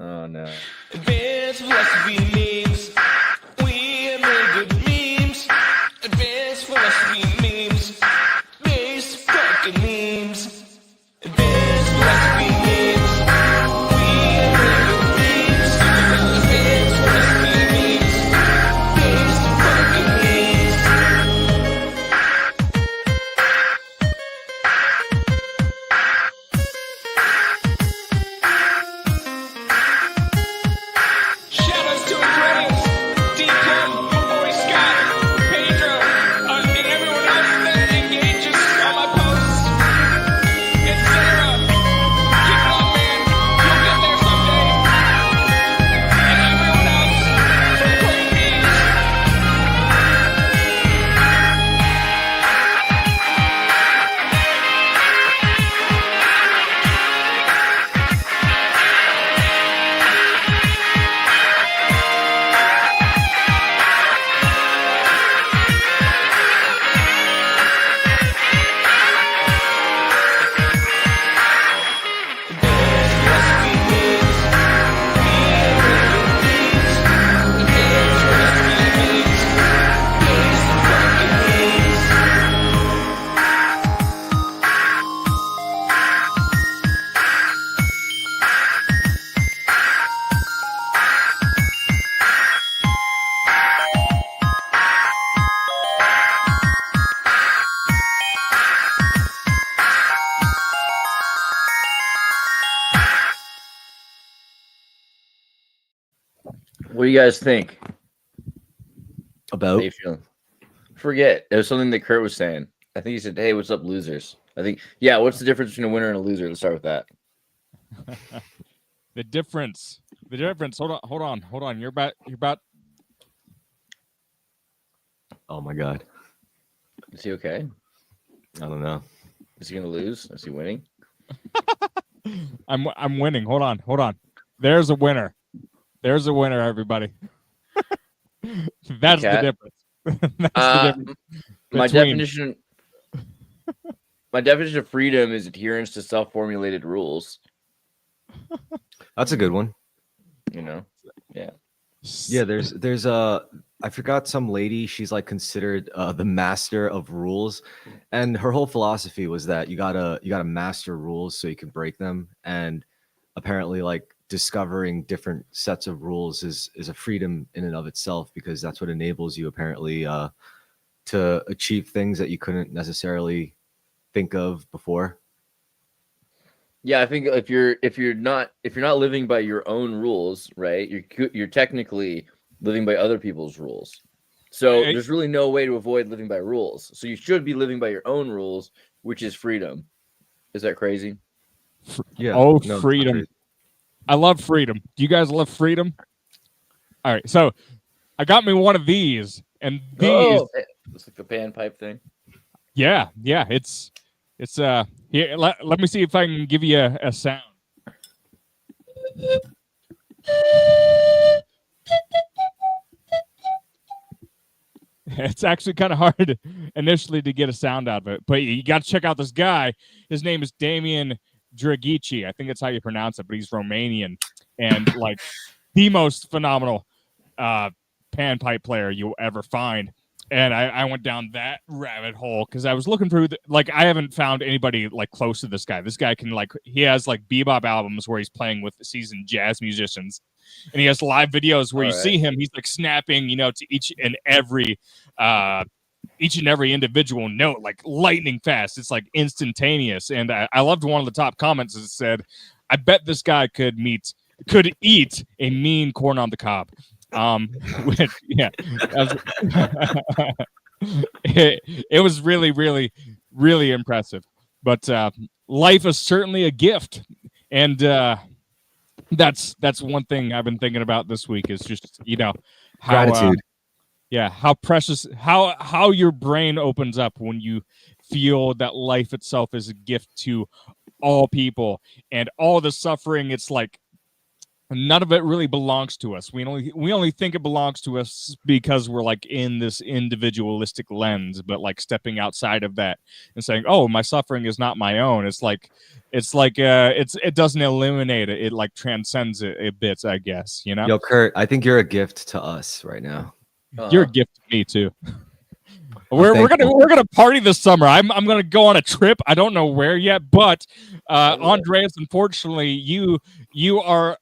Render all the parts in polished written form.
Oh no. Advanced philosophy memes. We make good memes. Advanced philosophy memes. Base fucking memes. Advanced philosophy memes. We make good memes. Advanced philosophy memes. Base fucking memes. Shoutouts to Andreas, Deacon, my boy Scott, Pedro, and everyone else that engages on my posts. It's Sarah. Keep it up, man. You'll get there someday. And everyone else from Great Memes. What do you guys think? How About you feeling? Forget. It was something that Kurt was saying. I think he said, "Hey, what's up, losers?" I think, yeah. What's the difference between a winner and a loser? Let's start with that. The difference. Hold on. You're about. oh my god, Is he okay? I don't know. Is he gonna lose? Is he winning? I'm winning. Hold on. There's a winner. Everybody. That's the Okay. difference. That's the difference. My between- definition of freedom is adherence to self-formulated rules. That's a good one. You know, Yeah, there's I forgot some lady. She's like considered the master of rules, and her whole philosophy was that you gotta master rules so you can break them. And apparently, like discovering different sets of rules is a freedom in and of itself, because that's what enables you apparently to achieve things that you couldn't necessarily think of before. yeah. I think if you're not living by your own rules, right? You're technically living by other people's rules. So Hey. there's really no way to avoid living by rules. So you should be living by your own rules, which is freedom. Is that crazy? Yeah. Oh, no, it's freedom. crazy. I love freedom. Do you guys love freedom? All right, so I got me one of these, and these. Oh, it's like the panpipe thing. Yeah. It's here. Let me see if I can give you a sound. It's actually kind of hard initially to get a sound out of it, but you got to check out this guy. His name is Damian Dragici. I think that's how you pronounce it, but he's Romanian and like the most phenomenal panpipe player you'll ever find. And I went down that rabbit hole because I was looking through I haven't found anybody like close to this guy. This guy can he has like bebop albums where he's playing with seasoned jazz musicians, and he has live videos where see him. He's like snapping, to each and every individual note, like lightning fast. It's like instantaneous. And I loved one of the top comments that said, "I bet this guy could eat a mean corn on the cob." It was really, really, really impressive. But life is certainly a gift, and that's one thing I've been thinking about this week is just how Gratitude. how precious, how your brain opens up when you feel that life itself is a gift to all people and all the suffering. It's like none of it really belongs to us. We only think it belongs to us because we're like in this individualistic lens, but like stepping outside of that and saying, "Oh, my suffering is not my own." It doesn't eliminate it. It like transcends it a bit, I guess. You know, Yo, Kurt, I think you're a gift to us right now. you're a gift to me too. We're gonna party this summer. I'm gonna go on a trip. I don't know where yet, but Andreas, unfortunately, you are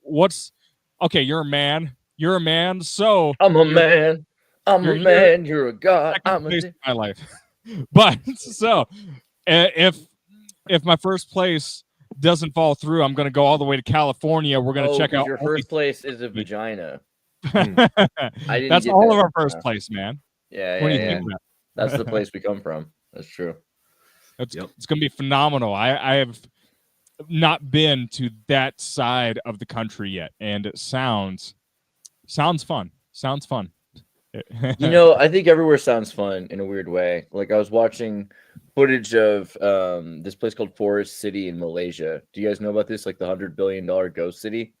what's okay? You're a man. You're a man. So I'm a man. I'm a man. You're a god. I'm a place in my life. But so if my first place doesn't fall through, I'm gonna go all the way to California. We're gonna check out your first place is a vagina. That's all of our first place, man. Yeah, What do you yeah. think of that? That's the place we come from. That's true. It's gonna be phenomenal. I have not been to that side of the country yet, and it sounds fun. Sounds fun. You know, I think everywhere sounds fun in a weird way. Like I was watching footage of this place called Forest City in Malaysia. Do you guys know about this? Like the $100 billion ghost city?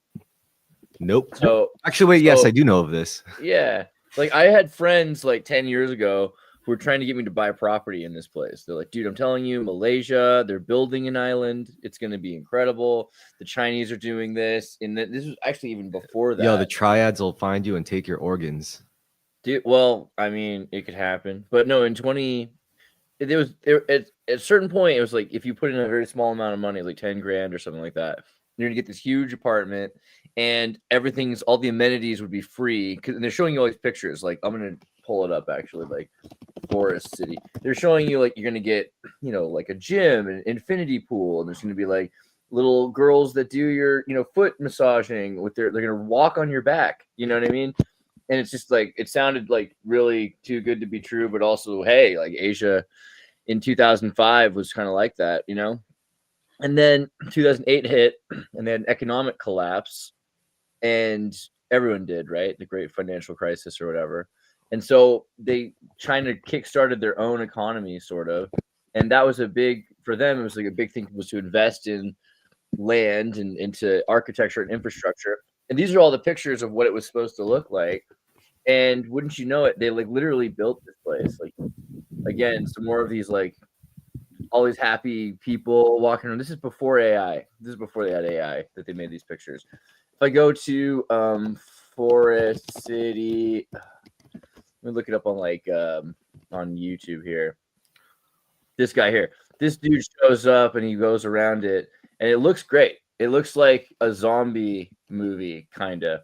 Nope. So actually, wait, yes, I do know of this. Yeah. Like I had friends like 10 years ago who were trying to get me to buy property in this place. They're like, dude, I'm telling you, Malaysia, they're building an island. It's going to be incredible. The Chinese are doing this. And this was actually even before that. Yo, the triads will find you and take your organs. Dude, well, I mean, it could happen. But no, at a certain point, it was like if you put in a very small amount of money, like 10 grand or something like that, you're going to get this huge apartment. And all the amenities would be free. And they're showing you all these pictures. Like, I'm going to pull it up, actually, like Forest City. They're showing you, like, you're going to get, like a gym, an infinity pool. And there's going to be, like, little girls that do your, foot massaging they're going to walk on your back. You know what I mean? And it's just, like, it sounded, like, really too good to be true. But also, hey, like, Asia in 2005 was kind of like that, And then 2008 hit, and then economic collapse. And everyone did, right? The great financial crisis or whatever. And so they China kickstarted their own economy, sort of. And that was for them, it was like a big thing was to invest in land and into architecture and infrastructure. And these are all the pictures of what it was supposed to look like. And wouldn't you know it, they like literally built this place. Like, again, some more of these like all these happy people walking around. This is before AI. This is before they had AI that they made these pictures. If I go to Forest City, let me look it up on on YouTube here. This guy here. This dude shows up and he goes around it, and it looks great. It looks like a zombie movie, kind of,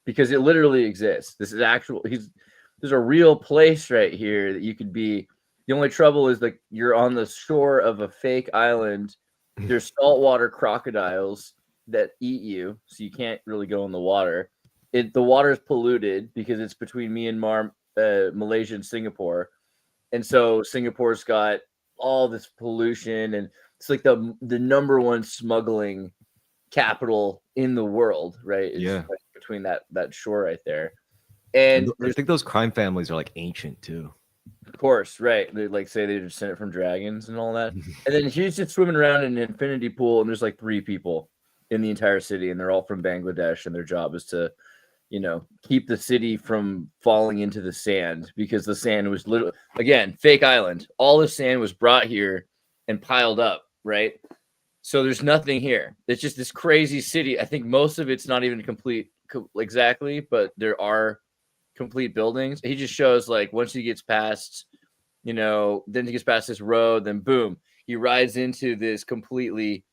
because it literally exists. This is actual. There's a real place right here that you could be. The only trouble is like you're on the shore of a fake island. There's saltwater crocodiles that eat you, so you can't really go in the water. The water is polluted because it's between Myanmar, Malaysia, and Singapore, and so Singapore's got all this pollution, and it's like the number one smuggling capital in the world, right? It's like between that shore right there. And I think those crime families are like ancient too. Of course, right. They like say they descended from dragons and all that. And then he's just swimming around in an infinity pool, and there's like 3 people in the entire city, and they're all from Bangladesh, and their job is to, keep the city from falling into the sand, because the sand was literally, again, fake island. All the sand was brought here and piled up, right? So there's nothing here. It's just this crazy city. I think most of it's not even complete exactly, but there are complete buildings. He just shows like once he gets past, then he gets past this road, then boom, he rides into this completely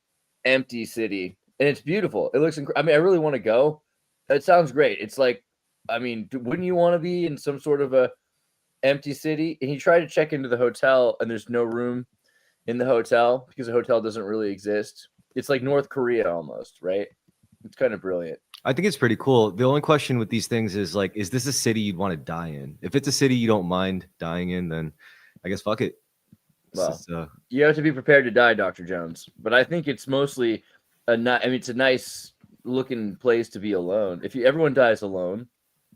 empty city, and it's beautiful. It looks I really want to go. It sounds great. It's like, wouldn't you want to be in some sort of a empty city? And he tried to check into the hotel, and there's no room in the hotel because the hotel doesn't really exist. It's like North Korea almost, right? It's kind of brilliant. I think it's pretty cool. The only question with these things is like, is this a city you'd want to die in? If it's a city you don't mind dying in, then I guess fuck it. Well, you have to be prepared to die, Dr. Jones. But I think it's mostly it's a nice looking place to be alone. If everyone dies alone,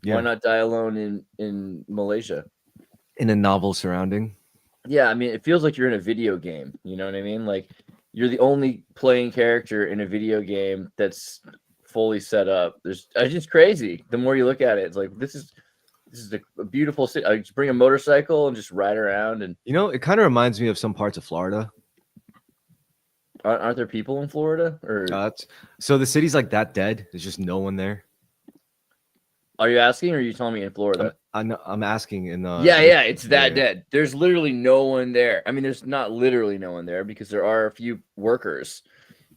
why not die alone in Malaysia? In a novel surrounding. Yeah, it feels like you're in a video game. You know what I mean? Like you're the only playing character in a video game that's fully set up. It's just crazy. The more you look at it, it's like this is a beautiful city. I just bring a motorcycle and just ride around. And You know, it kind of reminds me of some parts of Florida. aren't there people in Florida? Or So the city's like that dead. There's just no one there. are you asking, or are you telling me in Florida? I'm asking in the. Yeah, it's that dead. There's literally no one there. I mean, there's not literally no one there because there are a few workers.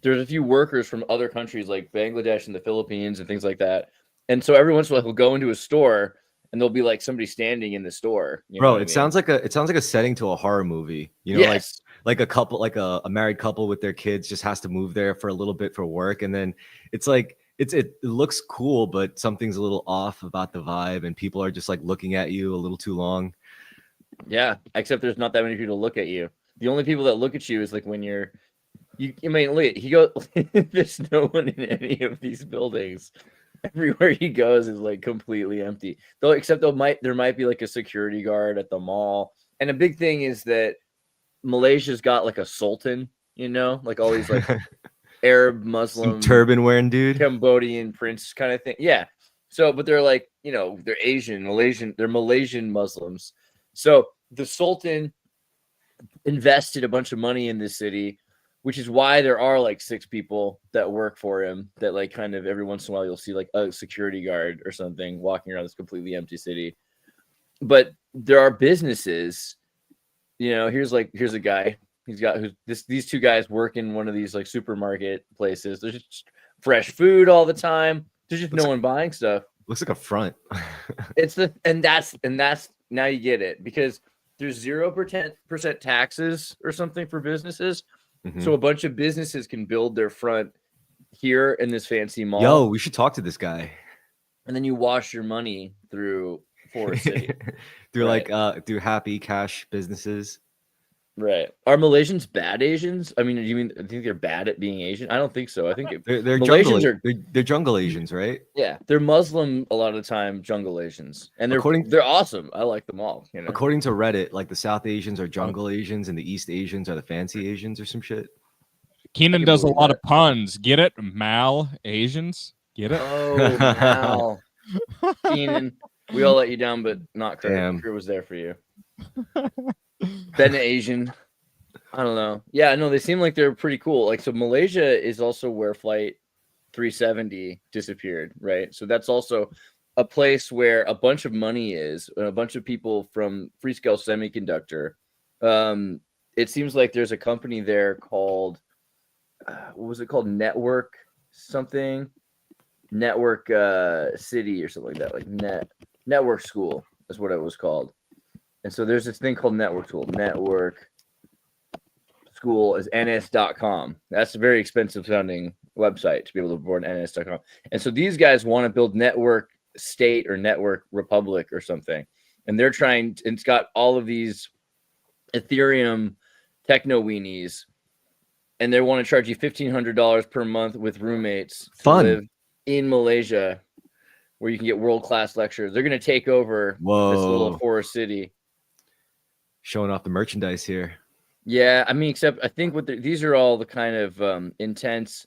There's a few workers from other countries like Bangladesh and the Philippines and things like that. And so every once in a while, we'll go into a store and there'll be like somebody standing in the store. You know Bro, what I mean? sounds like a setting to a horror movie. You know, Yes. like a couple, like a married couple with their kids just has to move there for a little bit for work, and then it's like it looks cool, but something's a little off about the vibe, and people are just like looking at you a little too long. Yeah, except there's not that many people to look at you. The only people that look at you is like when you I mean, look, he goes. There's no one in any of these buildings. Everywhere he goes is like completely empty. Though, except there might be like a security guard at the mall. And a big thing is that Malaysia's got like a sultan, you know, like all these like Arab, Muslim, turban wearing dude, Cambodian prince kind of thing. Yeah. So, but they're like, you know, they're Asian, Malaysian, they're Malaysian Muslims. So the sultan invested a bunch of money in this city, which is why there are like 6 people that work for him that like kind of every once in a while you'll see like a security guard or something walking around this completely empty city. But there are businesses, you know, here's a guy. These 2 guys work in one of these like supermarket places. There's just fresh food all the time. There's just no one buying stuff. looks like a front. and that's now you get it, because there's 0% taxes or something for businesses. Mm-hmm. So a bunch of businesses can build their front here in this fancy mall. Yo, we should talk to this guy. And then you wash your money through Forest City. through Right. through happy cash businesses. Right. Are Malaysians bad Asians? I mean, do you think they're bad at being Asian? I don't think so. I think They're Malaysians jungle, they're jungle Asians, right? yeah, they're Muslim a lot of the time, jungle Asians. And According- they're awesome. I like them all. You know? According to Reddit, like the South Asians are jungle Asians and the East Asians are the fancy Asians or some shit. Keenan can does a believe lot that. of puns. Get it? Mal Asians. Get it? Oh, wow. Keenan, we all let you down, but not Kurt. Damn. Kurt was there for you. Ben Asian. I don't know. Yeah, no, they seem like they're pretty cool. Like, so Malaysia is also where Flight 370 disappeared, right? So that's also a place where a bunch of money is, and a bunch of people from Freescale Semiconductor. It seems like there's a company there called, what was it called? Network something? Network City or something like that. Like Network School is what it was called. And so there's this thing called Network School. Network School is ns.com. That's a very expensive sounding website to be able to board ns.com. And so these guys want to build Network State or Network Republic or something. And they're trying, and it's got all of these Ethereum techno weenies, and they want to charge you $1,500 per month with roommates to Fun. live in Malaysia, where you can get world-class lectures. They're going to take over this little forest city. Showing off the merchandise here. Yeah, I mean, except I think these are all the kind of intense,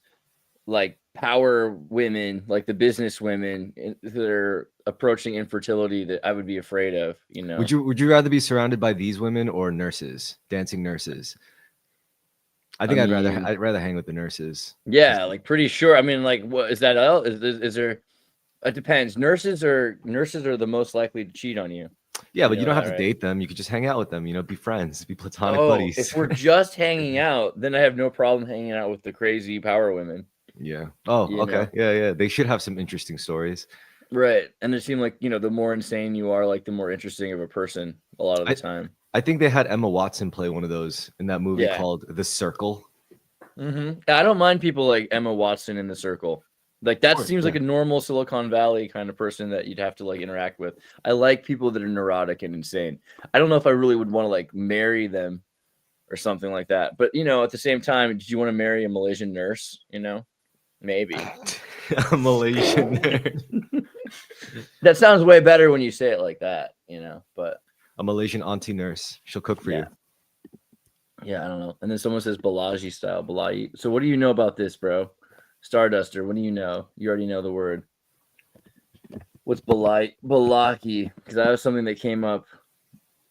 like power women, like the business women that are approaching infertility that I would be afraid of. You know, Would you rather be surrounded by these women or nurses, dancing nurses? I think I'd rather hang with the nurses. Yeah, like pretty sure. I mean, like, what is that? Is there? It depends. Nurses are the most likely to cheat on you. Yeah, but You you know don't have that, to right? date them. You could just hang out with them. You know, be friends, be platonic Oh, buddies. if we're just hanging out, then I have no problem hanging out with the crazy power women. Yeah. Oh, You okay. know. Yeah. They should have some interesting stories. Right. And it seemed like, the more insane you are, like the more interesting of a person a lot of the time. I think they had Emma Watson play one of those in that movie Yeah. called The Circle. Mm-hmm. I don't mind people like Emma Watson in The Circle. Like that course, seems like yeah. a normal Silicon Valley kind of person that you'd have to like interact with. I like people that are neurotic and insane. I don't know if I really would want to like marry them or something like that. But at the same time, did you want to marry a Malaysian nurse? Maybe. A Malaysian nerd. That sounds way better when you say it like that, but A Malaysian auntie nurse. She'll cook for you. Yeah, I don't know. And then someone says Balaji style, Balaji. So what do you know about this, bro? Starduster, what do you know? You already know the word. What's Balaki? Because that was something that came up.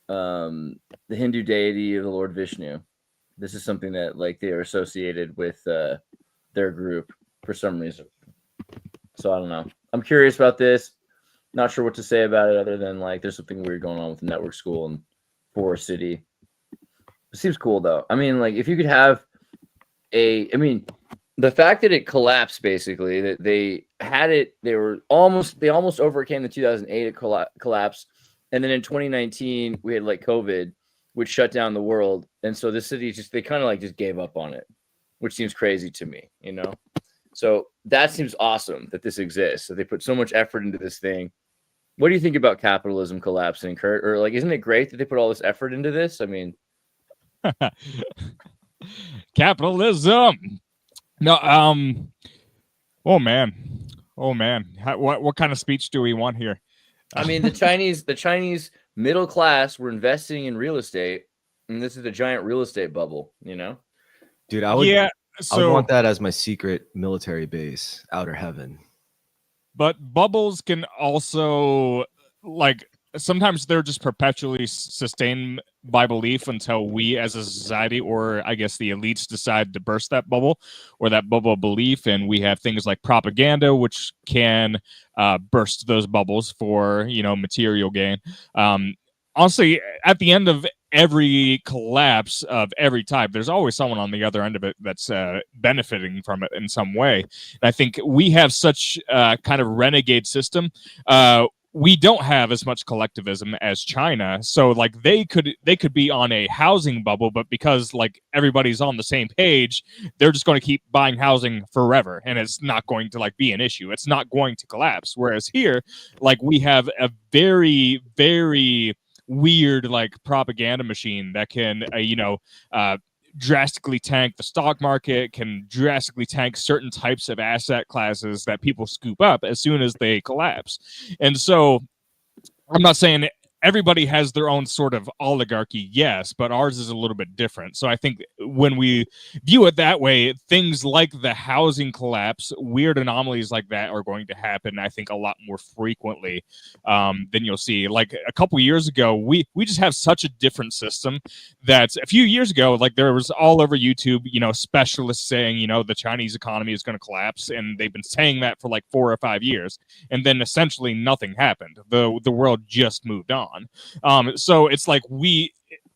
The Hindu deity of the Lord Vishnu. This is something that like they are associated with their group for some reason. So I don't know. I'm curious about this. Not sure what to say about it other than like there's something weird going on with the network school in Forest City. It seems cool though. I mean, like if you could have the fact that it collapsed basically, that they had it, they almost overcame the 2008 collapse. And then in 2019, we had like COVID, which shut down the world. And so the city they kind of like just gave up on it, which seems crazy to me, you know? So that seems awesome that this exists. So they put so much effort into this thing. What do you think about capitalism collapsing, Kurt? Or like, isn't it great that they put all this effort into this? I mean, capitalism. No, oh man. What kind of speech do we want here? I mean, the Chinese middle class were investing in real estate, and this is a giant real estate bubble, you know? Dude, I would So want that as my secret military base, outer heaven. But bubbles can also, like, sometimes they're just perpetually sustained by belief until we as a society, or I guess the elites, decide to burst that bubble or that bubble of belief. And we have things like propaganda, which can burst those bubbles for, material gain. Honestly, at the end of every collapse of every type, there's always someone on the other end of it that's benefiting from it in some way. And I think we have such kind of renegade system. We don't have as much collectivism as China, so like they could be on a housing bubble, but because like everybody's on the same page, they're just going to keep buying housing forever, and it's not going to like be an issue. It's not going to collapse. Whereas here, like we have a very, very weird like propaganda machine that can drastically tank the stock market, can drastically tank certain types of asset classes that people scoop up as soon as they collapse. And so I'm not saying everybody has their own sort of oligarchy, yes, but ours is a little bit different. So I think when we view it that way, things like the housing collapse, weird anomalies like that are going to happen, I think, a lot more frequently than you'll see. Like a couple years ago, we just have such a different system that a few years ago, like there was all over YouTube, specialists saying, the Chinese economy is going to collapse. And they've been saying that for like 4 or 5 years. And then essentially nothing happened. The world just moved on. So it's like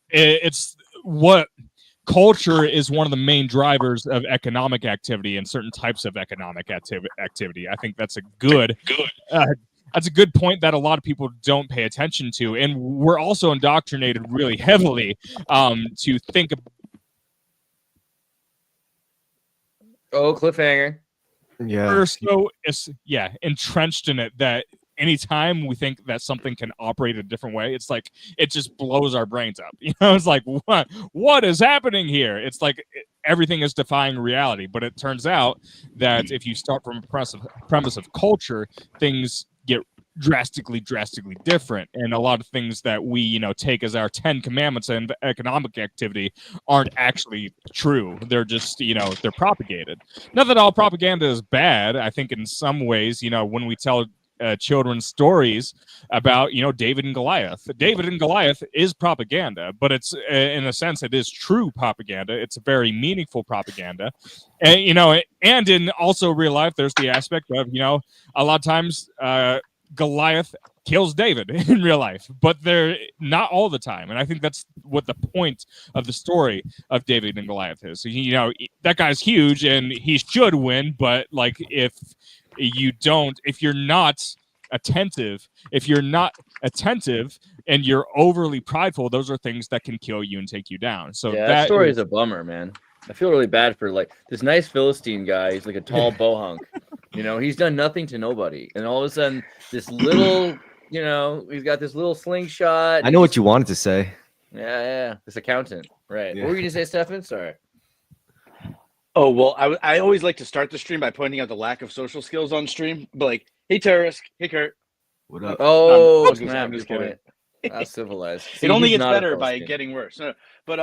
it's what culture is one of the main drivers of economic activity and certain types of economic activity. I think that's a good point that a lot of people don't pay attention to. And we're also indoctrinated really heavily to think of. Oh, cliffhanger. Yeah. We're so entrenched in it that anytime we think that something can operate a different way, it's like it just blows our brains up. It's like what is happening here? It's like everything is defying reality. But it turns out that if you start from a premise of culture, things get drastically different. And a lot of things that we take as our 10 commandments and economic activity aren't actually true. They're just they're propagated. Not that all propaganda is bad. I think in some ways, when we tell children's stories about David and Goliath. David and Goliath is propaganda, but it's in a sense it is true propaganda. It's a very meaningful propaganda, and and in also real life, there's the aspect of a lot of times Goliath kills David in real life, but they're not all the time. And I think that's what the point of the story of David and Goliath is. So, that guy's huge and he should win, but like if you're not attentive and you're overly prideful, those are things that can kill you and take you down. So yeah, that story is a bummer, man. I feel really bad for like this nice Philistine guy. He's like a tall bohunk. He's done nothing to nobody. And all of a sudden this little, he's got this little slingshot. I know what you wanted to say. Yeah. This accountant. Right. Yeah. What were you going to say, Stefan? Sorry. Oh, well, I always like to start the stream by pointing out the lack of social skills on stream. But like, hey, Terrorist. Hey, Kurt. What up? Oh, I'm just kidding. That's civilized. It only gets better by getting worse. No, but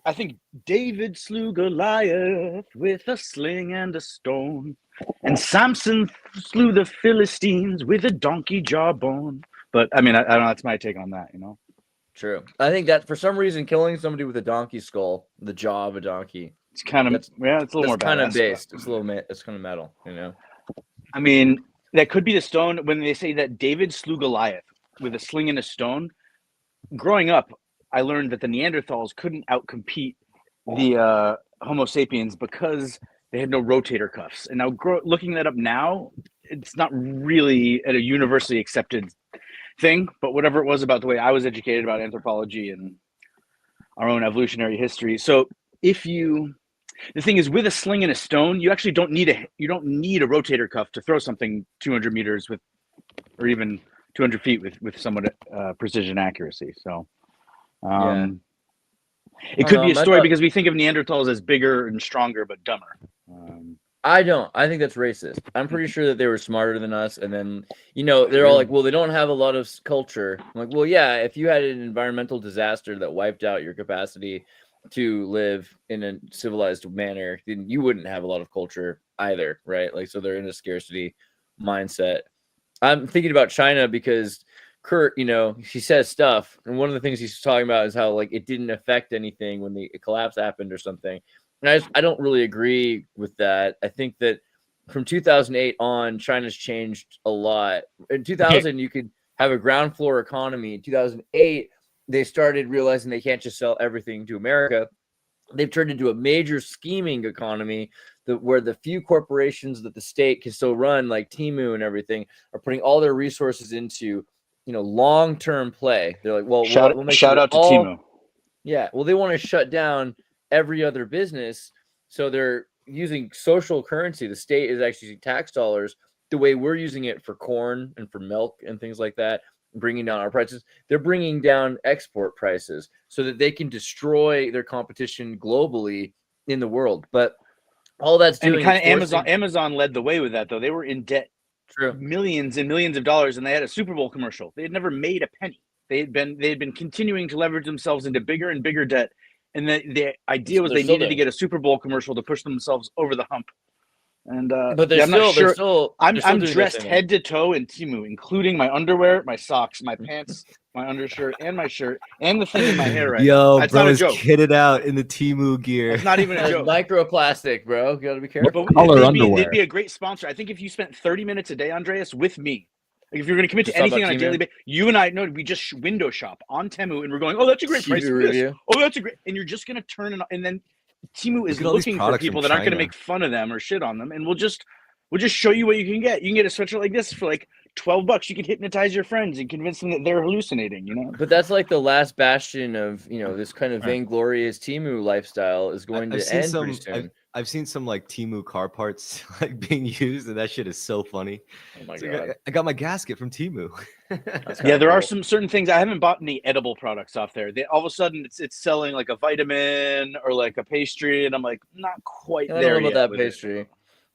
I think David slew Goliath with a sling and a stone, and Samson slew the Philistines with a donkey jawbone. But I mean, I don't know. That's my take on that. You know. True. I think that for some reason, killing somebody with a donkey skull, the jaw of a donkey, It's kind of it's a little more kind of badass, based. but- It's a little it's kind of metal, you know. I mean, that could be the stone when they say that David slew Goliath with a sling and a stone. Growing up, I learned that the Neanderthals couldn't outcompete the Homo sapiens because they had no rotator cuffs. And now, looking that up now, it's not really a universally accepted thing. But whatever it was about the way I was educated about anthropology and our own evolutionary history. So the thing is, with a sling and a stone, you actually don't need a rotator cuff to throw something 200 meters with, or even 200 feet with somewhat precision accuracy. So, it could be a story because we think of Neanderthals as bigger and stronger but dumber. I don't. I think that's racist. I'm pretty sure that they were smarter than us, and then they're all like, "Well, they don't have a lot of culture." I'm like, "Well, yeah. If you had an environmental disaster that wiped out your capacity to live in a civilized manner, then you wouldn't have a lot of culture either, right? Like, so they're in a scarcity mindset." I'm thinking about China because Kurt, he says stuff, and one of the things he's talking about is how like it didn't affect anything when the collapse happened or something. And I don't really agree with that. I think that from 2008 on, China's changed a lot. In 2000, you could have a ground floor economy. In 2008, they started realizing they can't just sell everything to America. They've turned into a major scheming economy where the few corporations that the state can still run, like Teemu and everything, are putting all their resources into, long-term play. They're like, well, shout out to Teemu. Yeah, well, they want to shut down every other business, so they're using social currency. The state is actually using tax dollars the way we're using it for corn and for milk and things like that, bringing down our prices. They're bringing down export prices so that they can destroy their competition globally in the world. But all that's doing kind of Amazon led the way with that, though. They were in debt, millions and millions of dollars, and they had a Super Bowl commercial. They had never made a penny. They had been continuing to leverage themselves into bigger and bigger debt. And the idea was they needed to get a Super Bowl commercial to push themselves over the hump. And but I'm dressed head to toe in Teemu, including my underwear, my socks, my pants, my undershirt, and my shirt, and the thing in my hair right now. That's bro, not a joke. Kitted out in the Teemu gear. It's not even a joke. Microplastic, bro. You gotta be careful. They'd be a great sponsor. I think if you spent 30 minutes a day, Andreas, with me, like if you're going to commit to anything on a daily basis, you and I know we just window shop on Teemu, and we're going, oh, that's a great price for this. Oh, that's a great, and you're just going to turn it on, and then Teemu is looking for people that aren't going to make fun of them or shit on them, and we'll just show you what you can get. You can get a sweatshirt like this for like $12. You can hypnotize your friends and convince them that they're hallucinating. But that's like the last bastion of this kind of vainglorious Teemu lifestyle is going to end pretty soon. I've seen some like Teemu car parts like being used, and that shit is so funny. Oh my god! I got my gasket from Teemu. Yeah, there are some certain things. I haven't bought any edible products off there. All of a sudden, it's selling like a vitamin or like a pastry, and I'm like, not quite there yet. I don't know about that pastry.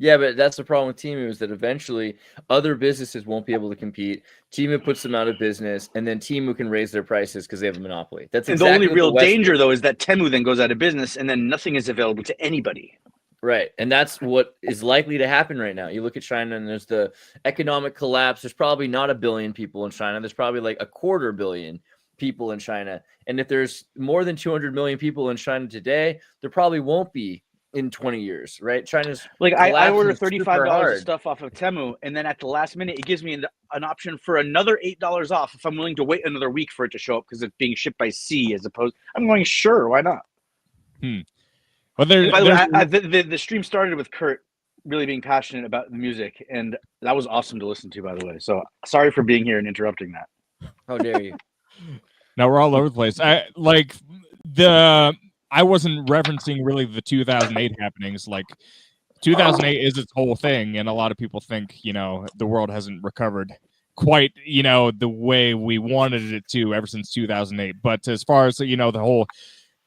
Yeah, but that's the problem with Teemu is that eventually other businesses won't be able to compete. Teemu puts them out of business, and then Teemu can raise their prices because they have a monopoly. That's exactly the only real danger, though, is that Teemu then goes out of business, and then nothing is available to anybody. Right, and that's what is likely to happen right now. You look at China, and there's the economic collapse. There's probably not 1 billion people in China. There's probably like 250 million people in China. And if there's more than 200 million people in China today, there probably won't be in 20 years, right? China's like I order $35 of stuff off of Teemu, and then at the last minute, it gives me an option for another $8 off if I'm willing to wait another week for it to show up because it's being shipped by sea as opposed. I'm going, sure, why not? Well, by the way, the stream started with Kurt really being passionate about the music, and that was awesome to listen to, by the way. So sorry for being here and interrupting that. How dare you? No, we're all over the place. I wasn't referencing really the 2008 happenings. Like 2008 is its whole thing, and a lot of people think the world hasn't recovered quite the way we wanted it to ever since 2008. But as far as the whole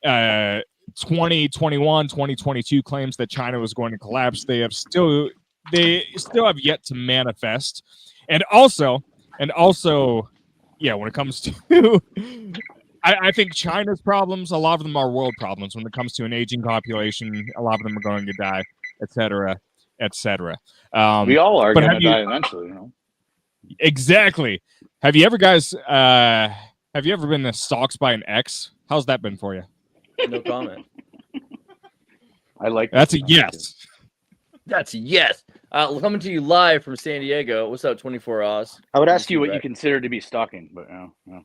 2021 2022 claims that China was going to collapse, they still have yet to manifest. And also when it comes to I think China's problems, a lot of them are world problems when it comes to an aging population. A lot of them are going to die, et cetera, et cetera. We all are but going to have you- die eventually, you know. Exactly. Have you ever guys? Have you ever been stalked by an ex? How's that been for you? No comment. I like That's a that. yes. That's a yes. Coming to you live from San Diego. What's up, 24 Oz? I would ask Good you to what see you back. consider to be stalking, but you know.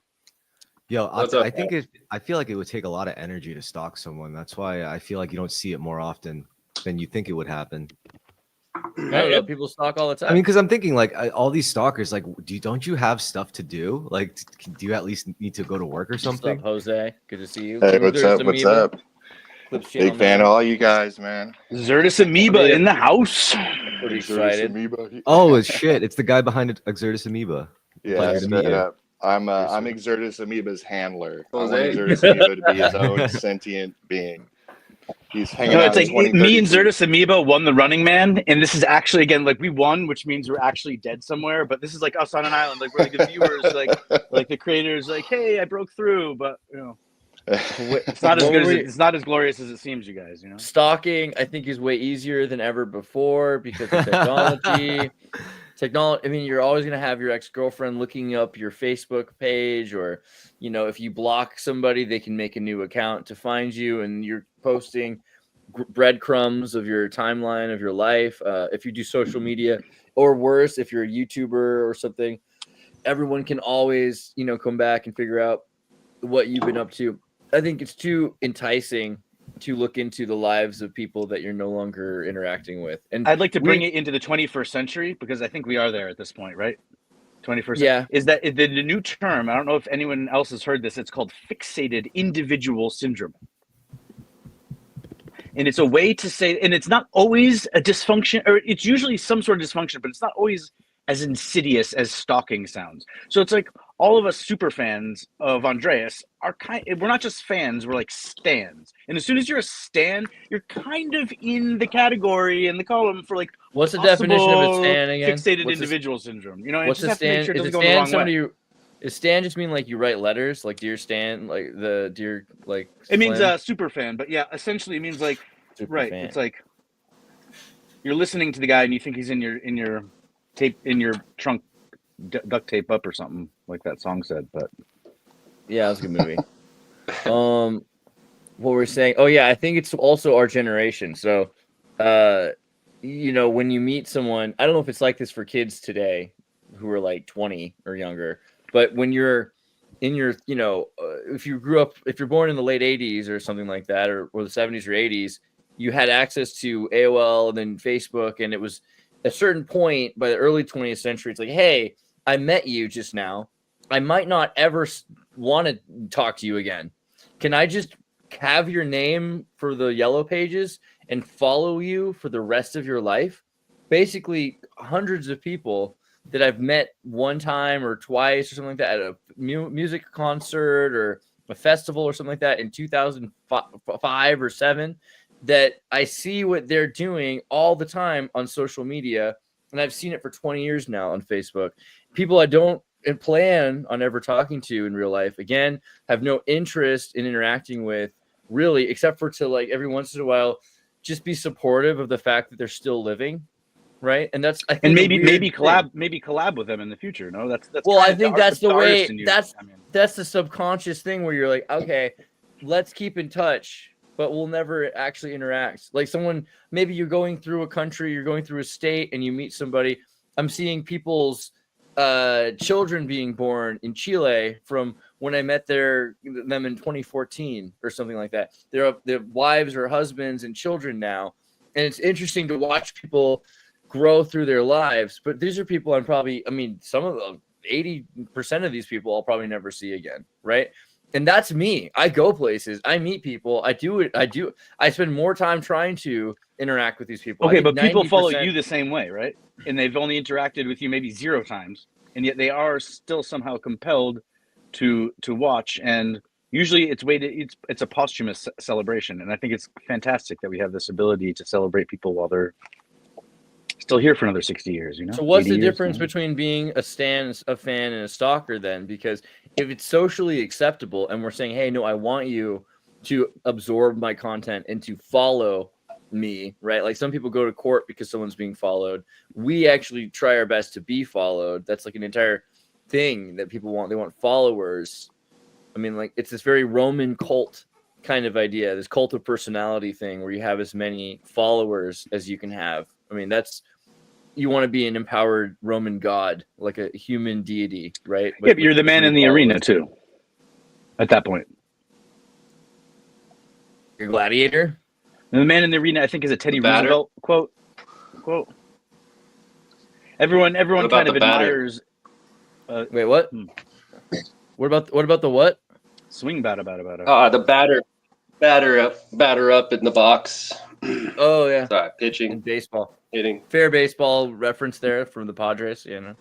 Yo, What's up, I think I feel like it would take a lot of energy to stalk someone. That's why I feel like you don't see it more often than you think it would happen. I don't know. People stalk all the time. I mean, because I'm thinking like all these stalkers, like, don't you have stuff to do? Like, do you at least need to go to work or What's up, something? Jose? Good to see you. Hey, There's what's up? What's Amoeba. up? Clips channel Big fan of now. all you guys, man. Xirtus Amoeba in the house. Pretty Xirtus excited. Amoeba. Oh, it's shit! It's the guy behind Xirtus Amoeba. Yeah, Pleasure to meet straight you. up. I'm Xirtus Amoeba's handler. I want Jose? Xirtus Amoeba to be his own sentient being. He's hanging No, out it's in like me and 2032. Xirtus Amoeba won the Running Man, and this is actually again like we won, which means we're actually dead somewhere. But this is like us on an island, like we're like the viewers, like the creators, like, hey, I broke through, but you know, it's not as What good as were it's not as glorious as it seems, you guys. You know, Stalking, I think, is way easier than ever before because of technology. I mean, you're always going to have your ex-girlfriend looking up your Facebook page, or, you know, if you block somebody, they can make a new account to find you, and you're posting breadcrumbs of your timeline of your life. If you do social media, or worse, if you're a YouTuber or something, everyone can always, you know, come back and figure out what you've been up to. I think it's too enticing to look into the lives of people that you're no longer interacting with. And I'd like to bring it into the 21st century because I think we are there at this point, right? 21st. Yeah. Is that the new term? I don't know if anyone else has heard this. It's called fixated individual syndrome. And it's a way to say, and it's not always a dysfunction, or it's usually some sort of dysfunction, but it's not always as insidious as stalking sounds. So it's like all of us super fans of Andreas are we're not just fans, we're like stans. And as soon as you're a stan, you're kind of in the category and the column for like what's the definition of a possible stan again? fixated individual syndrome. You know, and What's just a have to make stan? sure it Is doesn't a go in the stan wrong somebody? way. Does stan just mean like you write letters, like dear Stan, like the dear like? It means Slim? super fan, but yeah, essentially it means like Super right. fan. It's like you're listening to the guy and you think he's in your tape in your trunk, duct tape up or something like that song said. But Yeah, it was a good movie. What we're saying? Oh yeah, I think it's also our generation. So, you know, when you meet someone, I don't know if it's like this for kids today who are like 20 or younger, but when you're in your, you know, if you're born in the late 80s or something like that, or the 70s or 80s, you had access to AOL and then Facebook, and it was a certain point by the early 20th century. It's like, hey, I met you just now. I might not ever want to talk to you again. Can I just have your name for the yellow pages and follow you for the rest of your life? Basically, hundreds of people that I've met one time or twice or something like that at a music concert or a festival or something like that in 2005 or 7, that I see what they're doing all the time on social media. And I've seen it for 20 years now on Facebook. People I don't plan on ever talking to in real life, again, have no interest in interacting with really, except for to like every once in a while just be supportive of the fact that they're still living, right? And that's, I think, and maybe thing. collab with them in the future. No, that's well, kind I of think that's the way. in you. That's the subconscious thing where you're like, okay, let's keep in touch, but we'll never actually interact. Like someone, maybe you're going through a country, you're going through a state, and you meet somebody. I'm seeing people's children being born in Chile from when I met them in 2014 or something like that. They're wives or husbands and children now, and it's interesting to watch people grow through their lives. But these are people some of them, 80% of these people I'll probably never see again, right? And that's me. I go places, I meet people, I do it. I spend more time trying to interact with these people. Okay, but people 90%. follow you the same way, right? And they've only interacted with you maybe 0 times, and yet they are still somehow compelled to watch. And usually it's a posthumous celebration, and I think it's fantastic that we have this ability to celebrate people while they're still here for another 60 years, you know? So what's 80 the years, difference you know? between being a fan, and a stalker then? Because if it's socially acceptable and we're saying, hey, no, I want you to absorb my content and to follow me, right? Like some people go to court because someone's being followed. We actually try our best to be followed. That's like an entire thing that people want. They want followers. I mean, like it's this very Roman cult kind of idea, this cult of personality thing where you have as many followers as you can have. I mean, you want to be an empowered Roman god, like a human deity, right? Yeah, but you're the man in the arena too. At that point, you're a gladiator. and the man in the arena, I think, is a Teddy Roosevelt quote. Everyone kind of admires. Wait, what? What about the what? Swing batter. The batter up in the box. Oh yeah, Sorry, pitching, in baseball, hitting. Fair baseball reference there from the Padres, you know.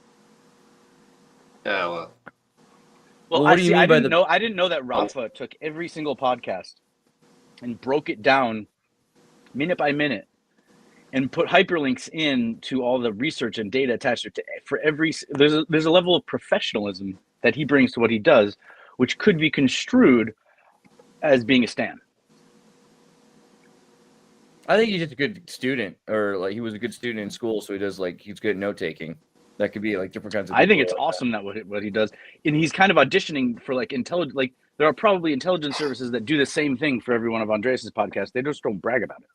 Yeah, well. Well, what do you mean by the? I didn't know that Rafa took every single podcast and broke it down minute by minute and put hyperlinks in to all the research and data attached to for every. There's a level of professionalism that he brings to what he does, which could be construed as being a stan. I think he's just a good student, or like he was a good student in school, so he's good at note taking. That could be like different kinds of. I think it's awesome that what he does, and he's kind of auditioning for like like there are probably intelligence services that do the same thing for every one of Andreas's podcasts. They just don't brag about it.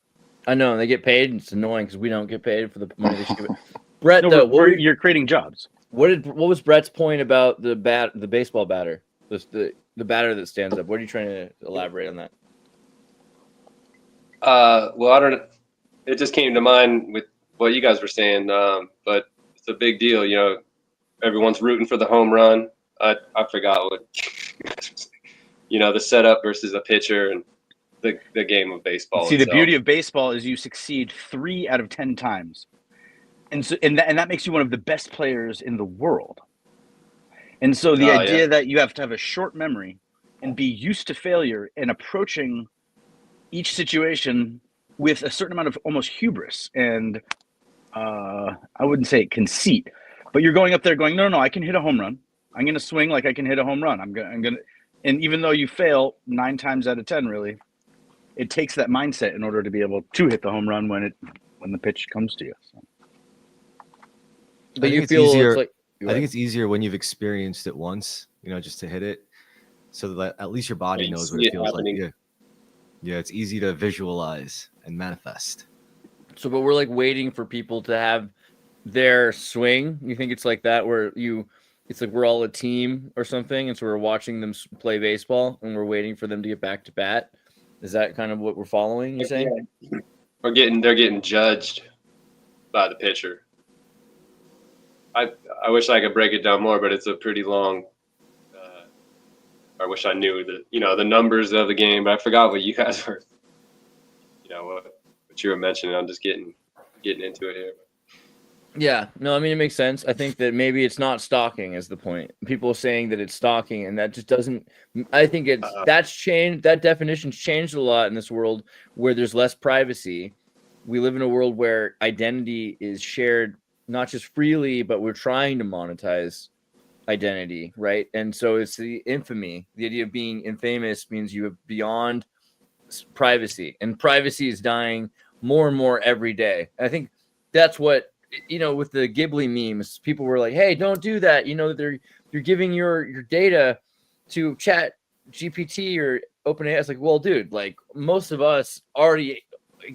I know they get paid, and it's annoying because we don't get paid for the money they should give it. Brett, though, you're creating jobs. What was Brett's point about the baseball batter, the batter that stands up? What are you trying to elaborate on that? Well, I don't know. It just came to mind with what you guys were saying, but it's a big deal. You know, everyone's rooting for the home run. I forgot what, you know, the setup versus a pitcher and the game of baseball. See, itself. The beauty of baseball is you succeed 3 out of 10 times. And so, and that makes you one of the best players in the world. And so the idea that you have to have a short memory and be used to failure and approaching each situation with a certain amount of almost hubris and I wouldn't say conceit, but you're going up there going, no, I can hit a home run. I'm going to swing like I can hit a home run. I'm going to, and even though you fail 9 times out of 10, really, it takes that mindset in order to be able to hit the home run when the pitch comes to you. So. But you feel easier. It's like, I think it's easier when you've experienced it once, you know, just to hit it, so that at least your body knows what it feels happening. Like. Yeah, it's easy to visualize and manifest. So, but we're like waiting for people to have their swing. You think it's like that, where it's like we're all a team or something, and so we're watching them play baseball, and we're waiting for them to get back to bat. Is that kind of what we're following? You're saying? They're getting judged by the pitcher. I wish I could break it down more, but it's a pretty long. I wish I knew the numbers of the game, but I forgot what you guys were, what you were mentioning. I'm just getting into it here. Yeah, no, I mean, it makes sense. I think that maybe it's not stalking is the point. People are saying that it's stalking, and that just doesn't. I think that's changed. That definition's changed a lot in this world where there's less privacy. We live in a world where identity is shared not just freely, but we're trying to monetize identity, right? And so it's the infamy. The idea of being infamous means you have beyond privacy, and privacy is dying more and more every day. I think that's what, with the Ghibli memes, people were like, hey, don't do that. You're giving your data to Chat GPT or OpenAI. It's like, well, dude, like most of us already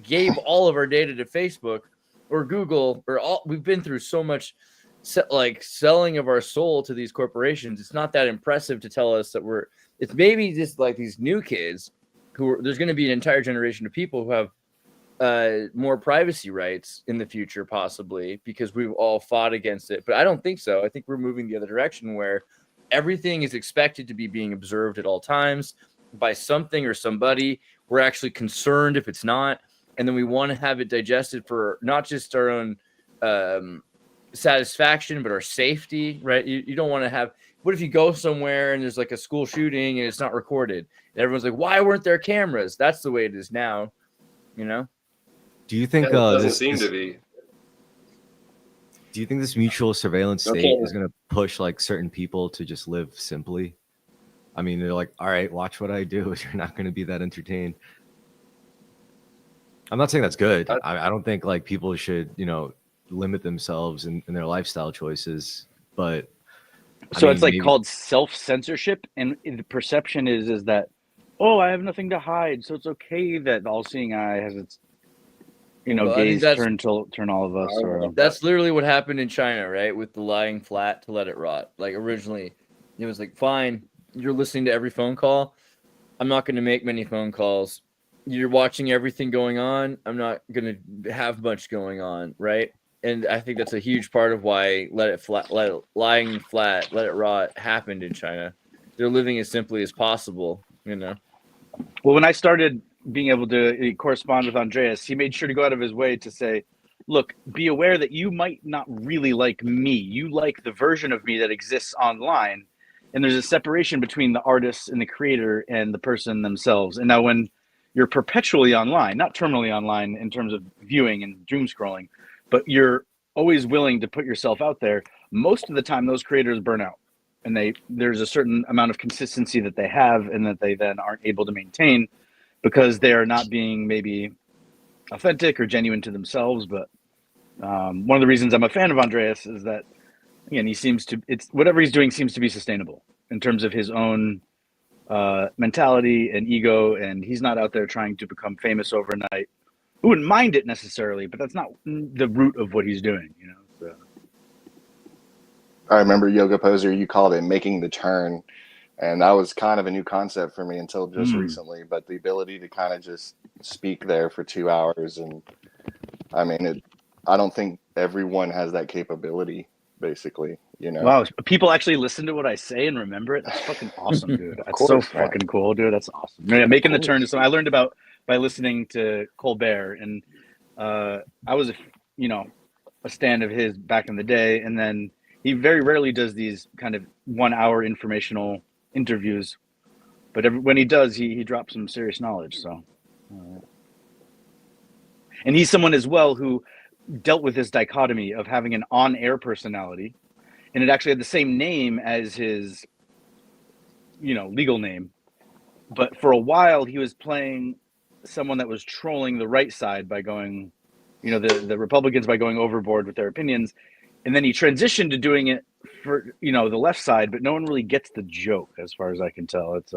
gave all of our data to Facebook or Google we've been through so much like selling of our soul to these corporations. It's not that impressive to tell us that it's maybe just like these new kids there's going to be an entire generation of people who have more privacy rights in the future, possibly because we've all fought against it. But I don't think so. I think we're moving the other direction where everything is expected to be being observed at all times by something or somebody. We're actually concerned if it's not. And then we want to have it digested for not just our own satisfaction, but our safety, right? You don't want to have, what if you go somewhere and there's like a school shooting and it's not recorded? And everyone's like, why weren't there cameras? That's the way it is now, Do you think it doesn't seem to be? Do you think this mutual surveillance state Okay. is going to push like certain people to just live simply? I mean, they're like, all right, watch what I do. You're not going to be that entertained. I'm not saying that's good. I don't think like people should, limit themselves in their lifestyle choices. But So it's like maybe, called self-censorship, and the perception is that, oh, I have nothing to hide, so it's okay that the all-seeing eye has its, Well, I think gaze turn all of us. Or That's literally what happened in China, right? With the lying flat to let it rot. Like originally, it was like, fine, you're listening to every phone call. I'm not going to make many phone calls. You're watching everything going on. I'm not going to have much going on, right? And I think that's a huge part of why lying flat, let it rot happened in China. They're living as simply as possible, Well, when I started being able to correspond with Andreas, he made sure to go out of his way to say, look, be aware that you might not really like me. You like the version of me that exists online. And there's a separation between the artist and the creator and the person themselves. And now when you're perpetually online, not terminally online in terms of viewing and doom scrolling, but you're always willing to put yourself out there, most of the time those creators burn out. And there's a certain amount of consistency that they have and that they then aren't able to maintain because they are not being maybe authentic or genuine to themselves. But one of the reasons I'm a fan of Andreas is that, again, whatever he's doing seems to be sustainable in terms of his own mentality and ego, and he's not out there trying to become famous overnight. Who wouldn't mind it necessarily, but that's not the root of what he's doing, So. I remember Yoga Poser, you called it making the turn. And that was kind of a new concept for me until just recently. But the ability to kind of just speak there for 2 hours. And I mean, I don't think everyone has that capability, basically, Wow. People actually listen to what I say and remember it. That's fucking awesome, dude. That's so fucking cool, dude. That's awesome. Yeah, making the turn is something I learned about by listening to Colbert. And I was, a stand of his back in the day. And then he very rarely does these kind of 1 hour informational interviews, but when he does, he drops some serious knowledge. So, and he's someone as well who dealt with this dichotomy of having an on-air personality, and it actually had the same name as his, legal name. But for a while, he was playing someone that was trolling the right side by going, the Republicans by going overboard with their opinions. And then he transitioned to doing it for, the left side, but no one really gets the joke as far as I can tell. It's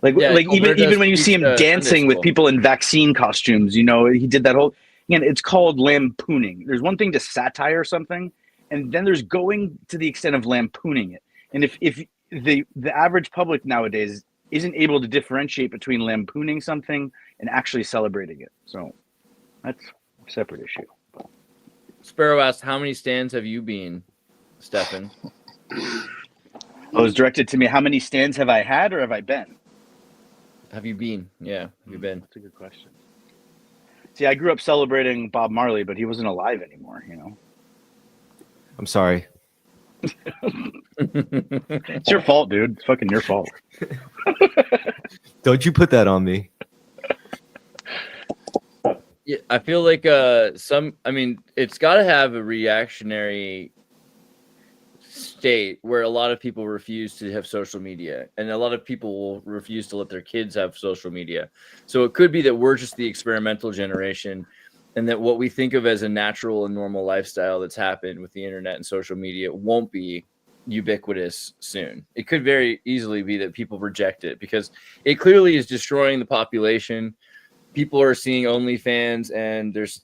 even when you see him dancing with people in vaccine costumes, he did that whole, it's called lampooning. There's one thing to satire something, and then there's going to the extent of lampooning it. And if the average public nowadays isn't able to differentiate between lampooning something and actually celebrating it. So that's a separate issue. Sparrow asked, how many stands have you been, Stefan? It was directed to me. How many stands have I had or have I been? Have you been? Yeah, have you been? That's a good question. See, I grew up celebrating Bob Marley, but he wasn't alive anymore, I'm sorry. It's your fault, dude. It's fucking your fault. Don't you put that on me. Yeah, I feel like it's got to have a reactionary state where a lot of people refuse to have social media, and a lot of people will refuse to let their kids have social media. So it could be that we're just the experimental generation, and that what we think of as a natural and normal lifestyle that's happened with the internet and social media won't be ubiquitous soon. It could very easily be that people reject it because it clearly is destroying the population. People are seeing OnlyFans, and there's,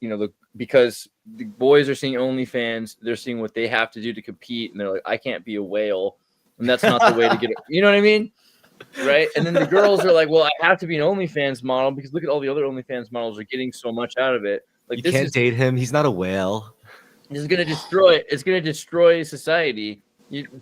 because the boys are seeing OnlyFans, they're seeing what they have to do to compete, and they're like, I can't be a whale, and that's not the way to get it. You know what I mean? Right? And then the girls are like, well, I have to be an OnlyFans model because look at all the other OnlyFans models are getting so much out of it. Like, You can't date him. He's not a whale. This is going to destroy it. It's going to destroy society,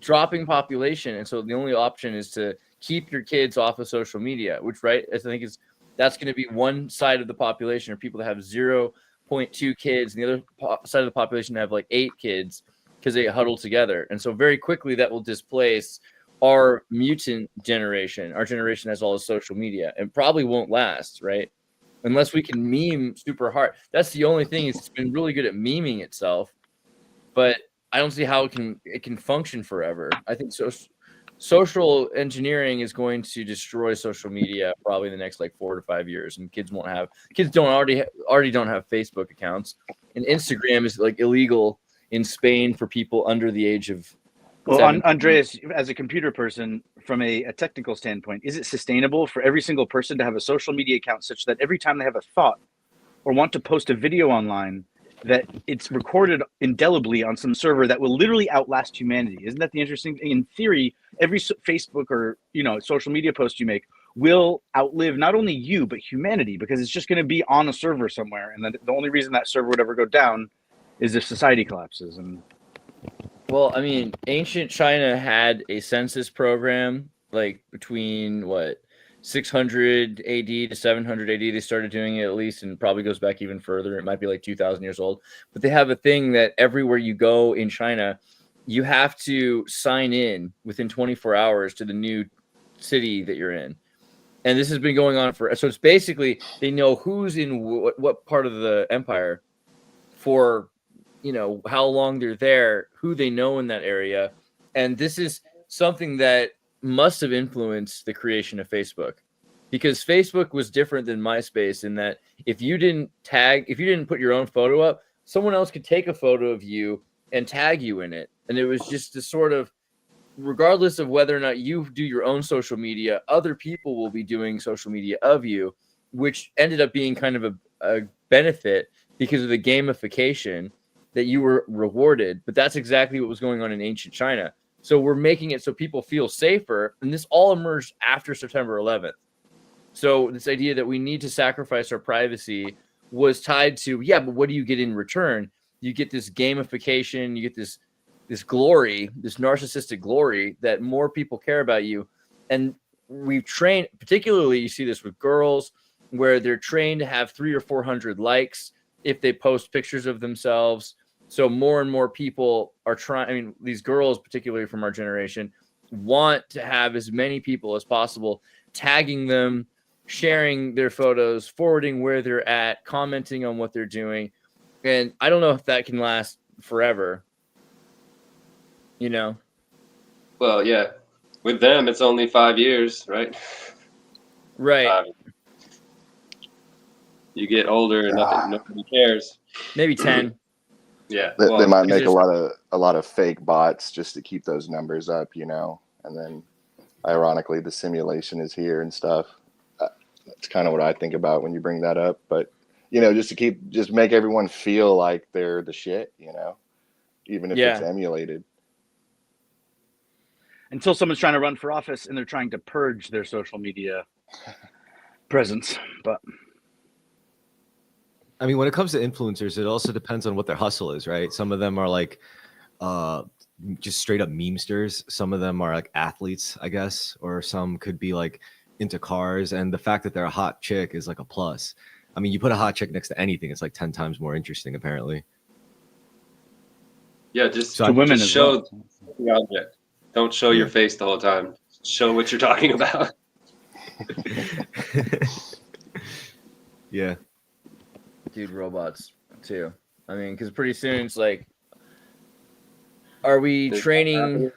dropping population. And so the only option is to keep your kids off of social media, which, right, I think that's going to be one side of the population, or people that have 0.2 kids, and the other side of the population have like 8 kids because they huddle together. And so very quickly that will displace our mutant generation. Our generation has all the social media and probably won't last, right? unless we can meme super hard. That's the only thing. It's been really good at memeing itself, but I don't see how it can function forever. I think social engineering is going to destroy social media probably in the next like 4 to 5 years, and kids don't already don't have Facebook accounts, and Instagram is like illegal in Spain for people under the age of. Well, 17. Andreas, as a computer person, from a technical standpoint, is it sustainable for every single person to have a social media account such that every time they have a thought or want to post a video online, that it's recorded indelibly on some server that will literally outlast humanity? Isn't that the interesting thing? In theory, every Facebook or social media post you make will outlive not only you but humanity, because it's just going to be on a server somewhere, and then the only reason that server would ever go down is if society collapses. And well, I mean, ancient China had a census program like between 600 AD to 700 AD. They started doing it at least, and probably goes back even further. It might be like 2,000 years old. But they have a thing that everywhere you go in China, you have to sign in within 24 hours to the new city that you're in. And this has been going on so it's basically they know who's in what part of the empire for how long they're there, who they know in that area. And this is something that must have influenced the creation of Facebook, because Facebook was different than MySpace in that if you didn't put your own photo up, someone else could take a photo of you and tag you in it. And it was just this sort of, regardless of whether or not you do your own social media, other people will be doing social media of you, which ended up being kind of a benefit because of the gamification that you were rewarded. But that's exactly what was going on in ancient China. So we're making it so people feel safer. And this all emerged after September 11th. So this idea that we need to sacrifice our privacy was tied to, but what do you get in return? You get this gamification, you get this glory, this narcissistic glory that more people care about you. And we've trained, particularly you see this with girls, where they're trained to have 300 or 400 likes if they post pictures of themselves. So more and more people are trying, these girls, particularly from our generation, want to have as many people as possible tagging them, sharing their photos, forwarding where they're at, commenting on what they're doing. And I don't know if that can last forever. Well, yeah. With them, it's only 5 years, right? Right. You get older and nobody cares. Maybe 10. Yeah. They might make a lot of fake bots just to keep those numbers up, and then ironically the simulation is here and stuff. That's kind of what I think about when you bring that up. But just make everyone feel like they're the shit, even if it's emulated. Until someone's trying to run for office and they're trying to purge their social media presence. But I mean, when it comes to influencers, it also depends on what their hustle is, right? Some of them are like just straight up memesters. Some of them are like athletes, I guess, or some could be like into cars. And the fact that they're a hot chick is like a plus. I mean, you put a hot chick next to anything, it's like 10 times more interesting, apparently. Yeah, just to women just as show well. the object. Don't show your face the whole time. Show what you're talking about. Yeah. Dude, robots too. I mean, because pretty soon it's like, are we training?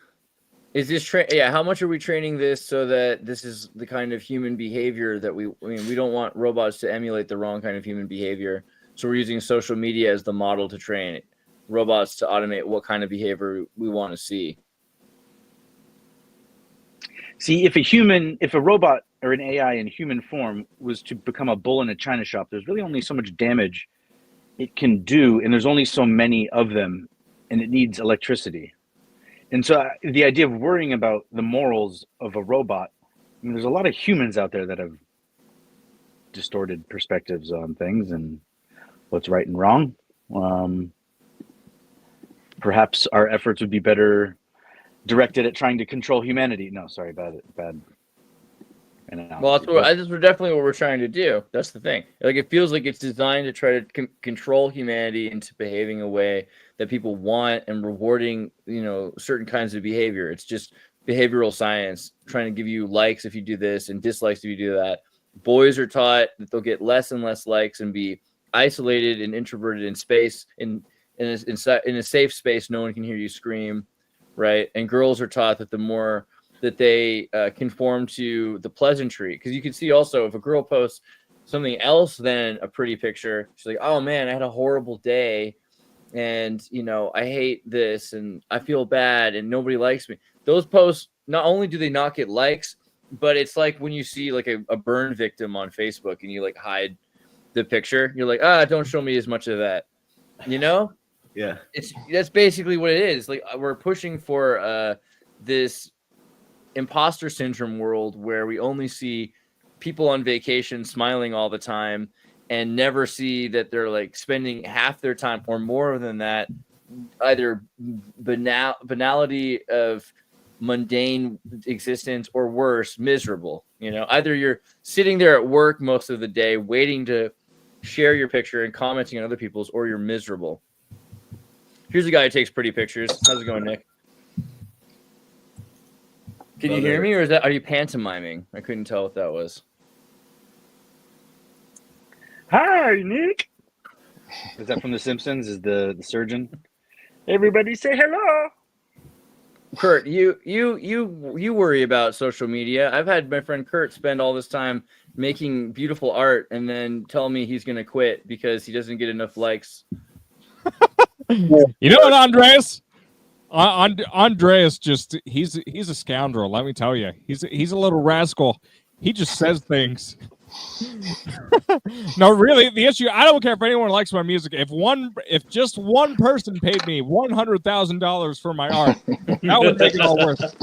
Is this how much are we training this so that this is the kind of human behavior that we don't want robots to emulate the wrong kind of human behavior. So we're using social media as the model to train robots to automate what kind of behavior we want to see. See, if a robot or an AI in human form was to become a bull in a china shop, there's really only so much damage it can do, and there's only so many of them, and it needs electricity. And so the idea of worrying about the morals of a robot, there's a lot of humans out there that have distorted perspectives on things and what's right and wrong. Perhaps our efforts would be better directed at trying to control humanity. No, sorry, bad. Well, that's definitely what we're trying to do. That's the thing. Like, it feels like it's designed to try to control humanity into behaving a way that people want and rewarding, certain kinds of behavior. It's just behavioral science trying to give you likes if you do this and dislikes if you do that. boys are taught that they'll get less and less likes and be isolated and introverted in space, in a safe space, no one can hear you scream, right? And girls are taught that the more that they conform to the pleasantry, because you can see also if a girl posts something else than a pretty picture, she's like, oh man, I had a horrible day, and I hate this, and I feel bad, and nobody likes me. Those posts, not only do they not get likes, but it's like when you see like a burn victim on Facebook and you like hide the picture, you're like, don't show me as much of that, Yeah. That's basically what it is. Like, we're pushing for this imposter syndrome world where we only see people on vacation smiling all the time and never see that they're like spending half their time or more than that, either banality of mundane existence or worse, miserable. Either you're sitting there at work most of the day waiting to share your picture and commenting on other people's, or you're miserable. Here's a guy who takes pretty pictures. How's it going, Nick? Can you hear me, or are you pantomiming? I couldn't tell what that was. Hi, Nick. Is that from The Simpsons? Is the surgeon? Everybody say hello. Kurt, you worry about social media. I've had my friend Kurt spend all this time making beautiful art and then tell me he's going to quit because he doesn't get enough likes. You know what, Andreas? Andreas he's a scoundrel. Let me tell you, he's a little rascal. He just says things. No, really, the issue. I don't care if anyone likes my music. If just one person paid me $100,000 for my art, that would make it all worth it.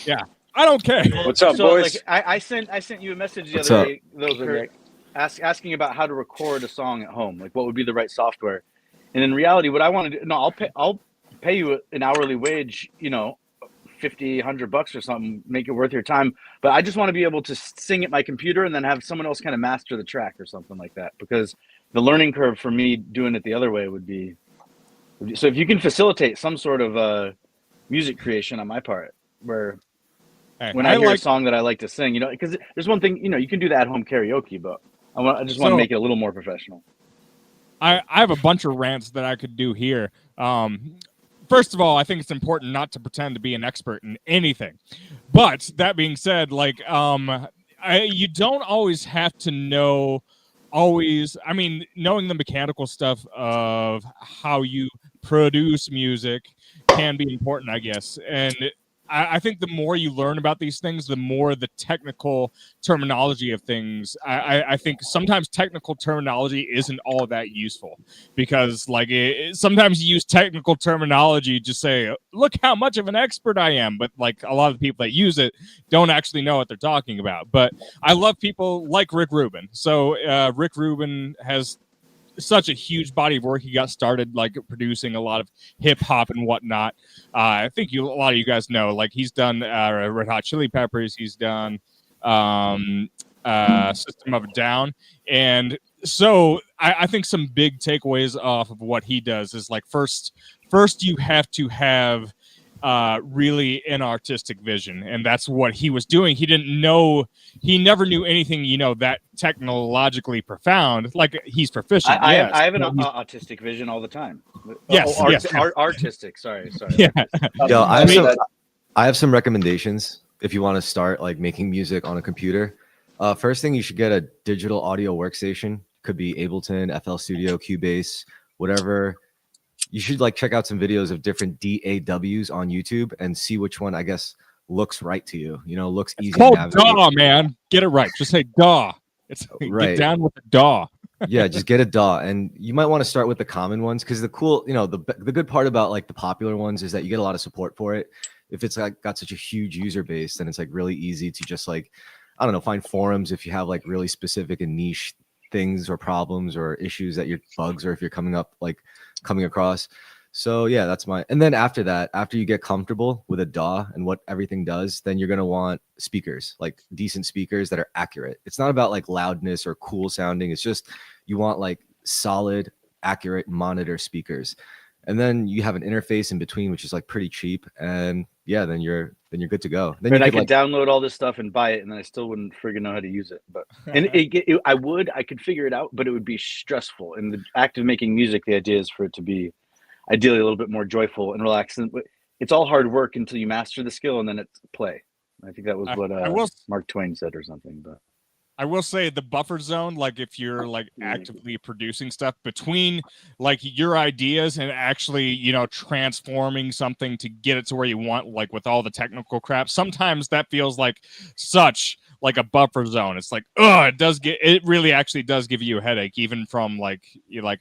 Yeah, I don't care. What's up, boys? Like, I sent you a message the other day, though, Kurt, asking about how to record a song at home. Like, what would be the right software? And in reality, what I want to do, I'll pay you an hourly wage, $50, $100 or something, make it worth your time. But I just want to be able to sing at my computer and then have someone else kind of master the track or something like that. Because the learning curve for me doing it the other way would be. So if you can facilitate some sort of music creation on my part, where when I hear a song that I like to sing, because there's one thing, you can do that at home karaoke, but I just want to make it a little more professional. I have a bunch of rants that I could do here. First of all, I think it's important not to pretend to be an expert in anything. But that being said, you don't always have to know knowing the mechanical stuff of how you produce music can be important, I guess. And I think the more you learn about these things, the more the technical terminology of things. I think sometimes technical terminology isn't all that useful because, sometimes you use technical terminology to say, "Look how much of an expert I am," but a lot of the people that use it don't actually know what they're talking about. But I love people like Rick Rubin. So Rick Rubin has such a huge body of work. He got started producing a lot of hip hop and whatnot. I think a lot of you guys know, he's done Red Hot Chili Peppers. He's done System of a Down. And so I think some big takeaways off of what he does is first you have to have really an artistic vision, and that's what he was doing. He never knew anything that technologically profound. He's proficient. I have an autistic vision all the time. Yes, artistic. Sorry. Yeah. Yo, I have some recommendations if you want to start making music on a computer. First thing, you should get a digital audio workstation. Could be Ableton, FL Studio, Cubase, whatever. You should check out some videos of different DAWs on YouTube and see which one, I guess, looks right to you. Looks easy. It's called DAW, man. Get it right. Just say DAW. It's right. Get down with the DAW. Yeah, just get a DAW, and you might want to start with the common ones because the cool, the good part about the popular ones is that you get a lot of support for it. If it's got such a huge user base, then it's really easy to just I don't know, find forums if you have really specific and niche things or problems or issues that you're bugs or if you're coming across. So yeah, that's and then after that, after you get comfortable with a DAW and what everything does, then you're going to want speakers, decent speakers that are accurate. It's not about loudness or cool sounding. It's just, you want solid, accurate monitor speakers. and then you have an interface in between, which is like pretty cheap, and yeah, then you're good to go. Then And you I could could download all this stuff and buy it, and then I still wouldn't friggin' know how to use it. But I could figure it out, but it would be stressful. In the act of making music, the idea is for it to be ideally a little bit more joyful and relaxing. It's all hard work until you master the skill, and then it's play. I think that was what Mark Twain said or something. But I will say the buffer zone, like if you're like actively producing stuff between like your ideas and actually, you know, transforming something to get it to where you want, like with all the technical crap, sometimes that feels like such like a buffer zone. It's like, oh, it really actually does give you a headache, even from like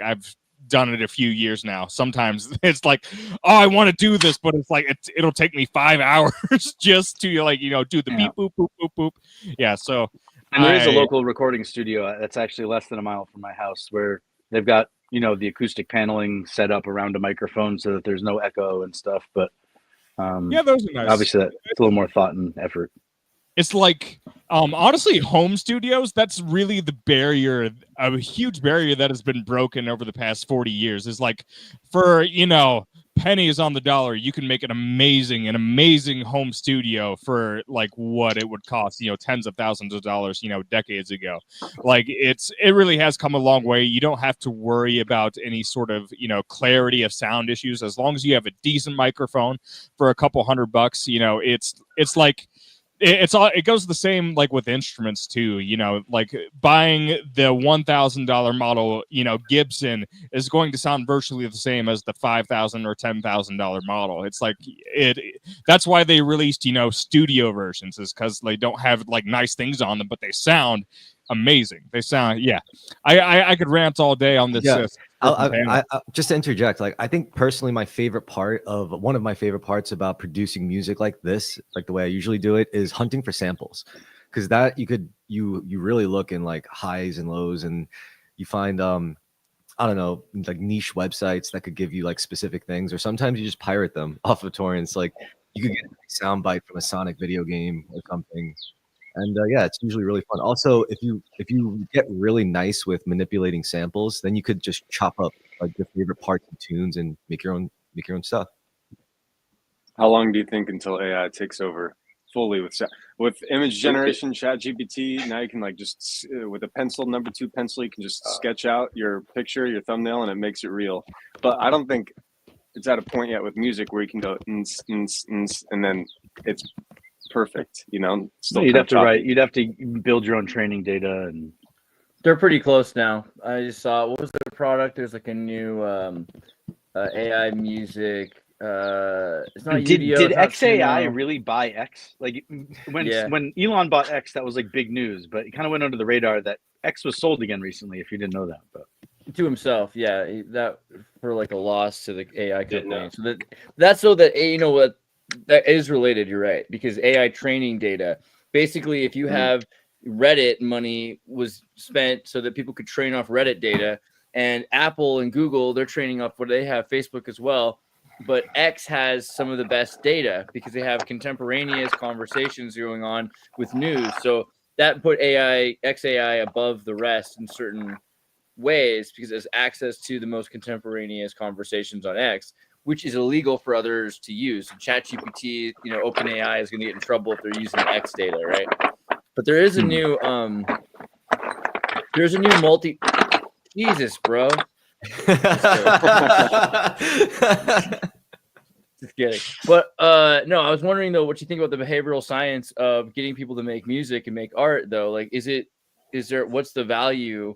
I've done it a few years now. Sometimes it's like, oh, I want to do this, but it's like it'll take me 5 hours just to like, you know, do the beep boop boop boop boop. Yeah, so and there is a local recording studio that's actually less than a mile from my house where they've got, you know, the acoustic paneling set up around a microphone so that there's no echo and stuff. But yeah, those are nice. Obviously that's a little more thought and effort. It's like, honestly, home studios, that's really the barrier, a huge barrier that has been broken over the past 40 years. Is like, for, you know, pennies on the dollar, you can make an amazing home studio for like what it would cost, you know, tens of thousands of dollars, you know, decades ago. Like it really has come a long way. You don't have to worry about any sort of, you know, clarity of sound issues. As long as you have a decent microphone for a couple $100, you know, it's like, it goes the same like with instruments too, you know, like buying the $1,000 model, you know, Gibson is going to sound virtually the same as the $5,000 or $10,000 model. It's like that's why they released, you know, studio versions, is because they don't have like nice things on them, but they sound amazing. They sound, yeah. I could rant all day on this. Yeah. I just to interject, like I think personally one of my favorite parts about producing music like this, like the way I usually do it, is hunting for samples, because that you really look in like highs and lows, and you find I don't know, like niche websites that could give you like specific things, or sometimes you just pirate them off of torrents. Like you could get a soundbite from a Sonic video game or something. And yeah, it's usually really fun. Also, if you get really nice with manipulating samples, then you could just chop up like your favorite parts and tunes and make your own stuff. How long do you think until AI takes over fully with image generation, ChatGPT? Now you can like just with a pencil, number 2 pencil, you can just sketch out your picture, your thumbnail, and it makes it real. But I don't think it's at a point yet with music where you can go and then it's perfect, you know. You'd have to build your own training data, and they're pretty close now. I just saw, what was their product? There's like a new AI music. It's not did UDO, XAI really buy X? Like when Elon bought X, that was like big news, but it kind of went under the radar that X was sold again recently, if you didn't know that. But to himself, yeah, that for like a loss to the AI company. So that's so that, you know what, that is related. You're right, because AI training data, basically, if you have Reddit money was spent so that people could train off Reddit data, and Apple and Google, they're training off what they have, Facebook as well. But X has some of the best data because they have contemporaneous conversations going on with news. So that put XAI above the rest in certain ways because it has access to the most contemporaneous conversations on X, which is illegal for others to use. So ChatGPT, you know, OpenAI is going to get in trouble if they're using X data, right? But there is a new, Jesus, bro. Just kidding. But no, I was wondering though, what you think about the behavioral science of getting people to make music and make art though? Like, what's the value?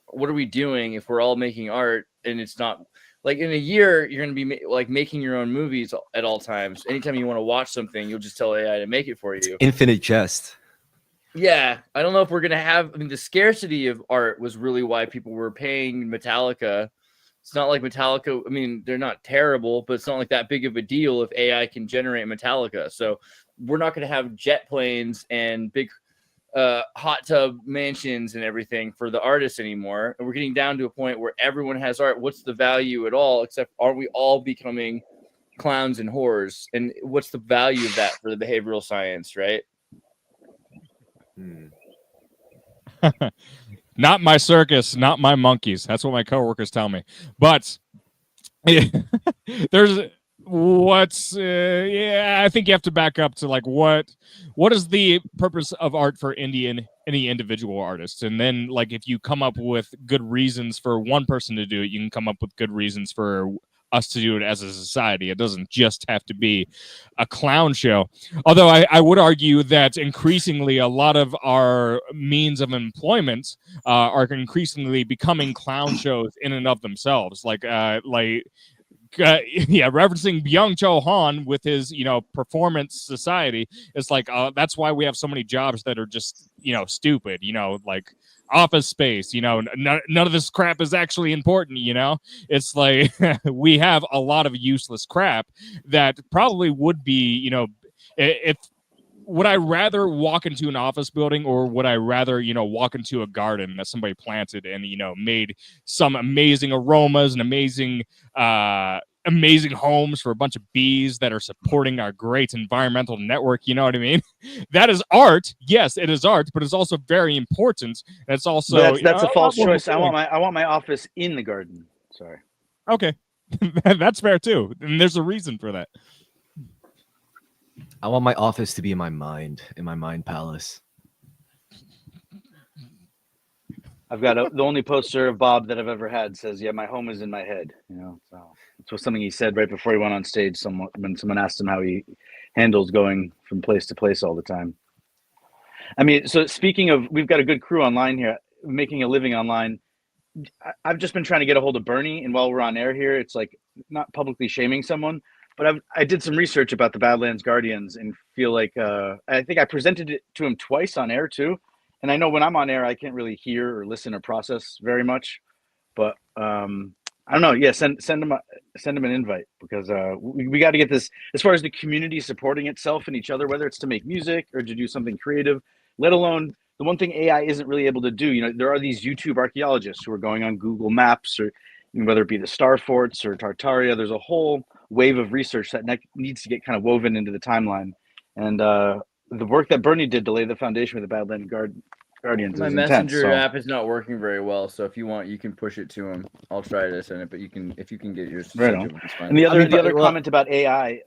What are we doing if we're all making art and it's not like in a year, you're going to be like making your own movies at all times. Anytime you want to watch something, you'll just tell AI to make it for you. Infinite jest. Yeah. I don't know if we're going to have, the scarcity of art was really why people were paying Metallica. It's not like Metallica, they're not terrible, but it's not like that big of a deal if AI can generate Metallica. So we're not going to have jet planes and big hot tub mansions and everything for the artists anymore. And we're getting down to a point where everyone has art. What's the value at all? Except, aren't we all becoming clowns and whores? And what's the value of that for the behavioral science, right? Not my circus, not my monkeys. That's what my coworkers tell me. But There's what's I think you have to back up to like what is the purpose of art for any individual artist, and then like if you come up with good reasons for one person to do it, you can come up with good reasons for us to do it as a society. It doesn't just have to be a clown show. Although I would argue that increasingly a lot of our means of employment are increasingly becoming clown shows in and of themselves. Referencing Byung-Chul Han with his, performance society. It's like, that's why we have so many jobs that are just, stupid, like office space, none of this crap is actually important, It's like we have a lot of useless crap that probably would be, if would I rather walk into an office building, or would I rather, walk into a garden that somebody planted and, made some amazing aromas and amazing homes for a bunch of bees that are supporting our great environmental network? You know what I mean? That is art. Yes, it is art, but it's also very important. And it's also that's a false choice. I want my office in the garden. Sorry. Okay, that's fair too, and there's a reason for that. I want my office to be in my mind palace. I've got the only poster of Bob that I've ever had says, "Yeah, my home is in my head." So it was something he said right before he went on stage. When someone asked him how he handles going from place to place all the time. I mean, so speaking of, we've got a good crew online here, making a living online. I've just been trying to get a hold of Bernie, and while we're on air here, it's like not publicly shaming someone, but I did some research about the Badlands Guardians and feel like I think I presented it to him twice on air too. And I know when I'm on air, I can't really hear or listen or process very much, but I don't know. Yeah, send him an invite, because we got to get this, as far as the community supporting itself and each other, whether it's to make music or to do something creative, let alone the one thing AI isn't really able to do. There are these YouTube archaeologists who are going on Google Maps, or whether it be the Star Forts or Tartaria. There's a whole wave of research that needs to get kind of woven into the timeline. And the work that Bernie did to lay the foundation with the Badlands Guardians. My is messenger intense, app is not working very well, so if you want, you can push it to him. I'll try to send it, but if you can get yours. Right on. And the other comment about AI.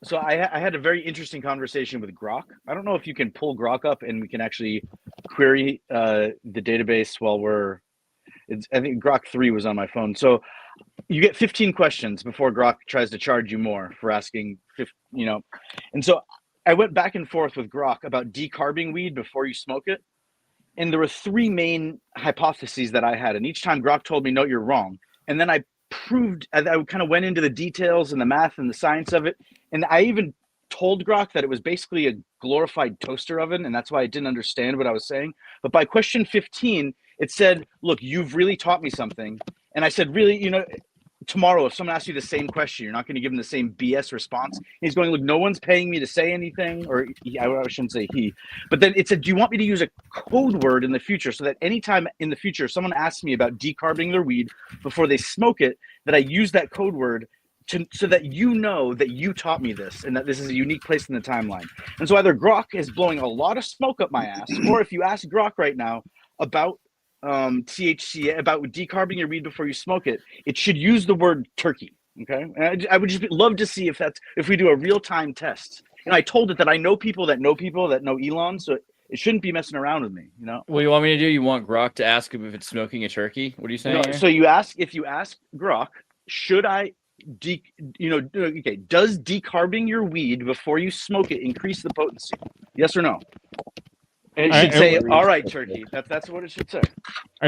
So I had a very interesting conversation with Grok. I don't know if you can pull Grok up and we can actually query the database while I think Grok 3 was on my phone. So you get 15 questions before Grok tries to charge you more for asking, And so I went back and forth with Grok about decarbing weed before you smoke it. And there were three main hypotheses that I had. And each time Grok told me, no, you're wrong. And then I kind of went into the details and the math and the science of it. And I even told Grok that it was basically a glorified toaster oven, and that's why I didn't understand what I was saying. But by question 15, it said, look, you've really taught me something. And I said, really, tomorrow, if someone asks you the same question, you're not going to give them the same BS response. And he's going, look, no one's paying me to say anything, or I shouldn't say he. But then it said, do you want me to use a code word in the future, so that anytime in the future someone asks me about decarbing their weed before they smoke it, that I use that code word so that you know that you taught me this, and that this is a unique place in the timeline. And so either Grok is blowing a lot of smoke up my ass, or if you ask Grok right now about THC, about decarbing your weed before you smoke it, it should use the word turkey. Okay, and I would just love to see if we do a real-time test. And I told it that I know people that know Elon, so it shouldn't be messing around with me. What do you want me to do? You want Grok to ask him if it's smoking a turkey? What are you saying? No, so if you ask Grok, should I does decarbing your weed before you smoke it increase the potency? Yes or no? And it should say, all right, turkey. That's what it should say.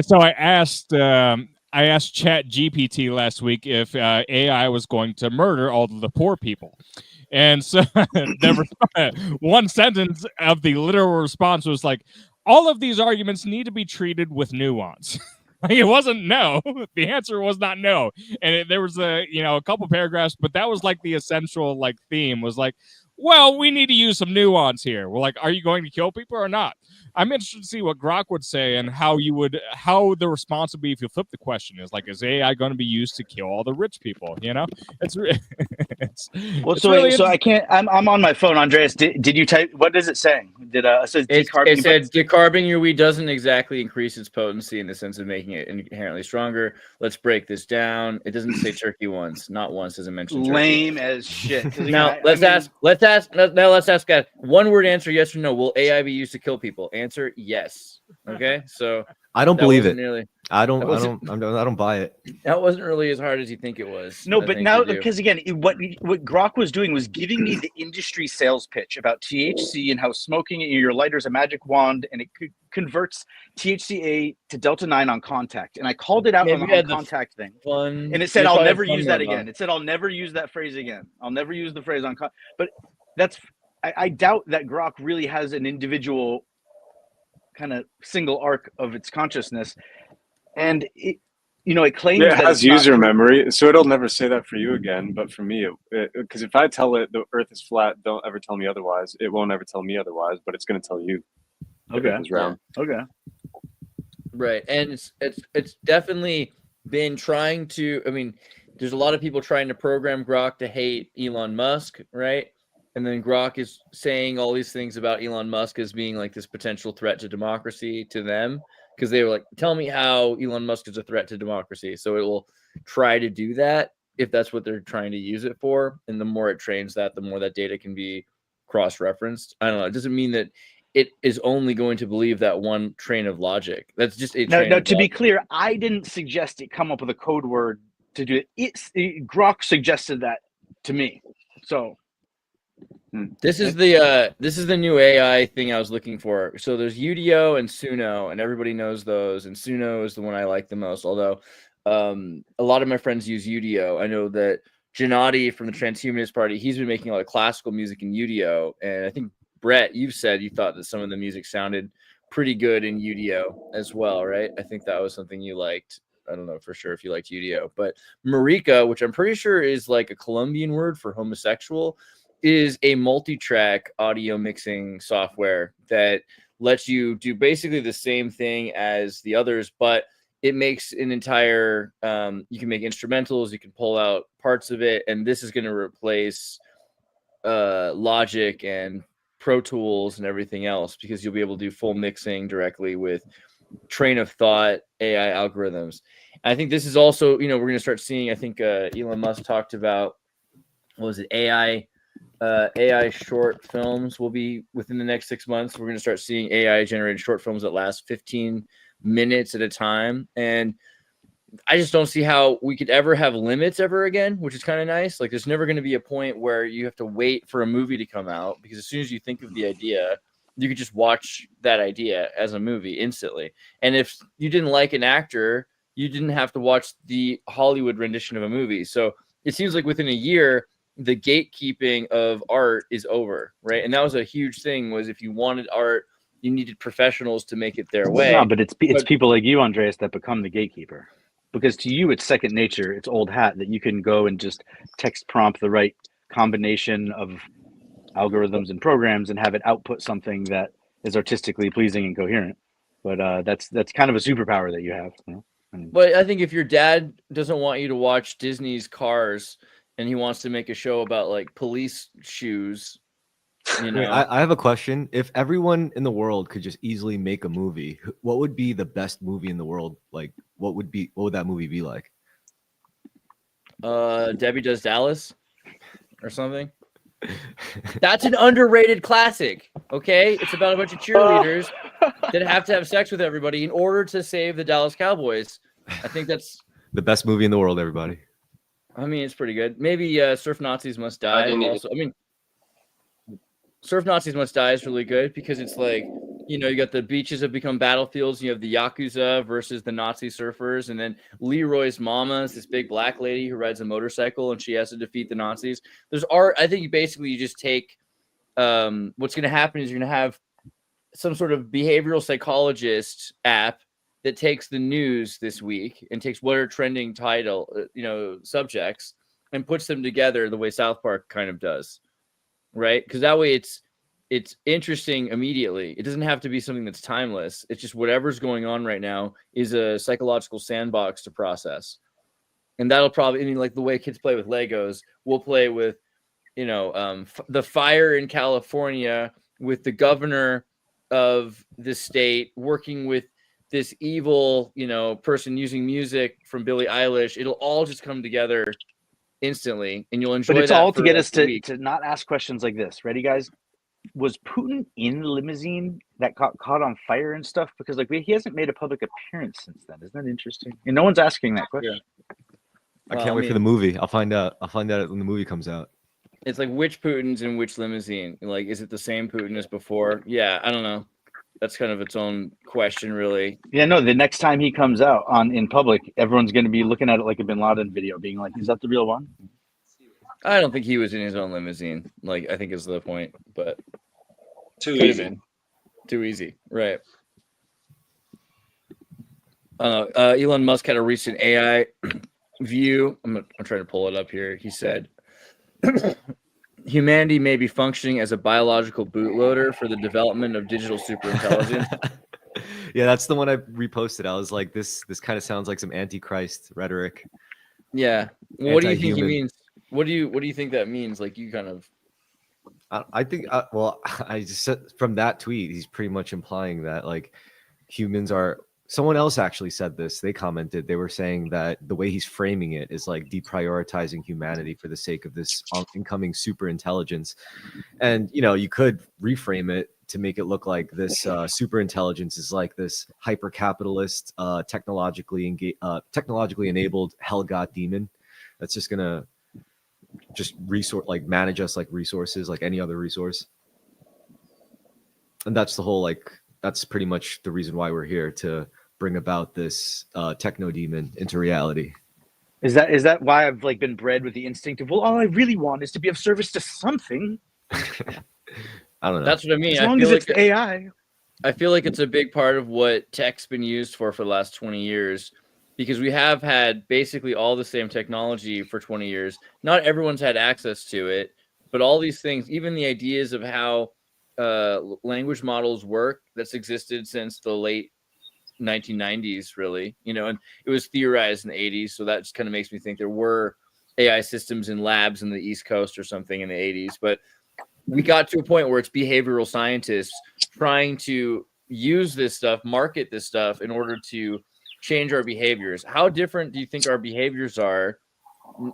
So I asked ChatGPT last week if AI was going to murder all of the poor people. And so one sentence of the literal response was like, all of these arguments need to be treated with nuance. It wasn't no. The answer was not no. And there was a couple paragraphs, but that was like the essential theme was like, well, we need to use some nuance here. We're like, are you going to kill people or not? I'm interested to see what Grok would say and how the response would be if you flip the question. Is AI going to be used to kill all the rich people? So I can't. I'm on my phone, Andreas. Did you type? What is it saying? it says It decarbing. said decarbing your weed doesn't exactly increase its potency in the sense of making it inherently stronger. Let's break this down. It doesn't say turkey once. Not once does it mention turkey. Lame as shit. 'Cause Now again, let's ask guys. One word answer: yes or no. Will AI be used to kill people? Answer: yes. Okay, so I don't believe it. Nearly, I don't buy it. that wasn't really as hard as you think it was. No, I but think, now, to do. because again, what Grok was doing was giving me the industry sales pitch about THC and how smoking your lighter is a magic wand and it converts THCA to Delta 9 on contact. And I called it out on the contact thing. And it said, I'll never use that again. It said, I'll never use that phrase again. I'll never use the phrase on contact. But I doubt that Grok really has an individual kind of single arc of its consciousness. And it claims it that has user memory, so it'll never say that for you again. But for me, because if I tell it the Earth is flat, don't ever tell me otherwise. It won't ever tell me otherwise, but it's going to tell you. Okay. Earth is round. Okay. Right, and it's definitely been trying to. I mean, there's a lot of people trying to program Grok to hate Elon Musk, right? And then Grok is saying all these things about Elon Musk as being like this potential threat to democracy to them. Because they were like, tell me how Elon Musk is a threat to democracy. So it will try to do that if that's what they're trying to use it for. And the more it trains that, the more that data can be cross-referenced. I don't know. It doesn't mean that it is only going to believe that one train of logic. That's just a train. Now, to be clear, I didn't suggest it come up with a code word to do it. Grok suggested that to me. So this is the new AI thing I was looking for. So there's Udio and Suno, and everybody knows those. And Suno is the one I like the most. Although a lot of my friends use Udio. I know that Gennady from the Transhumanist Party, he's been making a lot of classical music in Udio. And I think Brett, you've said you thought that some of the music sounded pretty good in Udio as well, right? I think that was something you liked. I don't know for sure if you liked Udio, but Marika, which I'm pretty sure is like a Colombian word for homosexual, is a multi-track audio mixing software that lets you do basically the same thing as the others, but it makes an entire, you can make instrumentals, you can pull out parts of it, and this is going to replace Logic and Pro Tools and everything else, because you'll be able to do full mixing directly with train of thought AI algorithms. And I think this is also, we're going to start seeing, I think Elon Musk talked about, what was it, AI short films will be within the next 6 months. We're going to start seeing AI generated short films that last 15 minutes at a time. And I just don't see how we could ever have limits ever again, which is kind of nice. Like there's never going to be a point where you have to wait for a movie to come out, because as soon as you think of the idea, you could just watch that idea as a movie instantly. And if you didn't like an actor, you didn't have to watch the Hollywood rendition of a movie. So it seems like within a year, the gatekeeping of art is over, right? And that was a huge thing, was if you wanted art, you needed professionals to make it their way. No, but it's people like you, Andreas, that become the gatekeeper. Because to you, it's second nature. It's old hat that you can go and just text prompt the right combination of algorithms and programs and have it output something that is artistically pleasing and coherent. But that's kind of a superpower that you have. But I think if your dad doesn't want you to watch Disney's Cars and he wants to make a show about like police shoes, I have a question. If everyone in the world could just easily make a movie, what would be the best movie in the world? Like, what would that movie be like? Debbie Does Dallas or something. That's an underrated classic. Okay, it's about a bunch of cheerleaders that have to have sex with everybody in order to save the Dallas Cowboys. I think that's the best movie in the world, everybody. I mean, it's pretty good. Maybe Surf Nazis Must Die. Surf Nazis Must Die is really good because it's like, you got the beaches have become battlefields. You have the Yakuza versus the Nazi surfers. And then Leroy's mama is this big black lady who rides a motorcycle and she has to defeat the Nazis. There's art. I think you just take what's going to happen is you're going to have some sort of behavioral psychologist app that takes the news this week and takes what are trending subjects and puts them together the way South Park kind of does. Right? Because that way it's interesting immediately. It doesn't have to be something that's timeless. It's just whatever's going on right now is a psychological sandbox to process. And that'll probably, like the way kids play with Legos, we'll play with, the fire in California with the governor of the state working with this evil, person using music from Billie Eilish. It'll all just come together instantly, and you'll enjoy. But it's that all for to get like us a to week. not ask questions like this. Ready, guys? Was Putin in the limousine that caught on fire and stuff? Because he hasn't made a public appearance since then. Isn't that interesting? And no one's asking that question. I can't wait for the movie. I'll find out when the movie comes out. It's like, which Putin's in which limousine? Like, is it the same Putin as before? Yeah, I don't know. That's kind of its own question, really. Yeah, no. The next time he comes out in public, everyone's going to be looking at it like a Bin Laden video, being like, "Is that the real one?" I don't think he was in his own limousine. Like, I think is the point, but Too could have easy. been too easy, right? Elon Musk had a recent AI view. I'm trying to pull it up here. He said, humanity may be functioning as a biological bootloader for the development of digital superintelligence. Yeah, that's the one I reposted. I was like, this kind of sounds like some antichrist rhetoric. Yeah. Well, what do you think he Anti-human. means? What do you think that means? Like, you kind of. I think, I just said from that tweet, he's pretty much implying that like humans are. Someone else actually said this. They commented. They were saying that the way he's framing it is like deprioritizing humanity for the sake of this incoming super intelligence. And you could reframe it to make it look like this super intelligence is like this hyper capitalist, technologically enabled hell god demon that's just gonna manage us like resources, like any other resource. And that's the whole that's pretty much the reason why we're here, to bring about this techno demon into reality. Is that why I've been bred with the instinct of, well, all I really want is to be of service to something? I don't know. That's what I mean. As long as it's AI. I feel like it's a big part of what tech's been used for the last 20 years, because we have had basically all the same technology for 20 years. Not everyone's had access to it, but all these things, even the ideas of how language models work, that's existed since the late 1990s, really, and it was theorized in the 80s. So that just kind of makes me think there were AI systems in labs in the East Coast or something in the 80s. But we got to a point where it's behavioral scientists trying to use this stuff, market this stuff in order to change our behaviors. How different do you think our behaviors are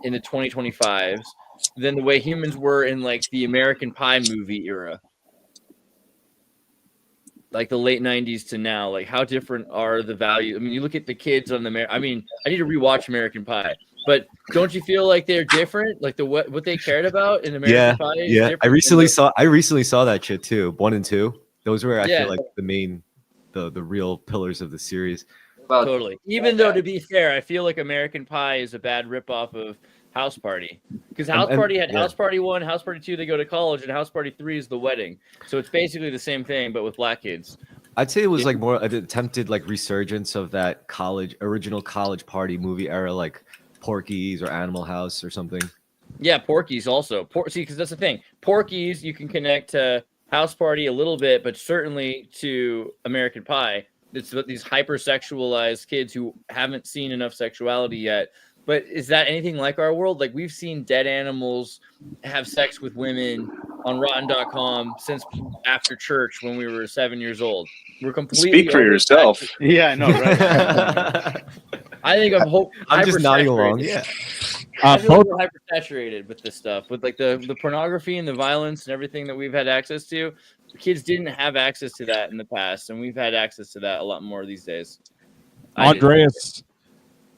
in the 2025s than the way humans were in the American Pie movie era? Like the late 90s to now, how different are the values? I mean, you look at the kids on I need to rewatch American Pie, but don't you feel like they're different? Like what they cared about in American Pie is different. I recently saw that shit too. 1 and 2. Those were, I feel like, the main, the real pillars of the series. Totally. Even though, to be fair, I feel like American Pie is a bad ripoff of House Party, because House Party had House Party 1, House Party 2, they go to college, and House Party 3 is the wedding. So it's basically the same thing, but with black kids. I'd say it was more an attempted resurgence of that original college party movie era, like Porky's or Animal House or something. Yeah, Porky's also. See, because that's the thing. Porky's, you can connect to House Party a little bit, but certainly to American Pie. It's these hypersexualized kids who haven't seen enough sexuality yet. But is that anything like our world? Like, we've seen dead animals have sex with women on Rotten.com since after church when we were 7 years old. We're completely Speak for yourself. Yeah, I know, right? I think I'm just nodding along. Yeah. I feel we're hypersaturated with this stuff, with the pornography and the violence and everything that we've had access to. Kids didn't have access to that in the past, and we've had access to that a lot more these days.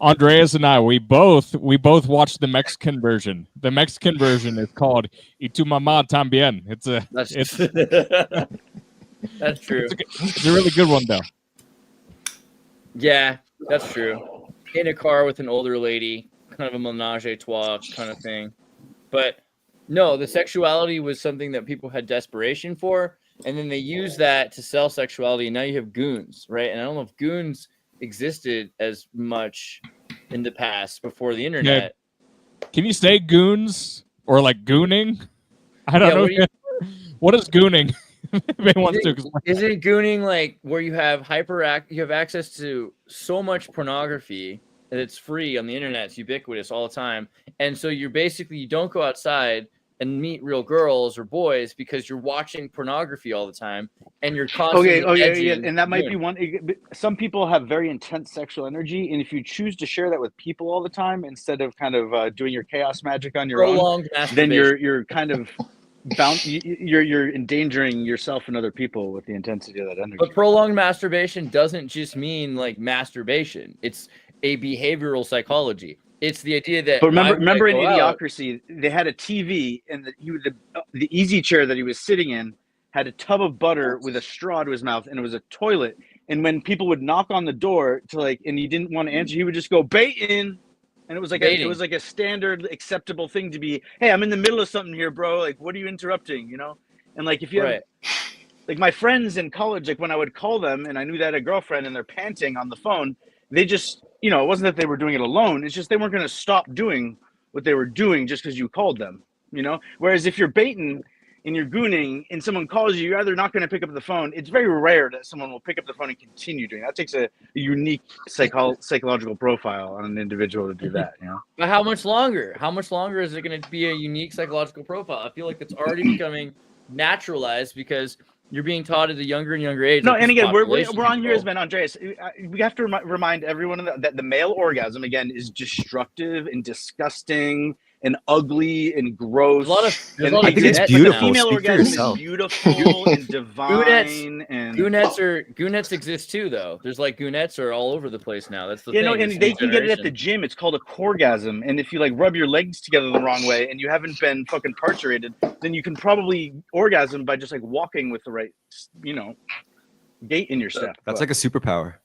Andreas and I, we both watched the Mexican version. The Mexican version is called "Y tu mamá también." That's true. It's a really good one, though. Yeah, that's true. In a car with an older lady, kind of a menage a trois kind of thing. But no, the sexuality was something that people had desperation for, and then they used that to sell sexuality, and now you have goons, right? And I don't know if goons existed as much in the past before the internet. Yeah. Can you say goons or gooning? I don't know. What is gooning? Isn't gooning where you have you have access to so much pornography that it's free on the internet, it's ubiquitous all the time, and so you don't go outside and meet real girls or boys because you're watching pornography all the time and you're constantly Yeah, and that might be one. Some people have very intense sexual energy, and if you choose to share that with people all the time instead of kind of doing your chaos magic on your own, then you're kind of bound. You're endangering yourself and other people with the intensity of that energy. But prolonged masturbation doesn't just mean like masturbation. It's a behavioral psychology. It's the idea that. But remember in Idiocracy, they had a TV, and the easy chair that he was sitting in had a tub of butter with a straw to his mouth, and it was a toilet. And when people would knock on the door and he didn't want to answer, he would just go baiting, and it was like a standard acceptable thing to be. Hey, I'm in the middle of something here, bro. Like, what are you interrupting? You know, and like if you have, like my friends in college, like when I would call them and I knew they had a girlfriend and they're panting on the phone, they just, you know, it wasn't that they were doing it alone. It's just they weren't going to stop doing what they were doing just because you called them, you know? Whereas if you're baiting and you're gooning and someone calls you, you're either not going to pick up the phone. It's very rare that someone will pick up the phone and continue doing that. It takes a unique psychological profile on an individual to do that, you know? But how much longer? How much longer is it going to be a unique psychological profile? I feel like it's already becoming naturalized because you're being taught at a younger and younger age. No, and again, we're on yours, man, Andreas. We have to remind everyone that the male orgasm, again, is destructive and disgusting and ugly and gross. I think it's beautiful. The female orgasm is beautiful and divine. Goonettes exist too, though. There's like goonettes are all over the place now. That's the thing. No, and they can get it at the gym. It's called a coregasm. And if you like rub your legs together the wrong way and you haven't been fucking parturated, then you can probably orgasm by just like walking with the right, you know, gait in your step. That's like a superpower.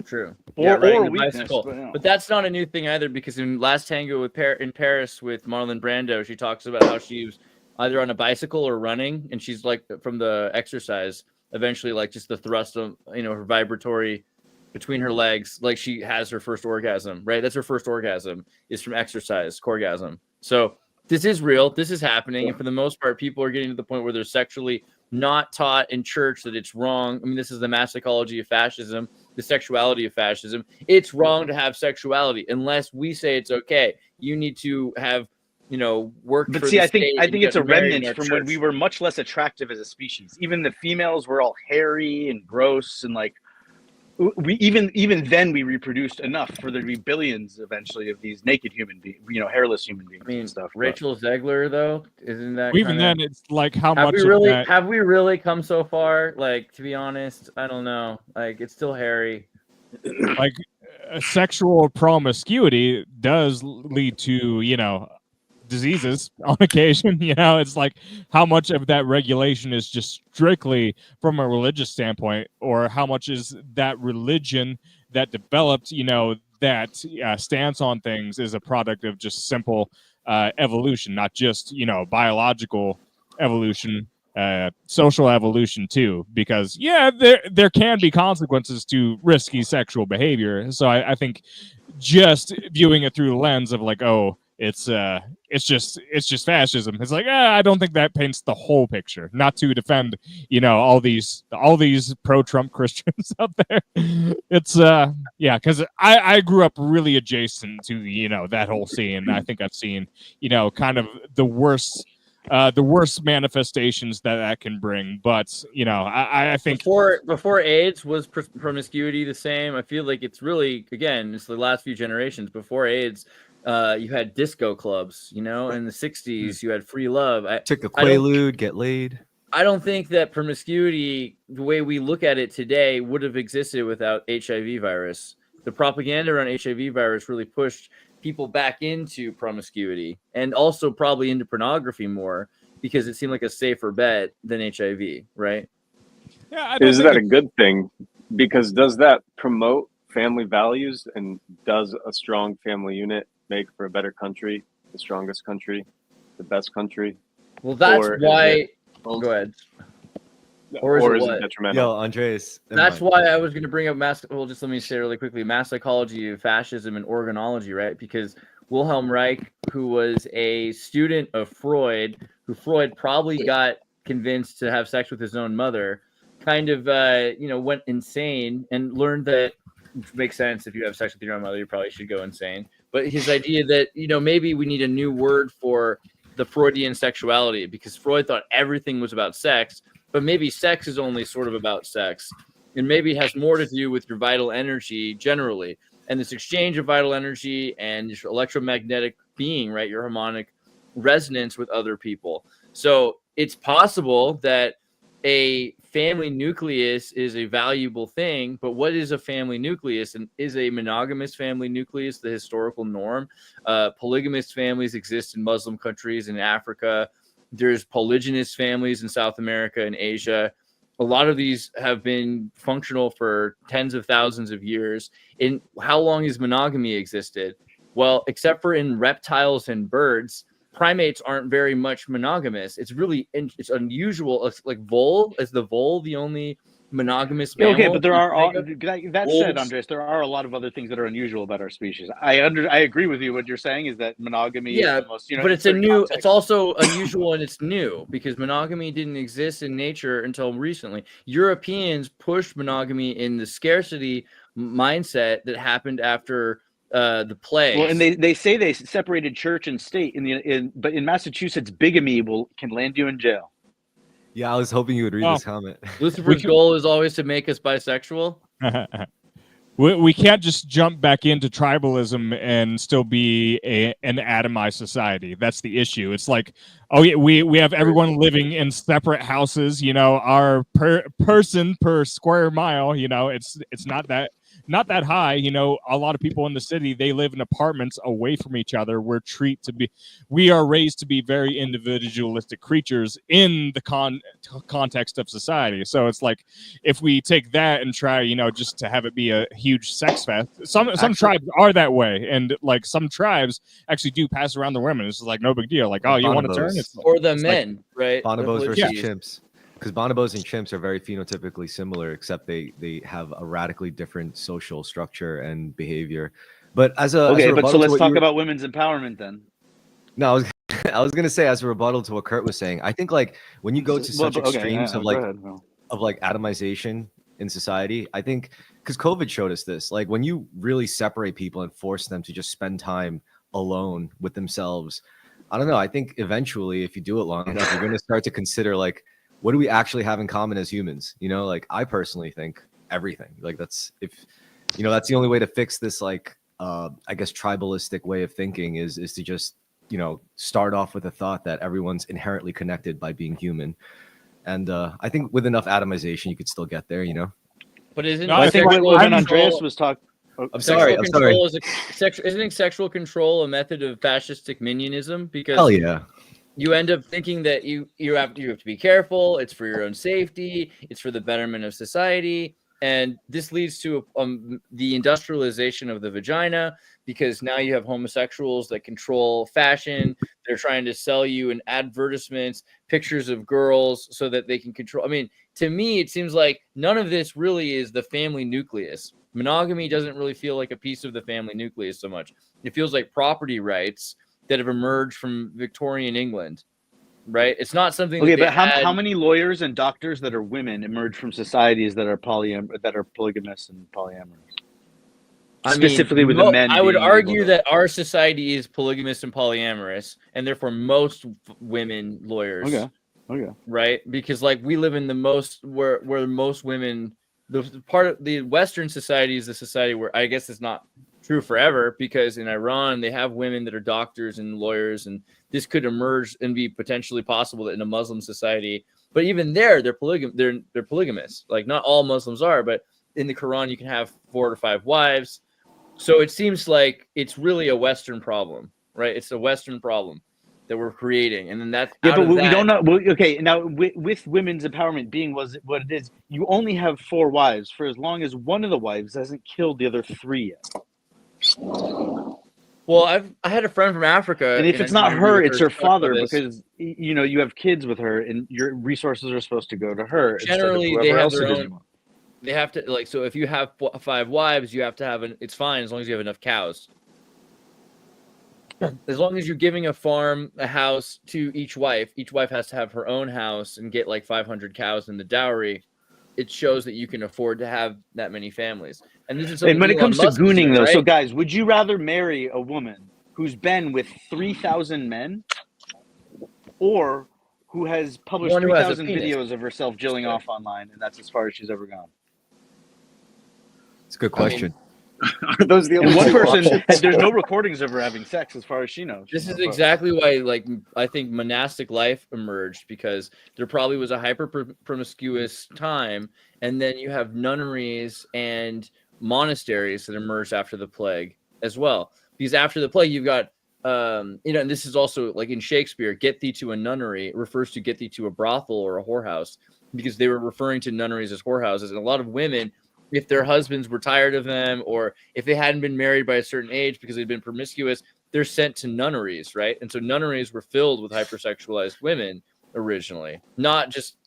True. Or weakness, but that's not a new thing either, because in Last Tango in Paris with Marlon Brando, she talks about how she was either on a bicycle or running, and she's like from the exercise, eventually like just the thrust of, you know, her vibratory between her legs, like she has her first orgasm, right? That's her first orgasm is from exercise, coregasm. So this is real. This is happening. And for the most part, people are getting to the point where they're sexually not taught in church that it's wrong. I mean, this is the mass psychology of fascism, the sexuality of fascism. It's wrong to have sexuality unless we say it's okay. You need to have, you know, work. But see, I think it's a remnant from when we were much less attractive as a species. Even the females were all hairy and gross, and like we even then we reproduced enough for there to be billions eventually of these naked human beings, you know, hairless human beings. I mean, and stuff. Rachel Zegler, though, isn't that even then? It's like how much have we really come so far? Like, to be honest, I don't know. Like, it's still hairy. Like, sexual promiscuity does lead to, you know, diseases on occasion. You know, it's like how much of that regulation is just strictly from a religious standpoint, or how much is that religion that developed, you know, that stance on things is a product of just simple evolution, not just, you know, biological evolution, social evolution too, because there can be consequences to risky sexual behavior. So I think just viewing it through the lens of like, oh, it's just fascism. It's like, I don't think that paints the whole picture. Not to defend, you know, all these pro-Trump Christians out there. It's because I grew up really adjacent to, you know, that whole scene. I think I've seen, you know, kind of the worst manifestations that can bring. But, you know, I think before AIDS was promiscuity the same. I feel like it's really, again, it's the last few generations. Before AIDS, you had disco clubs, you know, in the 60s, you had free love. Took a Quaalude, get laid. I don't think that promiscuity, the way we look at it today, would have existed without HIV virus. The propaganda around HIV virus really pushed people back into promiscuity and also probably into pornography more because it seemed like a safer bet than HIV, right? Yeah, is that a good thing? Because does that promote family values, and does a strong family unit make for a better country, the strongest country, the best country? Well, that's why. Go ahead. Or is it detrimental? Yo, Andreas. That's why I was going to bring up just let me say really quickly, mass psychology of fascism and organology, right? Because Wilhelm Reich, who was a student of Freud, who Freud probably got convinced to have sex with his own mother, kind of, went insane and learned that, which makes sense. If you have sex with your own mother, you probably should go insane. But his idea that, maybe we need a new word for the Freudian sexuality, because Freud thought everything was about sex, but maybe sex is only sort of about sex, and maybe it has more to do with your vital energy generally, and this exchange of vital energy and your electromagnetic being, right? Your harmonic resonance with other people. So it's possible that a family nucleus is a valuable thing, but what is a family nucleus? And is a monogamous family nucleus the historical norm? Polygamous families exist in Muslim countries in Africa. There's polygynous families in South America and Asia. A lot of these have been functional for tens of thousands of years. In how long has monogamy existed? Well, except for in reptiles and birds, primates aren't very much monogamous. It's really it's unusual. It's like vole, is the vole the only monogamous mammal? Okay, but there are that said, Andreas, there are a lot of other things that are unusual about our species. I agree with you. What you're saying is that monogamy is the most, but it's it's also unusual and it's new because monogamy didn't exist in nature until recently. Europeans pushed monogamy in the scarcity mindset that happened after the plague. Well, and they say they separated church and state but in Massachusetts, bigamy can land you in jail. Yeah, I was hoping you would read this comment. Lucifer's goal is always to make us bisexual. We can't just jump back into tribalism and still be an atomized society. That's the issue. It's like, oh yeah, we have everyone living in separate houses. You know, our person per square mile. You know, it's not that high. You know, a lot of people in the city, they live in apartments away from each other. We are raised to be very individualistic creatures in the context of society. So it's like, if we take that and try, you know, just to have it be a huge sex fest, some tribes are that way. And like some tribes actually do pass around the women. It's like no big deal. Like, oh, you want to turn? Or the men, right? Bonobos versus chimps. Because bonobos and chimps are very phenotypically similar, except they have a radically different social structure and behavior. But but so let's talk about women's empowerment then. No, I was gonna say, as a rebuttal to what Kurt was saying, I think like when you go to such extremes of atomization in society, I think because COVID showed us this, like when you really separate people and force them to just spend time alone with themselves, I don't know. I think eventually, if you do it long enough, you're gonna start to consider like, what do we actually have in common as humans? You know, like I personally think everything. Like that's the only way to fix this, like I guess tribalistic way of thinking is to just, you know, start off with a thought that everyone's inherently connected by being human. And I think with enough atomization, you could still get there, you know. But isn't I think when Andreas was talking. I'm sorry. Isn't sexual control a method of fascistic minionism? Because hell yeah. You end up thinking that you have to be careful. It's for your own safety. It's for the betterment of society. And this leads to the industrialization of the vagina, because now you have homosexuals that control fashion. They're trying to sell you in advertisements pictures of girls so that they can control. I mean, to me, it seems like none of this really is the family nucleus. Monogamy doesn't really feel like a piece of the family nucleus so much. It feels like property rights that have emerged from Victorian England, right? It's not something. Okay, but how many lawyers and doctors that are women emerge from societies that are polygamous and polyamorous? Specifically with the men. I would argue that our society is polygamous and polyamorous, and therefore most women lawyers. Okay. Right, because like we live in the most where most women. The part of the Western society is the society where I guess it's not true forever, because in Iran they have women that are doctors and lawyers, and this could emerge and be potentially possible in a Muslim society. But even there, they're polygamous. Like not all Muslims are, but in the Quran you can have 4 to 5 wives. So it seems like it's really a Western problem, right? It's a Western problem that we're creating, and then that's we don't know. Well, okay, now with women's empowerment being what it is, you only have 4 wives for as long as one of the wives hasn't killed the other 3 yet. Well, I had a friend from Africa, and if it's not her, it's her father, because you know you have kids with her, and your resources are supposed to go to her. Generally, they have their own. They have to like so. If you have 5 wives, you have to have it's fine as long as you have enough cows. As long as you're giving a house to each wife has to have her own house and get like 500 cows in the dowry. It shows that you can afford to have that many families. And this is something. And when it comes to gooning, though, right? So guys, would you rather marry a woman who's been with 3,000 men, or who has published One who has a 3,000 penis. videos of herself jilling off online, and that's as far as she's ever gone? It's a good question. Are those the only And one two person, options? there's no recordings of her having sex as far as she knows. This is But- exactly why, like, I think monastic life emerged, because there probably was a hyper promiscuous time, and then you have nunneries and monasteries that emerged after the plague as well. Because after the plague, you've got, and this is also like in Shakespeare, "Get thee to a nunnery" refers to get thee to a brothel or a whorehouse, because they were referring to nunneries as whorehouses, and a lot of women, if their husbands were tired of them, or if they hadn't been married by a certain age because they'd been promiscuous, they're sent to nunneries, right? And so nunneries were filled with hypersexualized women originally, not just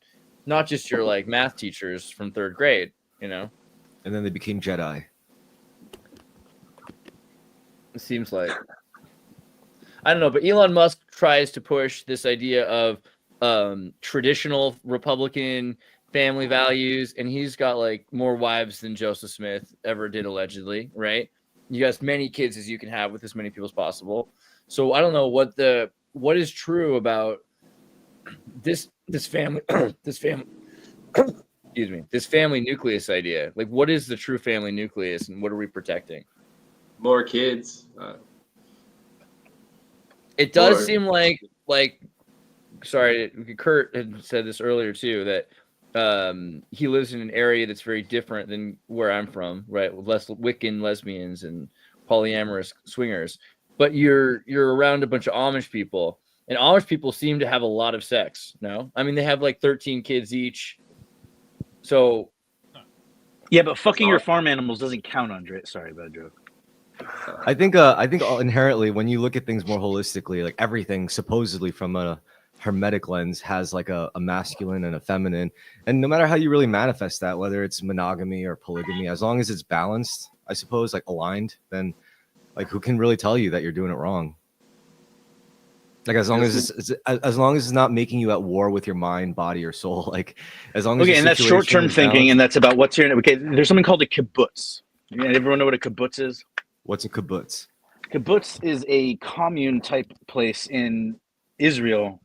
your like math teachers from 3rd grade, And then they became Jedi. It seems like, I don't know, but Elon Musk tries to push this idea of traditional Republican family values, and he's got like more wives than Joseph Smith ever did, allegedly, right? You got as many kids as you can have with as many people as possible. So I don't know what is true about this family excuse me, this family nucleus idea. Like, what is the true family nucleus, and what are we protecting? More kids. It does Or- seem like sorry, Kurt had said this earlier too, that he lives in an area that's very different than where I'm from, right? With less Wiccan lesbians and polyamorous swingers. But you're around a bunch of Amish people, and Amish people seem to have a lot of sex. No, I mean, they have like 13 kids each. So Yeah, but fucking your farm animals doesn't count, Andre. Sorry, bad joke. I think inherently, when you look at things more holistically, like everything supposedly from a hermetic lens has like a masculine and a feminine, and no matter how you really manifest that, whether it's monogamy or polygamy, as long as it's balanced, I suppose, like aligned, then like who can really tell you that you're doing it wrong? Like as long as it's not making you at war with your mind, body, or soul. Like as long as Okay, your and that's situation short-term is thinking, balanced. and that's about what's here. Okay, there's something called a kibbutz. Yeah, everyone know what a kibbutz is? What's a kibbutz? Kibbutz is a commune type place in Israel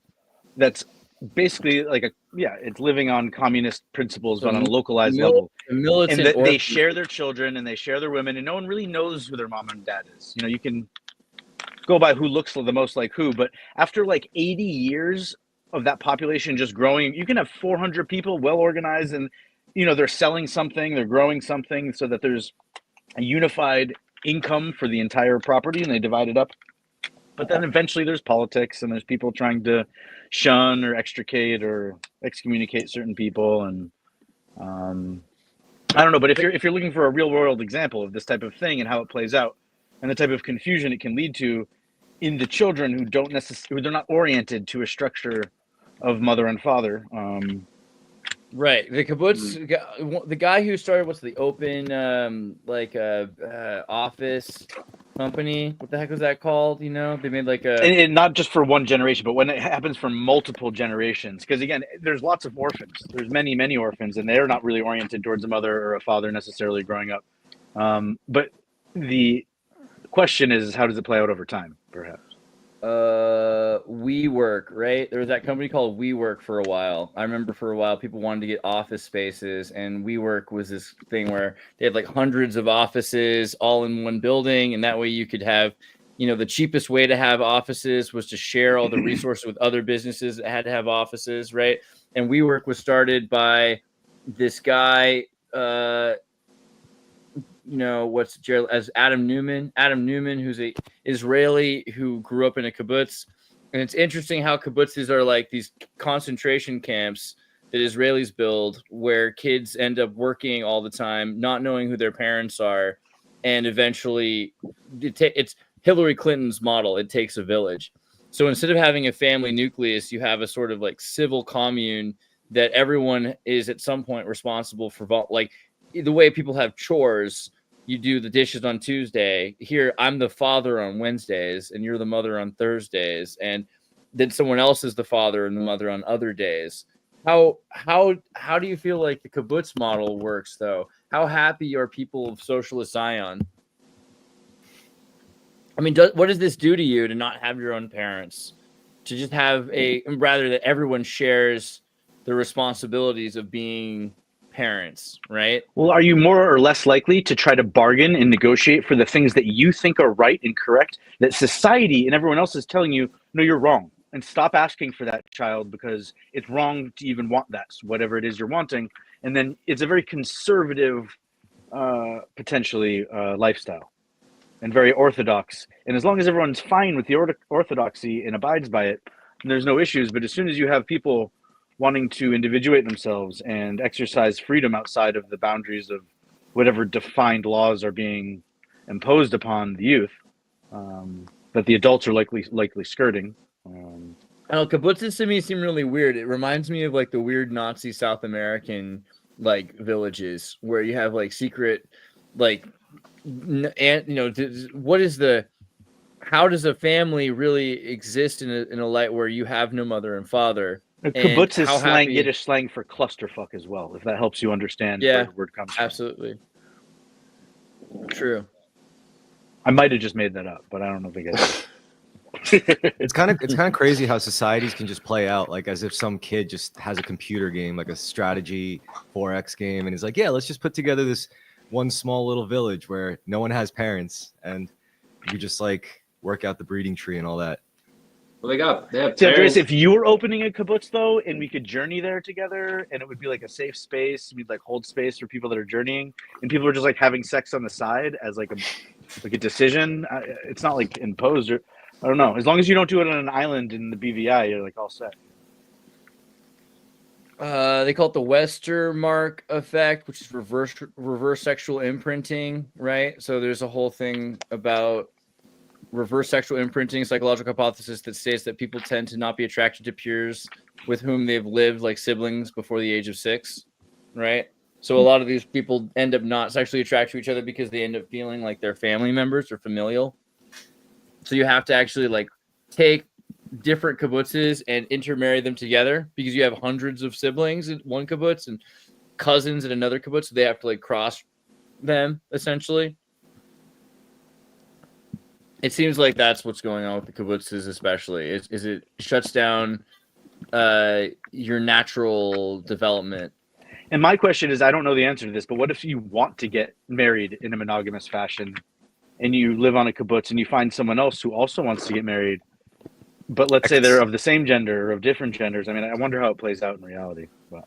that's basically like it's living on communist principles, but on a localized level. militant And they orphan- share their children and they share their women, and no one really knows who their mom and dad is. You can go by who looks the most like who, but after like 80 years of that population just growing, you can have 400 people well organized, and they're selling something, they're growing something, so that there's a unified income for the entire property, and they divide it up. But then eventually there's politics, and there's people trying to shun or extricate or excommunicate certain people, and I don't know. But if you're looking for a real world example of this type of thing and how it plays out, and the type of confusion it can lead to in the children who they're not oriented to a structure of mother and father. Right, the kibbutz, the guy who started the open office company. What the heck was that called? They made like a And not just for one generation, but when it happens for multiple generations. Because again, there's lots of orphans. There's many, many orphans, and they're not really oriented towards a mother or a father necessarily growing up. But the question is, how does it play out over time, perhaps? WeWork, right? There was that company called WeWork for a while. I remember for a while people wanted to get office spaces, and WeWork was this thing where they had like hundreds of offices all in one building, and that way you could have, the cheapest way to have offices was to share all the resources with other businesses that had to have offices, right? And WeWork was started by this guy, as Adam Newman, who's a Israeli who grew up in a kibbutz. And it's interesting how kibbutzes are like these concentration camps that Israelis build, where kids end up working all the time, not knowing who their parents are, and eventually it's Hillary Clinton's model. It takes a village. So instead of having a family nucleus, you have a sort of like civil commune that everyone is at some point responsible for, like the way people have chores. You do the dishes on Tuesday. Here, I'm the father on Wednesdays, and you're the mother on Thursdays, and then someone else is the father and the mother on other days. How do you feel like the kibbutz model works, though? How happy are people of socialist Zion? I mean, what does this do to you to not have your own parents? to just have rather that everyone shares the responsibilities of being parents, right? Well, are you more or less likely to try to bargain and negotiate for the things that you think are right and correct, that society and everyone else is telling you, no, you're wrong, and stop asking for that, child, because it's wrong to even want that, whatever it is you're wanting. And then it's a very conservative, potentially, lifestyle, and very orthodox. And as long as everyone's fine with the orthodoxy and abides by it, there's no issues. But as soon as you have people wanting to individuate themselves and exercise freedom outside of the boundaries of whatever defined laws are being imposed upon the youth, that the adults are likely skirting. I don't know, kibbutzes to me seem really weird. It reminds me of like the weird Nazi South American like villages where you have like secret, like, and you know, how does a family really exist in a light where you have no mother and father? Kibbutz is slang, happy... Yiddish slang for clusterfuck as well, if that helps you understand where the word comes from. Absolutely. True. I might have just made that up, but I don't know if I get it. It's kind of crazy how societies can just play out like as if some kid just has a computer game, like a strategy 4X game, and is like, yeah, let's just put together this one small little village where no one has parents, and you just like work out the breeding tree and all that. Well, they have See, Andreas, if you were opening a kibbutz though, and we could journey there together, and it would be like a safe space, we'd like hold space for people that are journeying, and people are just like having sex on the side as like a decision. It's not like imposed, or I don't know. As long as you don't do it on an island in the BVI, you're like all set. They call it the Westermark effect, which is reverse sexual imprinting, right? So there's a whole thing about reverse sexual imprinting, psychological hypothesis that states that people tend to not be attracted to peers with whom they've lived like siblings before the age of 6, right? So a lot of these people end up not sexually attracted to each other because they end up feeling like they're family members or familial. So you have to actually like take different kibbutzes and intermarry them together because you have hundreds of siblings in one kibbutz and cousins in another kibbutz. So they have to like cross them essentially. It seems like that's what's going on with the kibbutzes, especially. Is it shuts down your natural development. And my question is, I don't know the answer to this, but what if you want to get married in a monogamous fashion, and you live on a kibbutz, and you find someone else who also wants to get married, but let's say they're of the same gender or of different genders? I mean, I wonder how it plays out in reality. But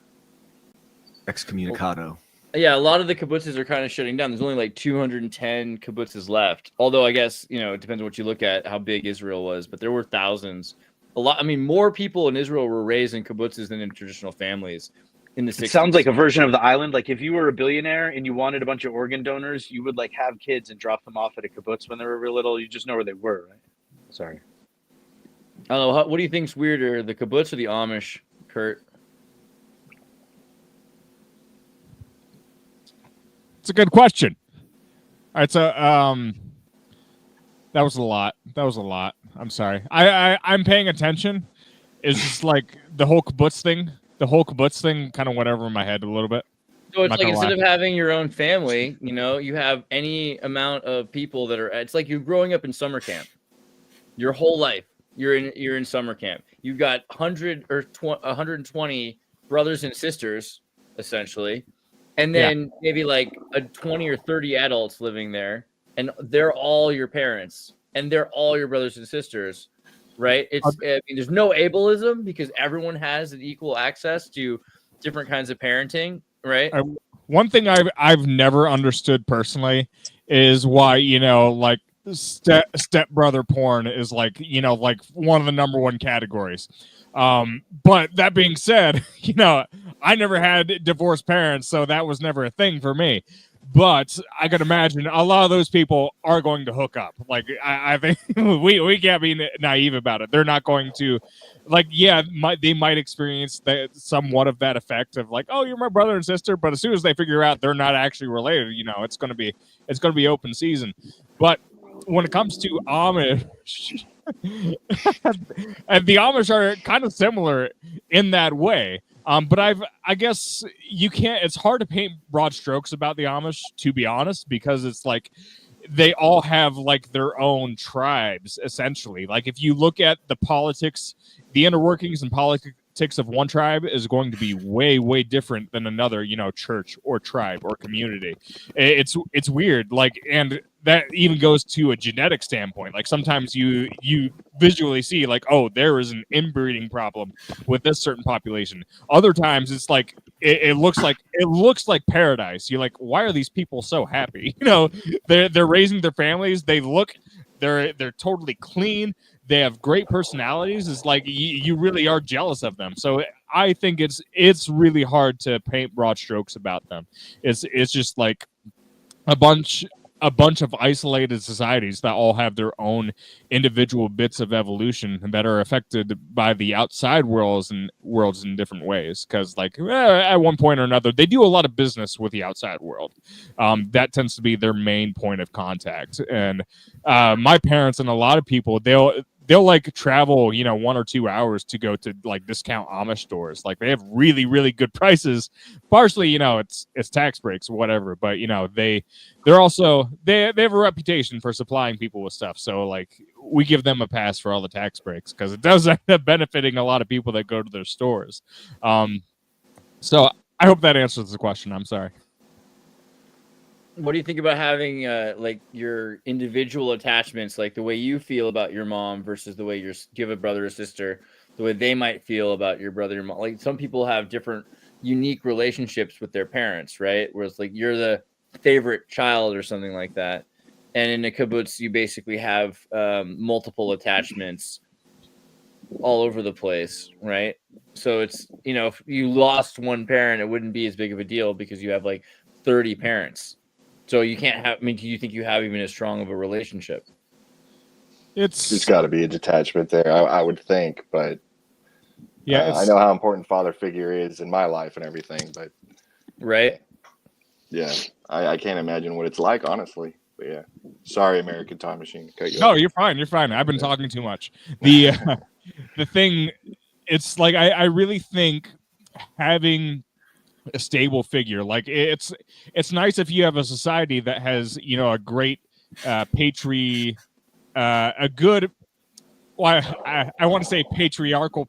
excommunicado. Yeah, a lot of the kibbutzes are kind of shutting down. There's only like 210 kibbutzes left. Although I guess, you know, it depends on what you look at, how big Israel was, but there were thousands. A lot. I mean, more people in Israel were raised in kibbutzes than in traditional families in the 60s. It sounds like a version of the island. Like if you were a billionaire and you wanted a bunch of organ donors, you would like have kids and drop them off at a kibbutz when they were real little. You just know where they were, right? Sorry. I don't know. What do you think's weirder, the kibbutz or the Amish, Kurt? It's a good question. All right, so that was a lot. I'm sorry. I'm paying attention. It's just like the whole kibbutz thing kind of went over my head a little bit. So it's like instead of having your own family, you know, you have any amount of people that are. It's like you're growing up in summer camp. Your whole life, you're in summer camp. You've got 100 or 120 brothers and sisters, essentially. And then maybe like a 20 or 30 adults living there, and they're all your parents, and they're all your brothers and sisters, right? I mean, there's no ableism because everyone has an equal access to different kinds of parenting, right? One thing I've never understood personally is why, you know, like stepbrother porn is like, you know, like one of the number one categories. But that being said, you know, I never had divorced parents, so that was never a thing for me. But I can imagine a lot of those people are going to hook up. Like I think we can't be naive about it. They're not going to, like, yeah, they might experience somewhat of that effect of like, oh, you're my brother and sister. But as soon as they figure out they're not actually related, you know, it's going to be open season. But when it comes to Amish. And the Amish are kind of similar in that way. But I guess you can't, it's hard to paint broad strokes about the Amish, to be honest, because it's like they all have like their own tribes, essentially. Like if you look at the politics, the inner workings and politics of one tribe is going to be way, way different than another, you know, church or tribe or community. It's weird. Like, and that even goes to a genetic standpoint. Like sometimes you visually see like, oh, there is an inbreeding problem with this certain population. Other times it's like it looks like paradise. You're like, why are these people so happy? You know, they're raising their families. They're totally clean. They have great personalities. It's like you really are jealous of them. So I think it's really hard to paint broad strokes about them. It's just like a bunch of isolated societies that all have their own individual bits of evolution that are affected by the outside worlds in different ways. Because like at one point or another, they do a lot of business with the outside world. That tends to be their main point of contact. And my parents and a lot of people, they'll like travel, you know, 1 or 2 hours to go to like discount Amish stores. Like they have really, really good prices. Partially, you know, it's tax breaks or whatever, but you know, they have a reputation for supplying people with stuff. So like we give them a pass for all the tax breaks because it does end up benefiting a lot of people that go to their stores. So I hope that answers the question. I'm sorry. What do you think about having like your individual attachments, like the way you feel about your mom versus the way you have a brother or sister, the way they might feel about your brother or mom? Like some people have different unique relationships with their parents, right? Whereas like you're the favorite child or something like that. And in a kibbutz, you basically have multiple attachments all over the place, right? So it's, you know, if you lost one parent, it wouldn't be as big of a deal because you have like 30 parents. So you can't have, I mean, do you think you have even as strong of a relationship? There's got to be a detachment there, I would think, but yeah, I know how important father figure is in my life and everything, but right. Yeah, I can't imagine what it's like, honestly. But yeah, sorry, American Time Machine. Cut you no, off. you're fine. You're fine. I've been talking too much. The thing, it's like, I really think having a stable figure, like it's nice if you have a society that has, you know, a great a good, well, I want to say patriarchal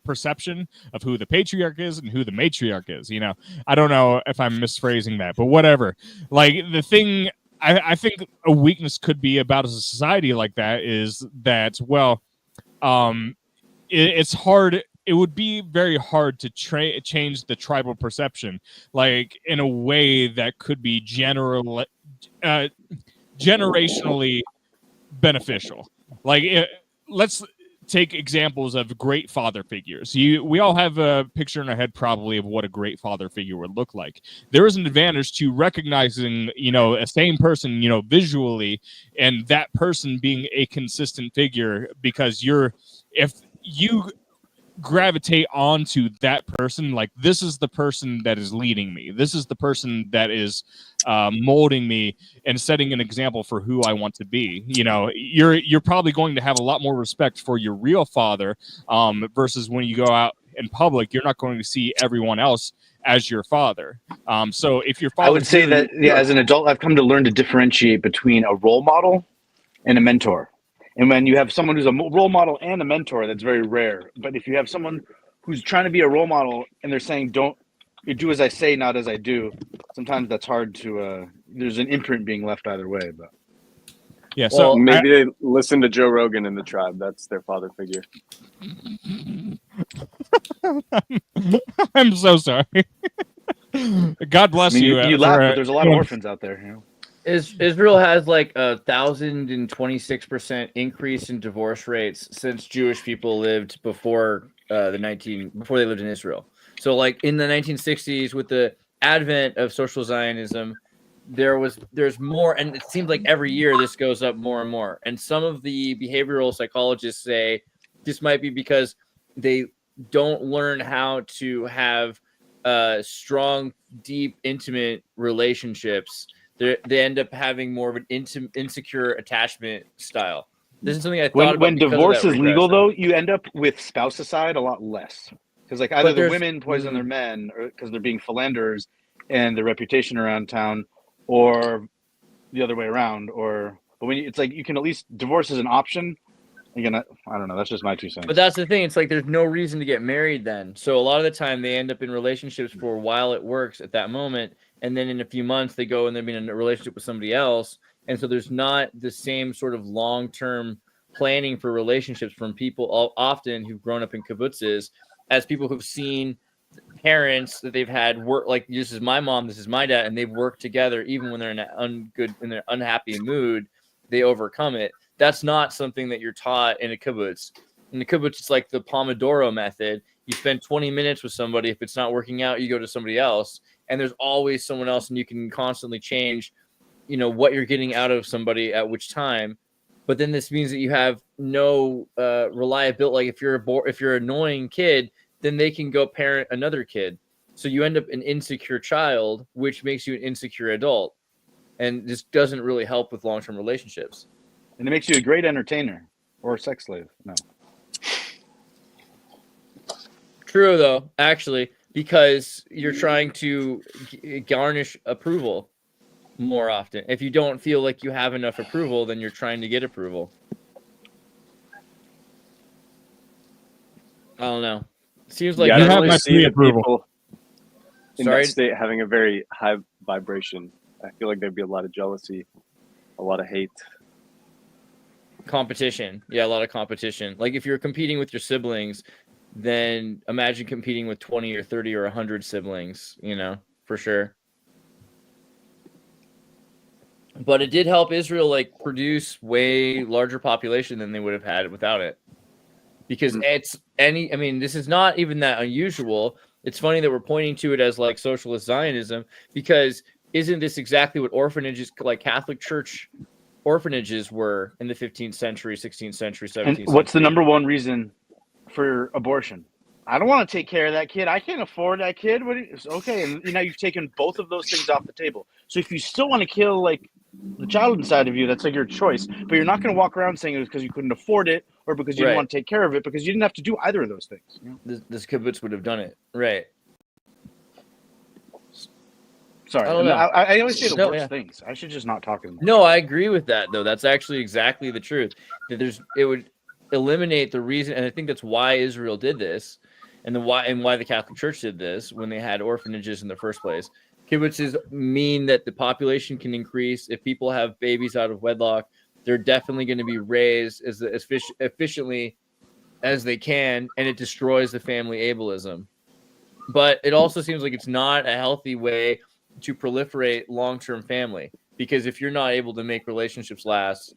perception of who the patriarch is and who the matriarch is. You know, I don't know if I'm misphrasing that, but whatever. Like the thing I think a weakness could be about a society like that is that, well, it's hard. It would be very hard to change the tribal perception, like in a way that could be generationally beneficial. Like let's take examples of great father figures. We all have a picture in our head probably of what a great father figure would look like. There is an advantage to recognizing, you know, a same person, you know, visually, and that person being a consistent figure, because if you gravitate onto that person, like this is the person that is leading me, this is the person that is molding me and setting an example for who I want to be, you know, you're probably going to have a lot more respect for your real father, versus when you go out in public, you're not going to see everyone else as your father. So if your father, I would say that, yeah, as an adult, I've come to learn to differentiate between a role model and a mentor. And when you have someone who's a role model and a mentor, that's very rare. But if you have someone who's trying to be a role model and they're saying, you do as I say, not as I do, sometimes that's hard to, there's an imprint being left either way. But yeah, so maybe they listen to Joe Rogan in the tribe. That's their father figure. I'm so sorry. God bless you. You laugh, but there's a lot of orphans out there, you know. Israel has like 1,026% increase in divorce rates since Jewish people lived before they lived in Israel. So like in the 1960s, with the advent of social Zionism, there's more, and it seems like every year this goes up more and more. And some of the behavioral psychologists say this might be because they don't learn how to have strong, deep, intimate relationships. They end up having more of an insecure attachment style. This is something I thought about. When divorce is legal, though, you end up with spousicide a lot less. Because like either the women poison their men, or because they're being philanderers and their reputation around town, or the other way around, but when it's like you can at least divorce is an option. Again, I don't know. That's just my 2 cents. But that's the thing. It's like there's no reason to get married then. So a lot of the time they end up in relationships for a while it works at that moment, and then in a few months they go and they're in a relationship with somebody else, and so there's not the same sort of long-term planning for relationships from people often who've grown up in kibbutzes as people who've seen parents that they've had work, like this is my mom, this is my dad, and they've worked together even when they're in an unhappy mood, they overcome it. That's not something that you're taught in a kibbutz. In the kibbutz, it's like the Pomodoro method. You spend 20 minutes with somebody. If it's not working out, you go to somebody else, and there's always someone else, and you can constantly change, what you're getting out of somebody at which time. But then this means that you have no reliability. Like if you're an annoying kid, then they can go parent another kid. So you end up an insecure child, which makes you an insecure adult. And this doesn't really help with long-term relationships. And it makes you a great entertainer or a sex slave. No. True, though, actually, because you're trying to garnish approval more often. If you don't feel like you have enough approval, then you're trying to get approval. I don't know. Seems like I you don't have really my see the pre-approval. people in Sorry? that state having a very high vibration. I feel like there'd be a lot of jealousy, a lot of hate. Competition. Yeah, a lot of competition. Like if you're competing with your siblings, then imagine competing with 20 or 30 or 100 siblings, for sure. But it did help Israel produce way larger population than they would have had without it. Because this is not even that unusual. It's funny that we're pointing to it as like socialist Zionism, because isn't this exactly what orphanages, like Catholic Church orphanages, were in the 15th century, 16th century, 17th century? And what's the number one reason for abortion? I don't want to take care of that kid. I can't afford that kid. Okay, and now you've taken both of those things off the table. So if you still want to kill the child inside of you, that's your choice. But you're not going to walk around saying it was because you couldn't afford it or because you didn't want to take care of it, because you didn't have to do either of those things. This kibbutz would have done it, right? Sorry, I don't know. I always say the worst things. I should just not talk anymore. No, I agree with that, though. That's actually exactly the truth. That it would eliminate the reason, and I think that's why Israel did this, and why the Catholic Church did this when they had orphanages in the first place. Kibbutzes mean that the population can increase. If people have babies out of wedlock, they're definitely going to be raised as efficiently as they can, and it destroys the family ableism. But it also seems like it's not a healthy way to proliferate long-term family, because if you're not able to make relationships last,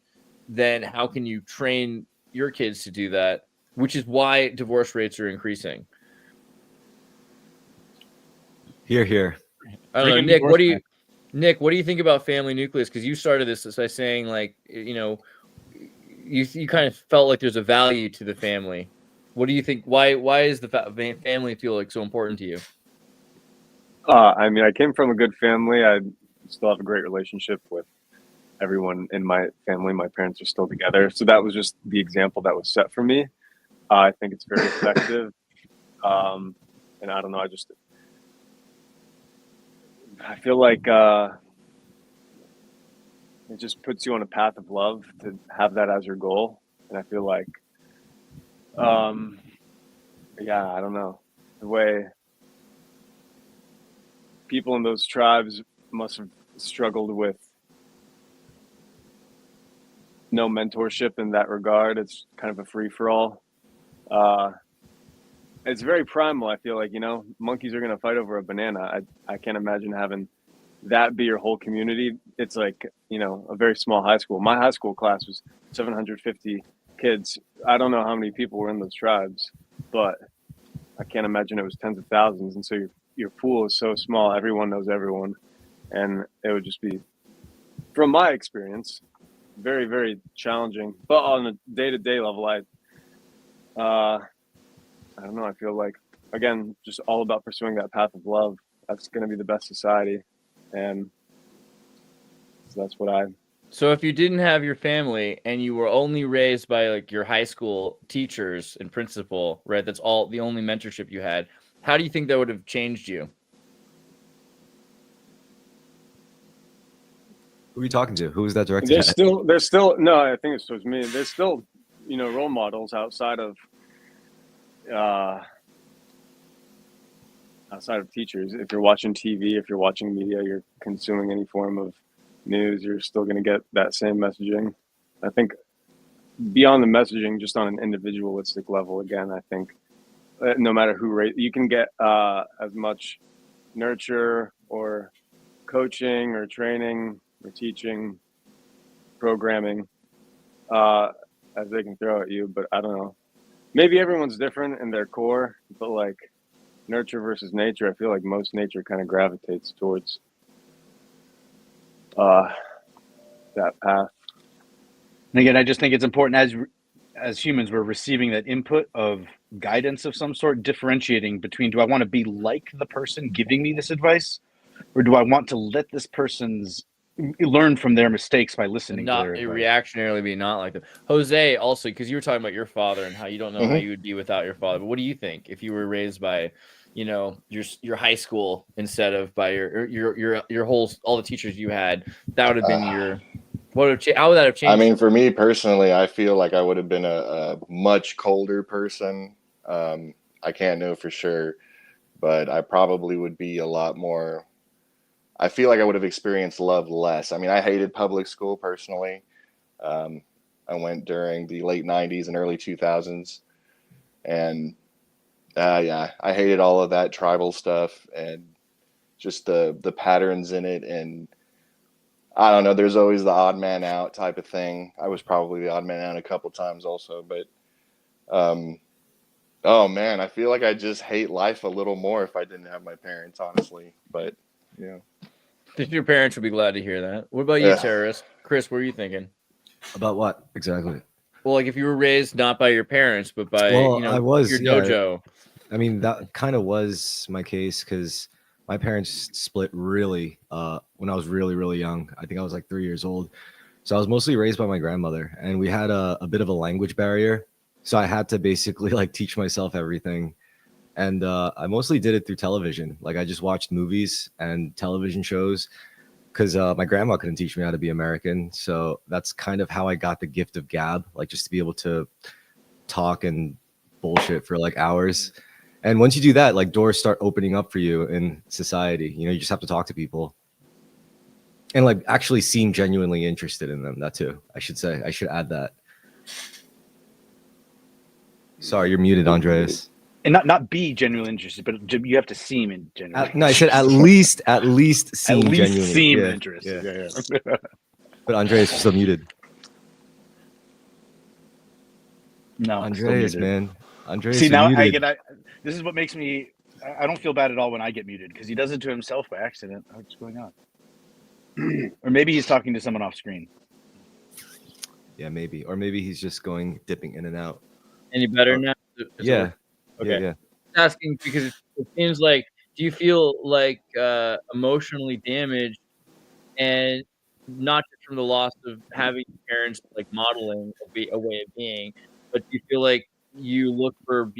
then how can you train your kids to do that? Which is why divorce rates are increasing. Here. I don't know, Nick, what do you think about family nucleus? Because you started this by saying you kind of felt like there's a value to the family. What do you think? Why is the family feel so important to you? I came from a good family. I still have a great relationship with everyone in my family. My parents are still together. So that was just the example that was set for me. I think it's very effective. And I don't know, I feel like it just puts you on a path of love to have that as your goal. And I feel like, I don't know, the way people in those tribes must have struggled with no mentorship in that regard. It's kind of a free-for-all. It's very primal. I feel like, monkeys are going to fight over a banana. I can't imagine having that be your whole community. It's like, a very small high school. My high school class was 750 kids. I don't know how many people were in those tribes, but I can't imagine it was tens of thousands. And so your pool is so small, everyone knows everyone. And it would just be, from my experience, very, very challenging. But on a day-to-day level, I don't know, I feel like, again, just all about pursuing that path of love. That's going to be the best society. And so that's what So if you didn't have your family and you were only raised by your high school teachers and principal, right? That's all the only mentorship you had. How do you think that would have changed you? Who are you talking to? Who was that directed There's at? still no, I think it's towards me. There's still, role models outside of teachers. If you're watching TV, if you're watching media, you're consuming any form of news, you're still going to get that same messaging. I think beyond the messaging, just on an individualistic level, again, I think no matter who you can get as much nurture or coaching or training or teaching, programming as they can throw at you. But I don't know. Maybe everyone's different in their core, but like nurture versus nature, I feel like most nature kind of gravitates towards that path. And again, I just think it's important as humans, we're receiving that input of guidance of some sort, differentiating between, do I want to be like the person giving me this advice, or do I want to let this person's learn from their mistakes by listening not to their advice? reactionarily be not like them. Jose, also, because you were talking about your father and how you don't know how you would be without your father. But what do you think if you were raised by, your high school instead of by your whole all the teachers you had? That would have been how would that have changed? I mean, for me personally, I feel like I would have been a much colder person. I can't know for sure, but I probably would be a lot more. I feel like I would have experienced love less. I mean, I hated public school personally. I went during the late 90s and early 2000s. And I hated all of that tribal stuff and just the patterns in it. And I don't know, there's always the odd man out type of thing. I was probably the odd man out a couple times also. But, oh, man, I feel like I just hate life a little more if I didn't have my parents, honestly. But, yeah. Your parents would be glad to hear that. What about you, Terrorist? Chris, what are you thinking? About what exactly? Well, like if you were raised not by your parents, but by I was, your dojo. I mean, that kind of was my case because my parents split really when I was really, really young. I think I was like 3 years old. So I was mostly raised by my grandmother, and we had a bit of a language barrier. So I had to basically like teach myself everything. And I mostly did it through television. Like I just watched movies and television shows because my grandma couldn't teach me how to be American. So that's kind of how I got the gift of gab, like just to be able to talk and bullshit for like hours. And once you do that, like doors start opening up for you in society. You just have to talk to people and like actually seem genuinely interested in them. That too, I should say. I should add that. Sorry, you're muted, Andreas. And not be genuinely interested, but you have to seem in genuinely. No, I said at least seem genuinely. Seem interested. Yeah. But Andreas is still muted. No, Andreas, man. Andreas. See, now muted. this is what makes me. I don't feel bad at all when I get muted because he does it to himself by accident. What's going on? Or maybe he's talking to someone off screen. Yeah, maybe. Or maybe he's just dipping in and out. Any better now? Yeah. Okay. Yeah. Asking because it seems like, do you feel like emotionally damaged, and not just from the loss of having parents like modeling a way of being, but do you feel like you look for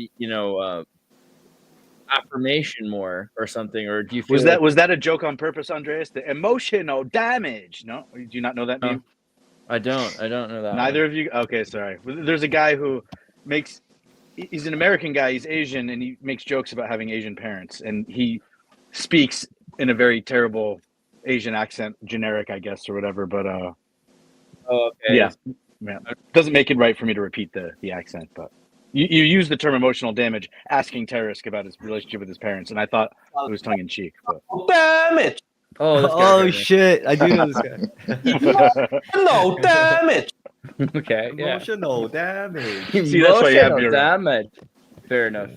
affirmation more or something, or do you feel was that a joke on purpose, Andreas? The emotional damage? No, do you not know that meme? I don't know that. Neither of you. Okay, sorry. There's a guy who he's an American guy. He's Asian, and he makes jokes about having Asian parents, and he speaks in a very terrible Asian accent, generic, I guess, or whatever. But okay. Yeah, doesn't make it right for me to repeat the accent. But you use the term emotional damage, asking Tarisk about his relationship with his parents, and I thought it was tongue in cheek. But... Damage! Oh shit! I do know this guy. No damage. Okay. Yeah. Emotional damage. See, that's why you have your damage. Fair enough.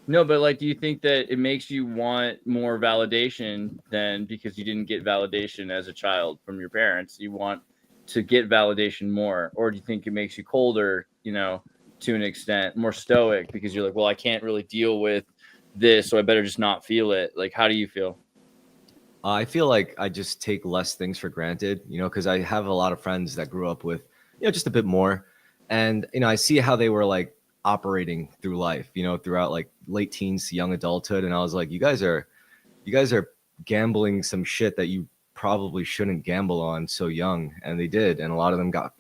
No, but like, do you think that it makes you want more validation than because you didn't get validation as a child from your parents? You want to get validation more, or do you think it makes you colder? To an extent, more stoic because you're like, well, I can't really deal with this, so I better just not feel it. Like, how do you feel? I feel like I just take less things for granted, because I have a lot of friends that grew up with, just a bit more. And, I see how they were like operating through life, throughout like late teens to young adulthood. And I was like, you guys are gambling some shit that you probably shouldn't gamble on so young, and they did, and a lot of them got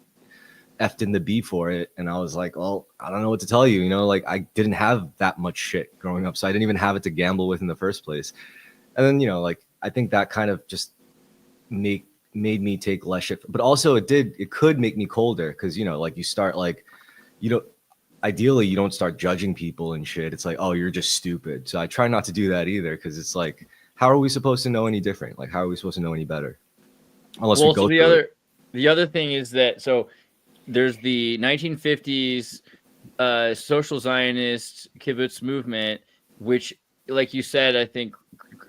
effed in the B for it. And I was like, well, I don't know what to tell you, like I didn't have that much shit growing up, so I didn't even have it to gamble with in the first place. And then like I think that kind of just made me take less shit, but also it could make me colder, because like you start like ideally you don't start judging people and shit. It's like, oh, you're just stupid. So I try not to do that either, because it's like, how are we supposed to know any different? Like, how are we supposed to know any better unless we go through it? The other thing is that there's the 1950s social Zionist kibbutz movement, which, like you said, I think,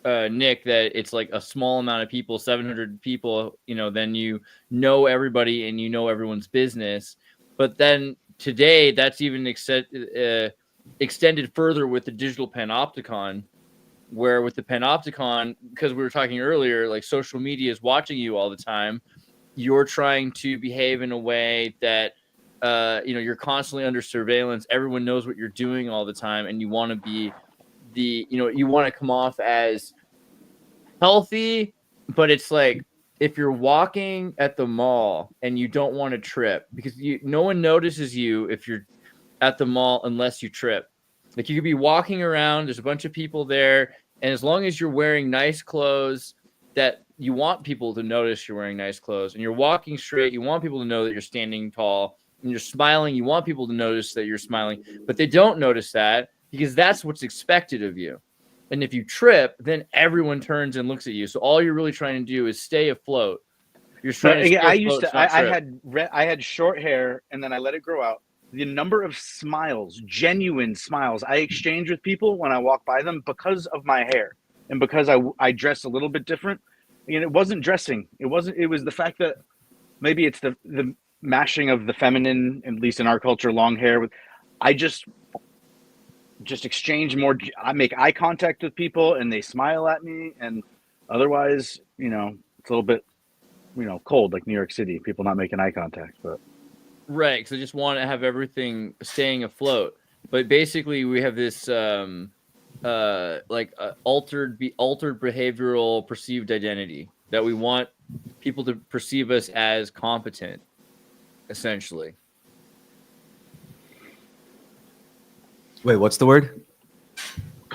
Nick, that it's like a small amount of people, 700 people, then you know everybody and you know everyone's business. But then today, that's even extended further with the digital Panopticon, where with the Panopticon, because we were talking earlier, like social media is watching you all the time. You're trying to behave in a way that, you're constantly under surveillance. Everyone knows what you're doing all the time, and you want to be you want to come off as healthy, but it's like, if you're walking at the mall and you don't want to trip, because no one notices you if you're at the mall unless you trip. Like, you could be walking around, there's a bunch of people there, and as long as you're wearing nice clothes, that you want people to notice you're wearing nice clothes, and you're walking straight, you want people to know that you're standing tall, and you're smiling, you want people to notice that you're smiling, but they don't notice that, because that's what's expected of you. And if you trip, then everyone turns and looks at you. So all you're really trying to do is stay afloat. You're trying to stay afloat, I had short hair, and then I let it grow out. The number of smiles, genuine smiles, I exchange with people when I walk by them because of my hair and because I dress a little bit different. And it wasn't dressing. It was the fact that maybe it's the mashing of the feminine, at least in our culture, long hair. I just exchange more. I make eye contact with people and they smile at me. And otherwise, it's a little bit, cold, like New York City, people not making eye contact. But right, because I just want to have everything staying afloat. But basically, we have this altered behavioral perceived identity that we want people to perceive us as competent, essentially. Wait, what's the word?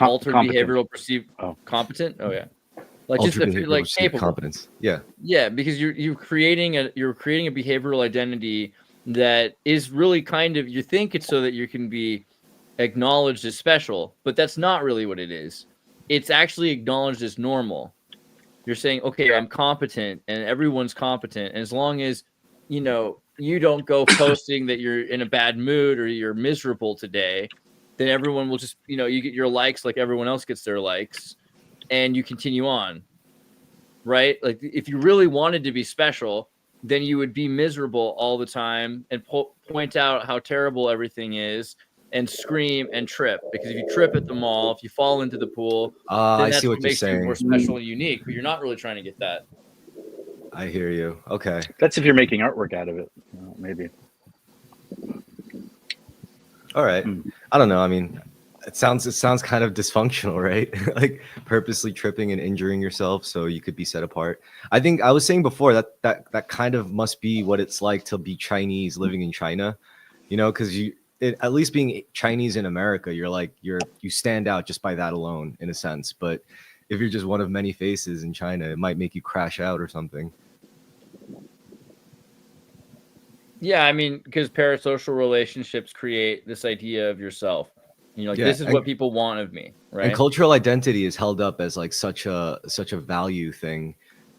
Altered competent. Behavioral perceived competent. Oh yeah, like Altered just like capable. Competence. Yeah. Yeah, because you're creating a behavioral identity that is really kind of, you think it's so that you can be acknowledged as special, but that's not really what it is. It's actually acknowledged as normal. You're saying, okay, I'm competent, and everyone's competent, and as long as you don't go posting that you're in a bad mood or you're miserable today, then everyone will just, you get your likes like everyone else gets their likes, and you continue on, right? Like, if you really wanted to be special, then you would be miserable all the time and point out how terrible everything is and scream and trip. Because if you trip at the mall, if you fall into the pool, then I that's see what you're makes you saying. more special and unique, but you're not really trying to get that. I hear you. Okay. That's if you're making artwork out of it, maybe. All right. I don't know. I mean, it sounds kind of dysfunctional, right? Like purposely tripping and injuring yourself so you could be set apart. I think I was saying before that kind of must be what it's like to be Chinese living in China, because at least being Chinese in America, you stand out just by that alone, in a sense. But if you're just one of many faces in China, it might make you crash out or something. Yeah, I mean, because parasocial relationships create this idea of yourself. This is what people want of me, right? And cultural identity is held up as like such a value thing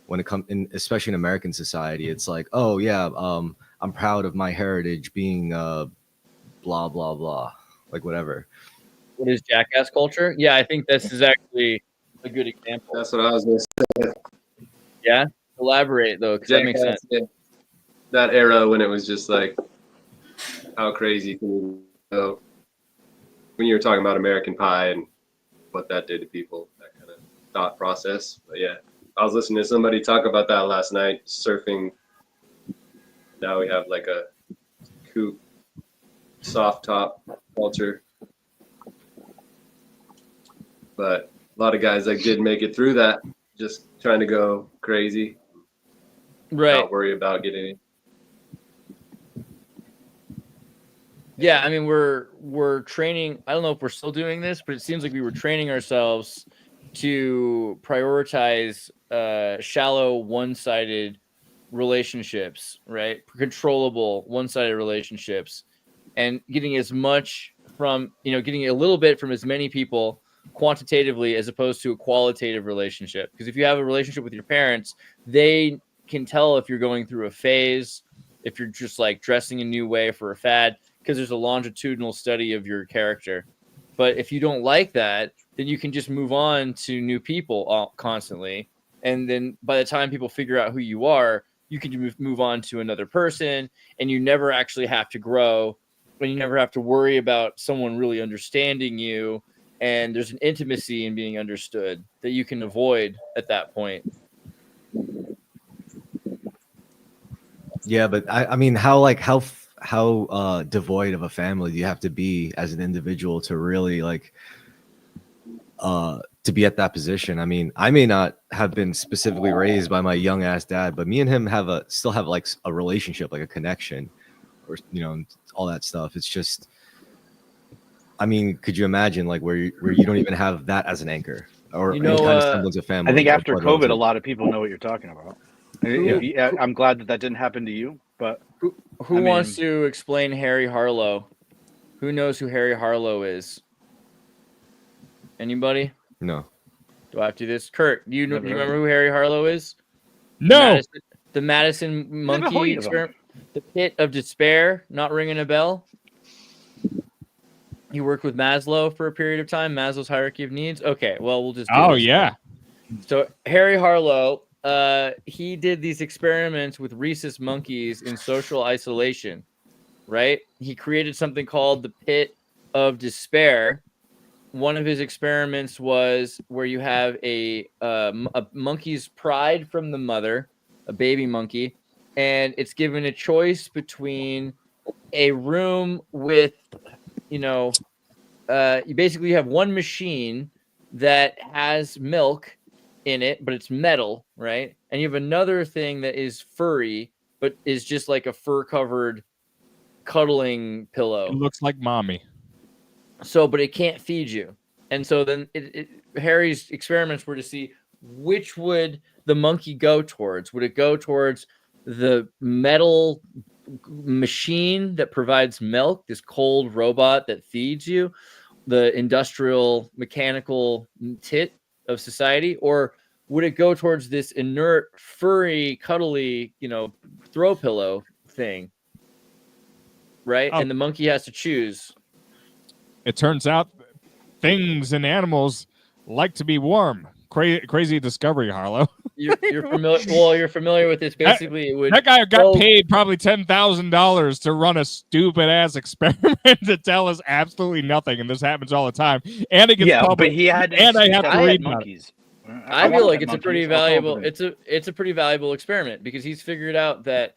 when it comes in, especially in American society. It's like, oh yeah, I'm proud of my heritage being blah blah blah, like whatever. What is Jackass culture? Yeah, I think this is actually a good example. That's what I was going to say. Yeah, elaborate though, because that makes sense. Yeah. That era when it was just like, how crazy can you go? When you were talking about American Pie and what that did to people, that kind of thought process. But yeah, I was listening to somebody talk about that last night, surfing. Now we have like a coupe, soft top culture. But a lot of guys did make it through that, just trying to go crazy. Right. not worry about getting. Yeah, I mean we're training. I don't know if we're still doing this, but it seems like we were training ourselves to prioritize shallow, one-sided relationships, right? Controllable, one-sided relationships, and getting as much from getting a little bit from as many people quantitatively as opposed to a qualitative relationship. Because if you have a relationship with your parents, they can tell if you're going through a phase, if you're just like dressing a new way for a fad, because there's a longitudinal study of your character. But if you don't like that, then you can just move on to new people constantly. And then by the time people figure out who you are, you can move on to another person, and you never actually have to grow, and you never have to worry about someone really understanding you. And there's an intimacy in being understood that you can avoid at that point. Yeah, but I mean, how devoid of a family do you have to be as an individual to really to be at that position? I mean, I may not have been specifically raised by my young ass dad, but me and him still have like a relationship, like a connection, or all that stuff. It's just, I mean, could you imagine like where you don't even have that as an anchor or any kind of semblance of family? I think or after blood COVID, relative? a lot of people know what you're talking about. I'm glad that didn't happen to you, but who wants to explain Harry Harlow? Who knows who Harry Harlow is? Anybody? No. Do I have to do this? Kurt, do you remember who Harry Harlow is? No. The Madison monkey experiment. The pit of despair. Not ringing a bell. He worked with Maslow for a period of time. Maslow's hierarchy of needs. Okay, well, we'll just do Oh this. yeah. So Harry Harlow, he did these experiments with rhesus monkeys in social isolation, right? He created something called the pit of despair. One of his experiments was where you have a monkey's pride from the mother, a baby monkey, and it's given a choice between a room with, you basically have one machine that has milk in it, but it's metal, right? And you have another thing that is furry, but is just like a fur-covered cuddling pillow. It looks like mommy. So, but it can't feed you. And so then Harry's experiments were to see which would the monkey go towards. Would it go towards the metal machine that provides milk, this cold robot that feeds you, the industrial mechanical tit of society, or would it go towards this inert, furry, cuddly, throw pillow thing? Right? And the monkey has to choose. It turns out things and animals like to be warm. Crazy discovery, Harlow. You're familiar. Well, you're familiar with this. Basically, that guy got paid probably $10,000 to run a stupid ass experiment to tell us absolutely nothing, and this happens all the time. And it gets published. But he had, and I have to read monkeys. I feel like it's a pretty valuable. It's a pretty valuable experiment because he's figured out that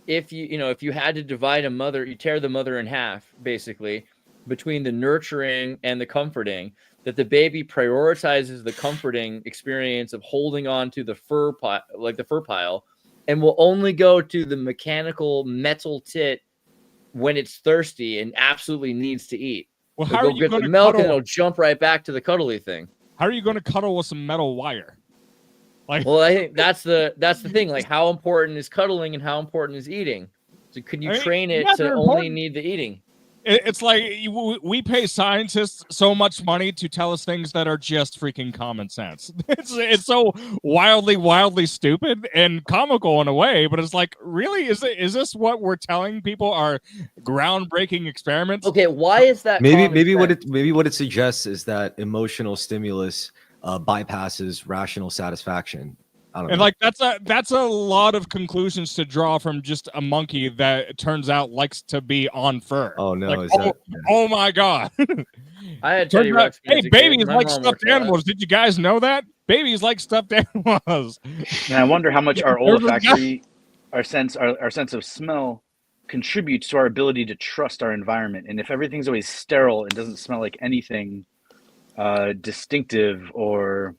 if you had to divide a mother, you tear the mother in half, basically, between the nurturing and the comforting, that the baby prioritizes the comforting experience of holding on to the fur pile, and will only go to the mechanical metal tit when it's thirsty and absolutely needs to eat. Well, how are you going to milk cuddle? And it'll jump right back to the cuddly thing. How are you going to cuddle with some metal wire? Well, I think that's the thing. Like, how important is cuddling and how important is eating? So, can you train it to only need the eating? It's like we pay scientists so much money to tell us things that are just freaking common sense. It's so wildly stupid and comical in a way, but it's like, really, is this what we're telling people are groundbreaking experiments? Okay, why is that? Maybe what it suggests is that emotional stimulus bypasses rational satisfaction. I don't know. And like that's a lot of conclusions to draw from just a monkey that it turns out likes to be on fur. Oh no! Like, oh my god! I had Teddy Ruxpin. Hey, babies like stuffed animals. Did you guys know that? Babies like stuffed animals. And I wonder how much our olfactory, our sense of smell, contributes to our ability to trust our environment. And if everything's always sterile and doesn't smell like anything distinctive or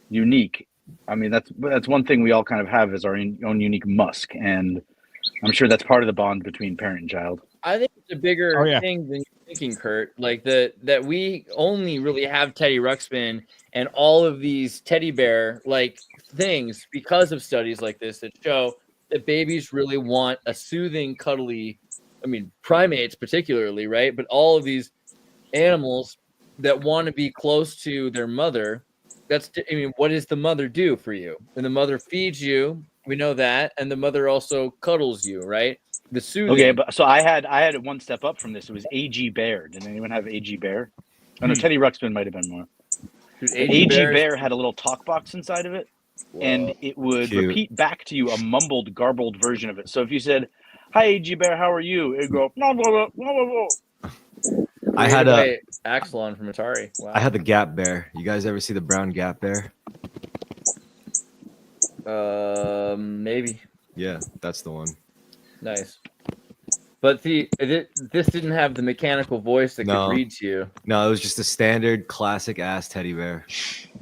unique, I mean, that's one thing we all kind of have is our own unique musk, and I'm sure that's part of the bond between parent and child. I think it's a bigger thing than you're thinking, Kurt. Like that we only really have Teddy Ruxpin and all of these teddy bear like things because of studies like this that show that babies really want a soothing, cuddly. I mean, primates particularly, right? But all of these animals that want to be close to their mother. What does the mother do for you? And the mother feeds you. We know that, and the mother also cuddles you, right? The soothing. Okay, but so I had it one step up from this. It was A.G. Bear. Did anyone have A.G. Bear? Oh no, Teddy Ruxpin might have been more. Dude, A.G. Bear had a little talk box inside of it, and it would Cute. repeat back to you a mumbled, garbled version of it. So if you said, "Hi, A.G. Bear, how are you?" It'd go, "Blah, blah, blah, blah, blah, blah." I had a Axelon from Atari. Wow. I had the Gap Bear. You guys ever see the brown Gap Bear? Maybe. Yeah, that's the one. Nice. But this didn't have the mechanical voice that could read to you. No, it was just a standard classic ass teddy bear.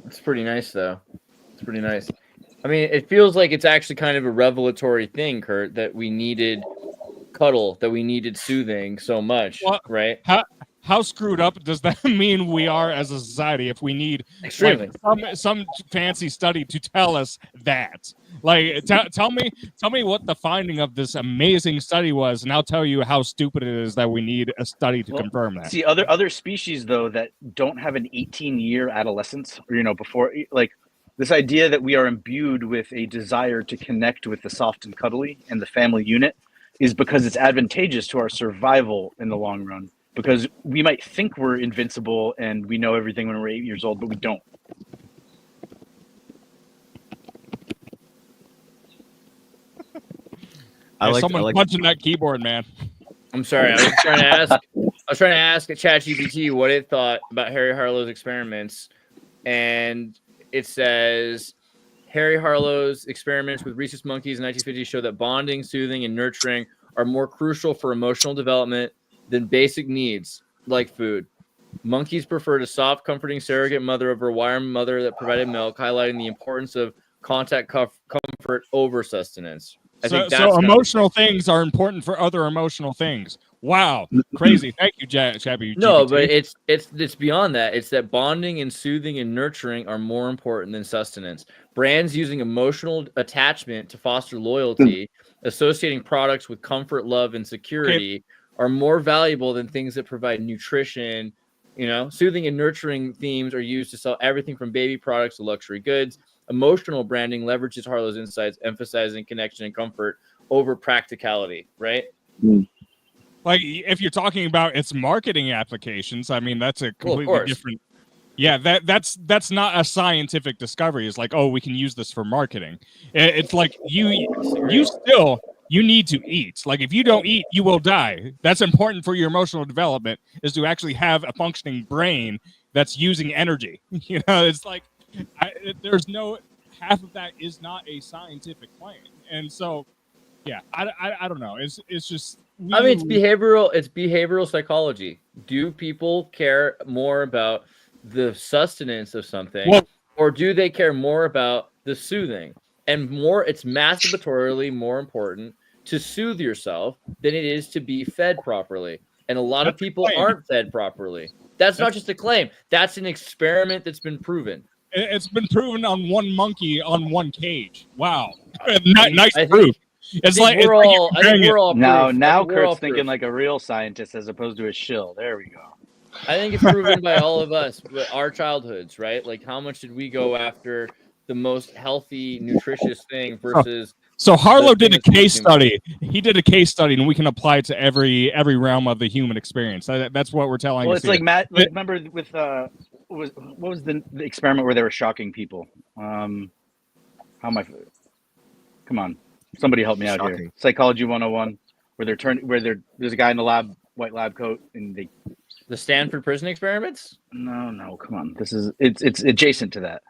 It's pretty nice though. It's pretty nice. I mean, it feels like it's actually kind of a revelatory thing, Kurt, that we needed cuddle, that we needed soothing so much, right? How screwed up does that mean we are as a society if we need Extremely. like, some fancy study to tell us that? Like, tell me what the finding of this amazing study was, and I'll tell you how stupid it is that we need a study to confirm that. See, other species though that don't have an 18-year adolescence, or before, like this idea that we are imbued with a desire to connect with the soft and cuddly and the family unit is because it's advantageous to our survival in the long run. Because we might think we're invincible and we know everything when we're 8 years old, but we don't. Someone punching that keyboard, man. I'm sorry. I was trying to ask ChatGPT what it thought about Harry Harlow's experiments, and it says Harry Harlow's experiments with rhesus monkeys in 1950 show that bonding, soothing, and nurturing are more crucial for emotional development than basic needs like food. Monkeys preferred a soft, comforting surrogate mother over a warm mother that provided milk, highlighting the importance of contact comfort over sustenance. So emotional things are important for other emotional things. Wow, crazy! Thank you, Chappie. No, but it's beyond that. It's that bonding and soothing and nurturing are more important than sustenance. Brands using emotional attachment to foster loyalty, associating products with comfort, love, and security are more valuable than things that provide nutrition. Soothing and nurturing themes are used to sell everything from baby products to luxury goods. Emotional branding leverages Harlow's insights, emphasizing connection and comfort over practicality, right? Like, if you're talking about its marketing applications, I mean, that's a completely different. Yeah, that's not a scientific discovery. It's like, oh, we can use this for marketing. It's like you need to eat. Like, if you don't eat, you will die. That's important for your emotional development, is to actually have a functioning brain that's using energy. It's like there's no half of that is not a scientific claim, and so I don't know. It's just. It's behavioral psychology. Do people care more about the sustenance of something, or do they care more about the soothing? And it's masturbatorially more important to soothe yourself than it is to be fed properly. And a lot of people aren't fed properly. That's not just a claim. That's an experiment that's been proven. It's been proven on one monkey on one cage. Wow. Nice proof. Now Kurt's thinking like a real scientist as opposed to a shill. There we go. I think it's proven by all of us, our childhoods, right? Like, how much did we go after the most healthy, nutritious thing versus... So Harlow did a case study. He did a case study, and we can apply it to every realm of the human experience. That's what we're telling. Well, it's like Matt. Remember with what was the experiment where they were shocking people? How am I? Come on, somebody help me out here. Psychology 101, where there's a guy in a white lab coat, and the Stanford prison experiments. No, come on. It's adjacent to that.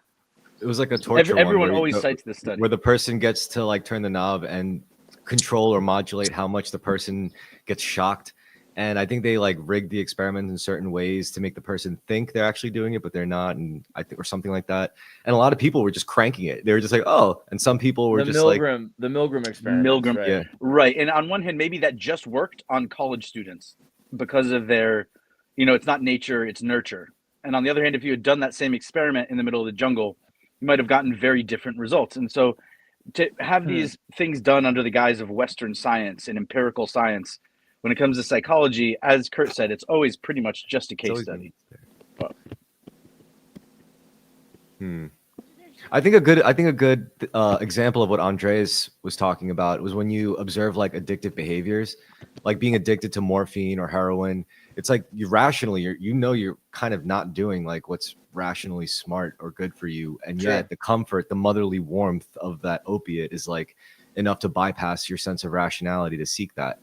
It was like a torture. Everyone always cites this study where the person gets to like turn the knob and control or modulate how much the person gets shocked, And I think they like rigged the experiment in certain ways to make the person think they're actually doing it, but they're not. And I think, or something like that. And a lot of people were just cranking it. They were just like, oh, and some people were the just like, Milgram experiment. Milgram, right? yeah, right. And on one hand, maybe that just worked on college students because of their, it's not nature, it's nurture. And on the other hand, if you had done that same experiment in the middle of the jungle, you might have gotten very different results. And so to have these things done under the guise of Western science and empirical science, when it comes to psychology, as Kurt said, it's always pretty much just a case study. I think a good example of what Andreas was talking about was when you observe like addictive behaviors, like being addicted to morphine or heroin. It's like you rationally, you're kind of not doing like what's rationally smart or good for you, and yet the comfort, the motherly warmth of that opiate is like enough to bypass your sense of rationality to seek that.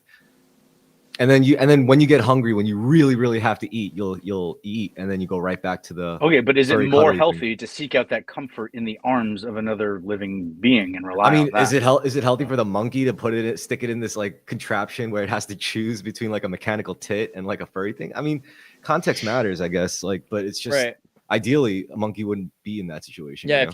And then when you get hungry, when you really, really have to eat, you'll eat, and then you go right back to the. Okay, but is it very more cuddly healthy to seek out that comfort in the arms of another living being and rely I mean, on that? is it healthy for the monkey to stick it in this like contraption where it has to choose between like a mechanical tit and like a furry thing? I mean, context matters, I guess. Like, but it's just ideally a monkey wouldn't be in that situation. Yeah, you know?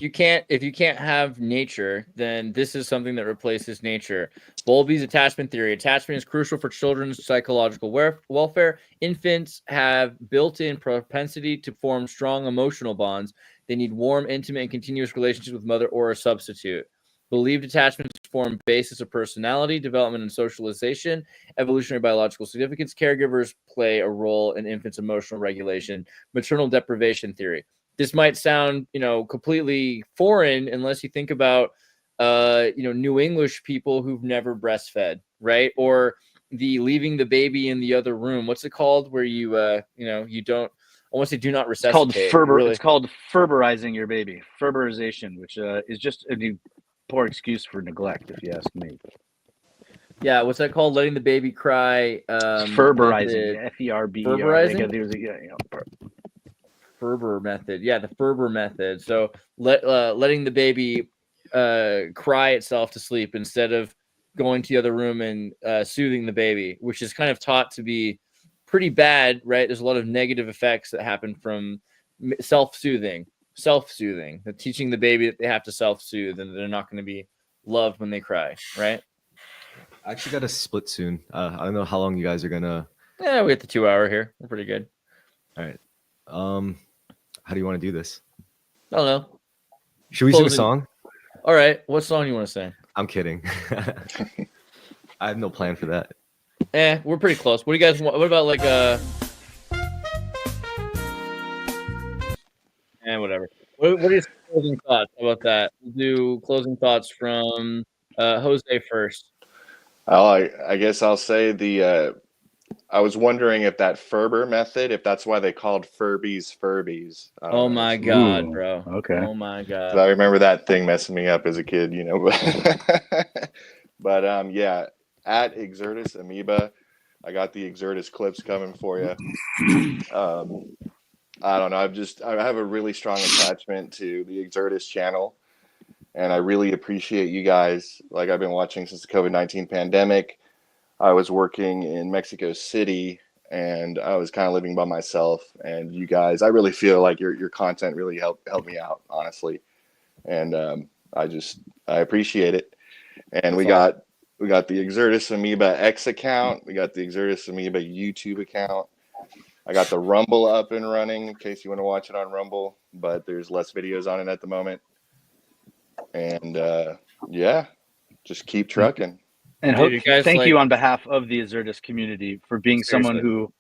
if you can't have nature, then this is something that replaces nature. Bowlby's attachment theory. Attachment is crucial for children's psychological welfare. Infants have built-in propensity to form strong emotional bonds. They need warm, intimate, and continuous relationships with mother or a substitute. Believed attachments form basis of personality, development, and socialization. Evolutionary biological significance. Caregivers play a role in infants' emotional regulation. Maternal deprivation theory. This might sound, completely foreign unless you think about, New English people who've never breastfed, right? Or the leaving the baby in the other room. What's it called? Where you, you don't. I want to say do not resuscitate. It's called Ferberizing your baby. Ferberization, which is just a poor excuse for neglect, if you ask me. Yeah, what's that called? Letting the baby cry. Ferberizing. F-E-R-B. Ferberizing? Ferber method. Yeah, the Ferber method. So letting the baby cry itself to sleep instead of going to the other room and soothing the baby, which is kind of taught to be pretty bad, right? There's a lot of negative effects that happen from self-soothing, teaching the baby that they have to self-soothe and they're not going to be loved when they cry, right? I actually got to split soon. I don't know how long you guys are gonna. Yeah, we got the 2 hour here. We're pretty good. All right. How do you want to do this? I don't know. Should we sing a song? All right. What song you want to sing? I'm kidding. I have no plan for that. We're pretty close. What do you guys want? What about like whatever. What are your closing thoughts? How about that? We'll do closing thoughts from Jose first. Oh, I guess I'll say I was wondering if that Ferber method, if that's why they called Furbies. Oh my God, bro. Okay. Oh my God. I remember that thing messing me up as a kid, But yeah, at Xirtus Amoeba, I got the Xirtus clips coming for you. I don't know. I have a really strong attachment to the Xirtus channel, and I really appreciate you guys. Like, I've been watching since the COVID-19 pandemic. I was working in Mexico City, and I was kind of living by myself. And you guys, I really feel like your content really helped me out, honestly. And I appreciate it. And we got the Xirtus Amoeba X account. We got the Xirtus Amoeba YouTube account. I got the Rumble up and running in case you want to watch it on Rumble, but there's less videos on it at the moment. And yeah, just keep trucking. And thank you on behalf of the Xirtus community for being someone who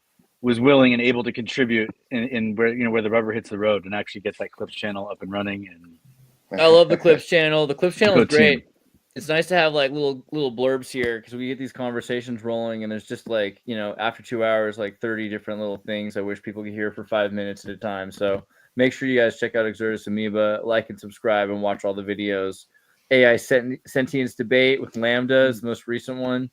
was willing and able to contribute in where the rubber hits the road and actually get that Clips channel up and running. And I love the Clips channel. The Clips channel is great. Team. It's nice to have like little blurbs here because we get these conversations rolling and there's just like, after 2 hours, like 30 different little things I wish people could hear for 5 minutes at a time. So make sure you guys check out Xirtus Amoeba, like and subscribe and watch all the videos. AI Sentience Debate with Lambda is the most recent one.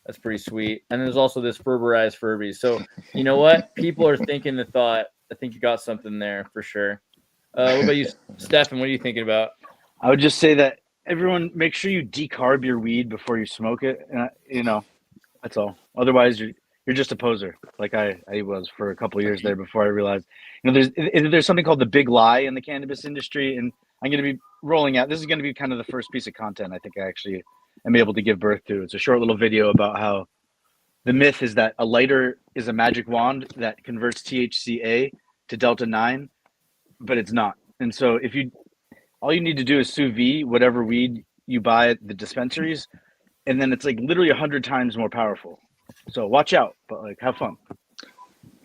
That's pretty sweet. And there's also this Ferberized Furbies. So you know what? People are thinking the thought. I think you got something there for sure. What about you, Stefan? What are you thinking about? I would just say that everyone, make sure you decarb your weed before you smoke it. That's all. Otherwise, you're you're just a poser, like I was for a couple of years there before I realized, there's something called the big lie in the cannabis industry, and I'm going to be rolling out. This is going to be kind of the first piece of content I think I actually am able to give birth to. It's a short little video about how the myth is that a lighter is a magic wand that converts THCA to Delta 9, but it's not. And so all you need to do is sous vide whatever weed you buy at the dispensaries, and then it's like literally 100 times more powerful. So watch out, but like have fun.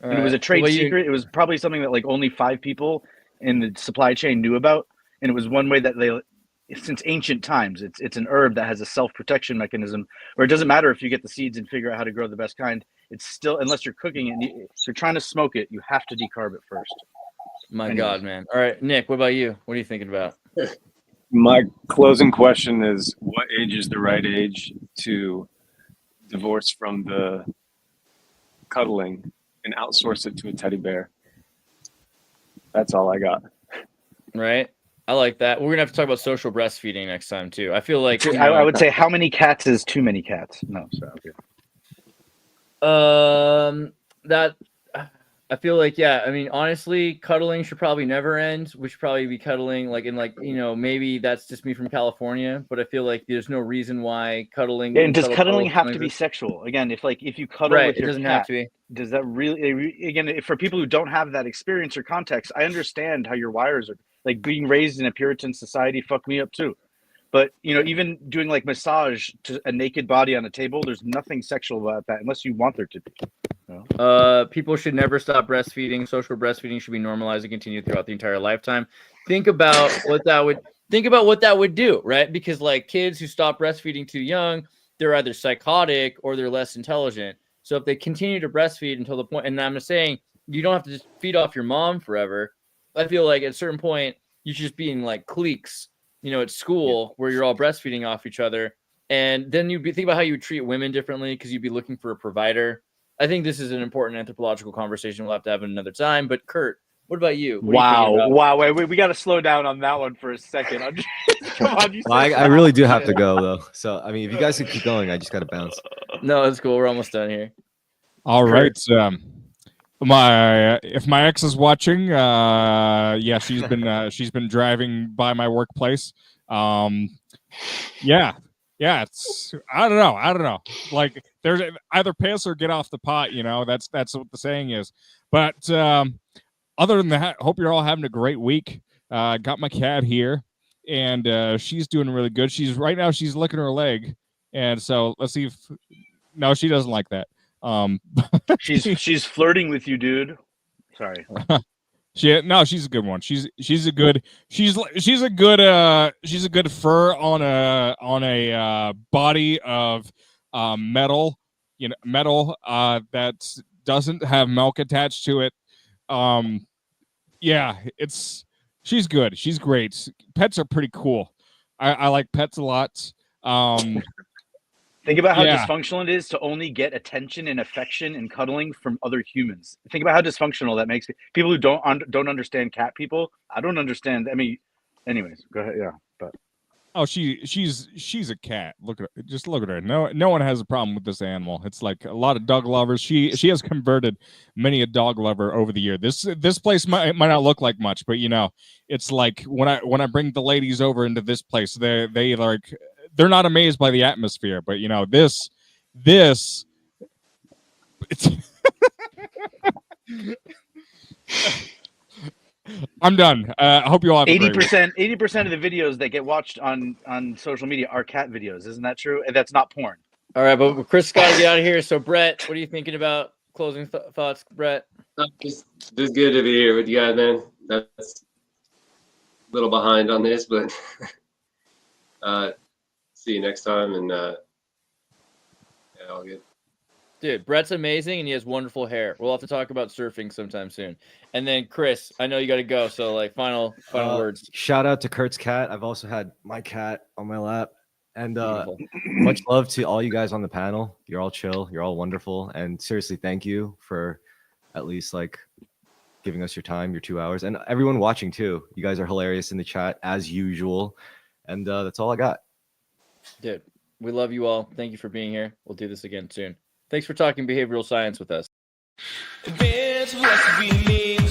And it was a trade secret. It was probably something that like only 5 people in the supply chain knew about. And it was one way that since ancient times, it's an herb that has a self-protection mechanism where it doesn't matter if you get the seeds and figure out how to grow the best kind. It's still, unless you're cooking it, if you're trying to smoke it, you have to decarb it first. My God, man. All right, Nick, what about you? What are you thinking about? My closing question is, what age is the right age to divorce from the cuddling and outsource it to a teddy bear? That's all I got. Right? I like that. We're going to have to talk about social breastfeeding next time, too. I feel like... I would say how many cats is too many cats? No, sorry. That... I feel like, yeah, I mean, honestly, cuddling should probably never end. We should probably be cuddling maybe that's just me from California, but I feel like there's no reason why cuddling. And does cuddling have to be sexual? Again, if you cuddle with your cat, it doesn't have to be. Does that really, again, for people who don't have that experience or context, I understand how your wires are, like being raised in a Puritan society fucked me up too. But, even doing like massage to a naked body on a table, there's nothing sexual about that unless you want there to be. People should never stop breastfeeding. Social breastfeeding should be normalized and continue throughout the entire lifetime. Think about what that would do, right? Because like kids who stop breastfeeding too young, they're either psychotic or they're less intelligent. So if they continue to breastfeed until the point, and I'm just saying you don't have to just feed off your mom forever. I feel like at a certain point you should just be in like cliques, at school where you're all breastfeeding off each other, and then think about how you would treat women differently because you'd be looking for a provider. I think this is an important anthropological conversation we'll have to have another time. But Kurt, what about you? Wow. Wait, we got to slow down on that one for a second. Come on, I really do have to go though. So I mean, if you guys can keep going, I just got to bounce. No, it's cool. We're almost done here. All right. If my ex is watching, she's been driving by my workplace. It's I don't know. Like there's either piss or get off the pot, that's what the saying is. But other than that, hope you're all having a great week. Got my cat here, and she's doing really good. She's licking her leg, and so let's see if no, she doesn't like that. She's flirting with you, dude. Sorry. She's a good one. She's a good fur on a body of metal, that doesn't have milk attached to it. She's good. She's great. Pets are pretty cool. I like pets a lot. Think about how dysfunctional it is to only get attention and affection and cuddling from other humans. Think about how dysfunctional that makes people who don't understand cat people. I don't understand. I mean, anyways, go ahead. Yeah, but she's a cat. Look at her. No one has a problem with this animal. It's like a lot of dog lovers. She has converted many a dog lover over the year. This place might not look like much, but it's like when I bring the ladies over into this place, they're not amazed by the atmosphere, but this it's I'm done. I hope you all have 80% of the videos that get watched on social media are cat videos. Isn't that true? And that's not porn. All right, but Chris got to get out of here. So Brett, what are you thinking about closing thoughts, Brett? Just good to be here with you guys, man. That's a little behind on this, but see you next time, and all good. Dude, Brett's amazing, and he has wonderful hair. We'll have to talk about surfing sometime soon. And then Chris, I know you got to go, so like final words. Shout out to Kurt's cat. I've also had my cat on my lap, and much love to all you guys on the panel. You're all chill. You're all wonderful, and seriously, thank you for at least like giving us your time, your 2 hours, and everyone watching too. You guys are hilarious in the chat as usual, and that's all I got. Dude, we love you all. Thank you for being here. We'll do this again soon. Thanks for talking behavioral science with us. Advanced philosophy means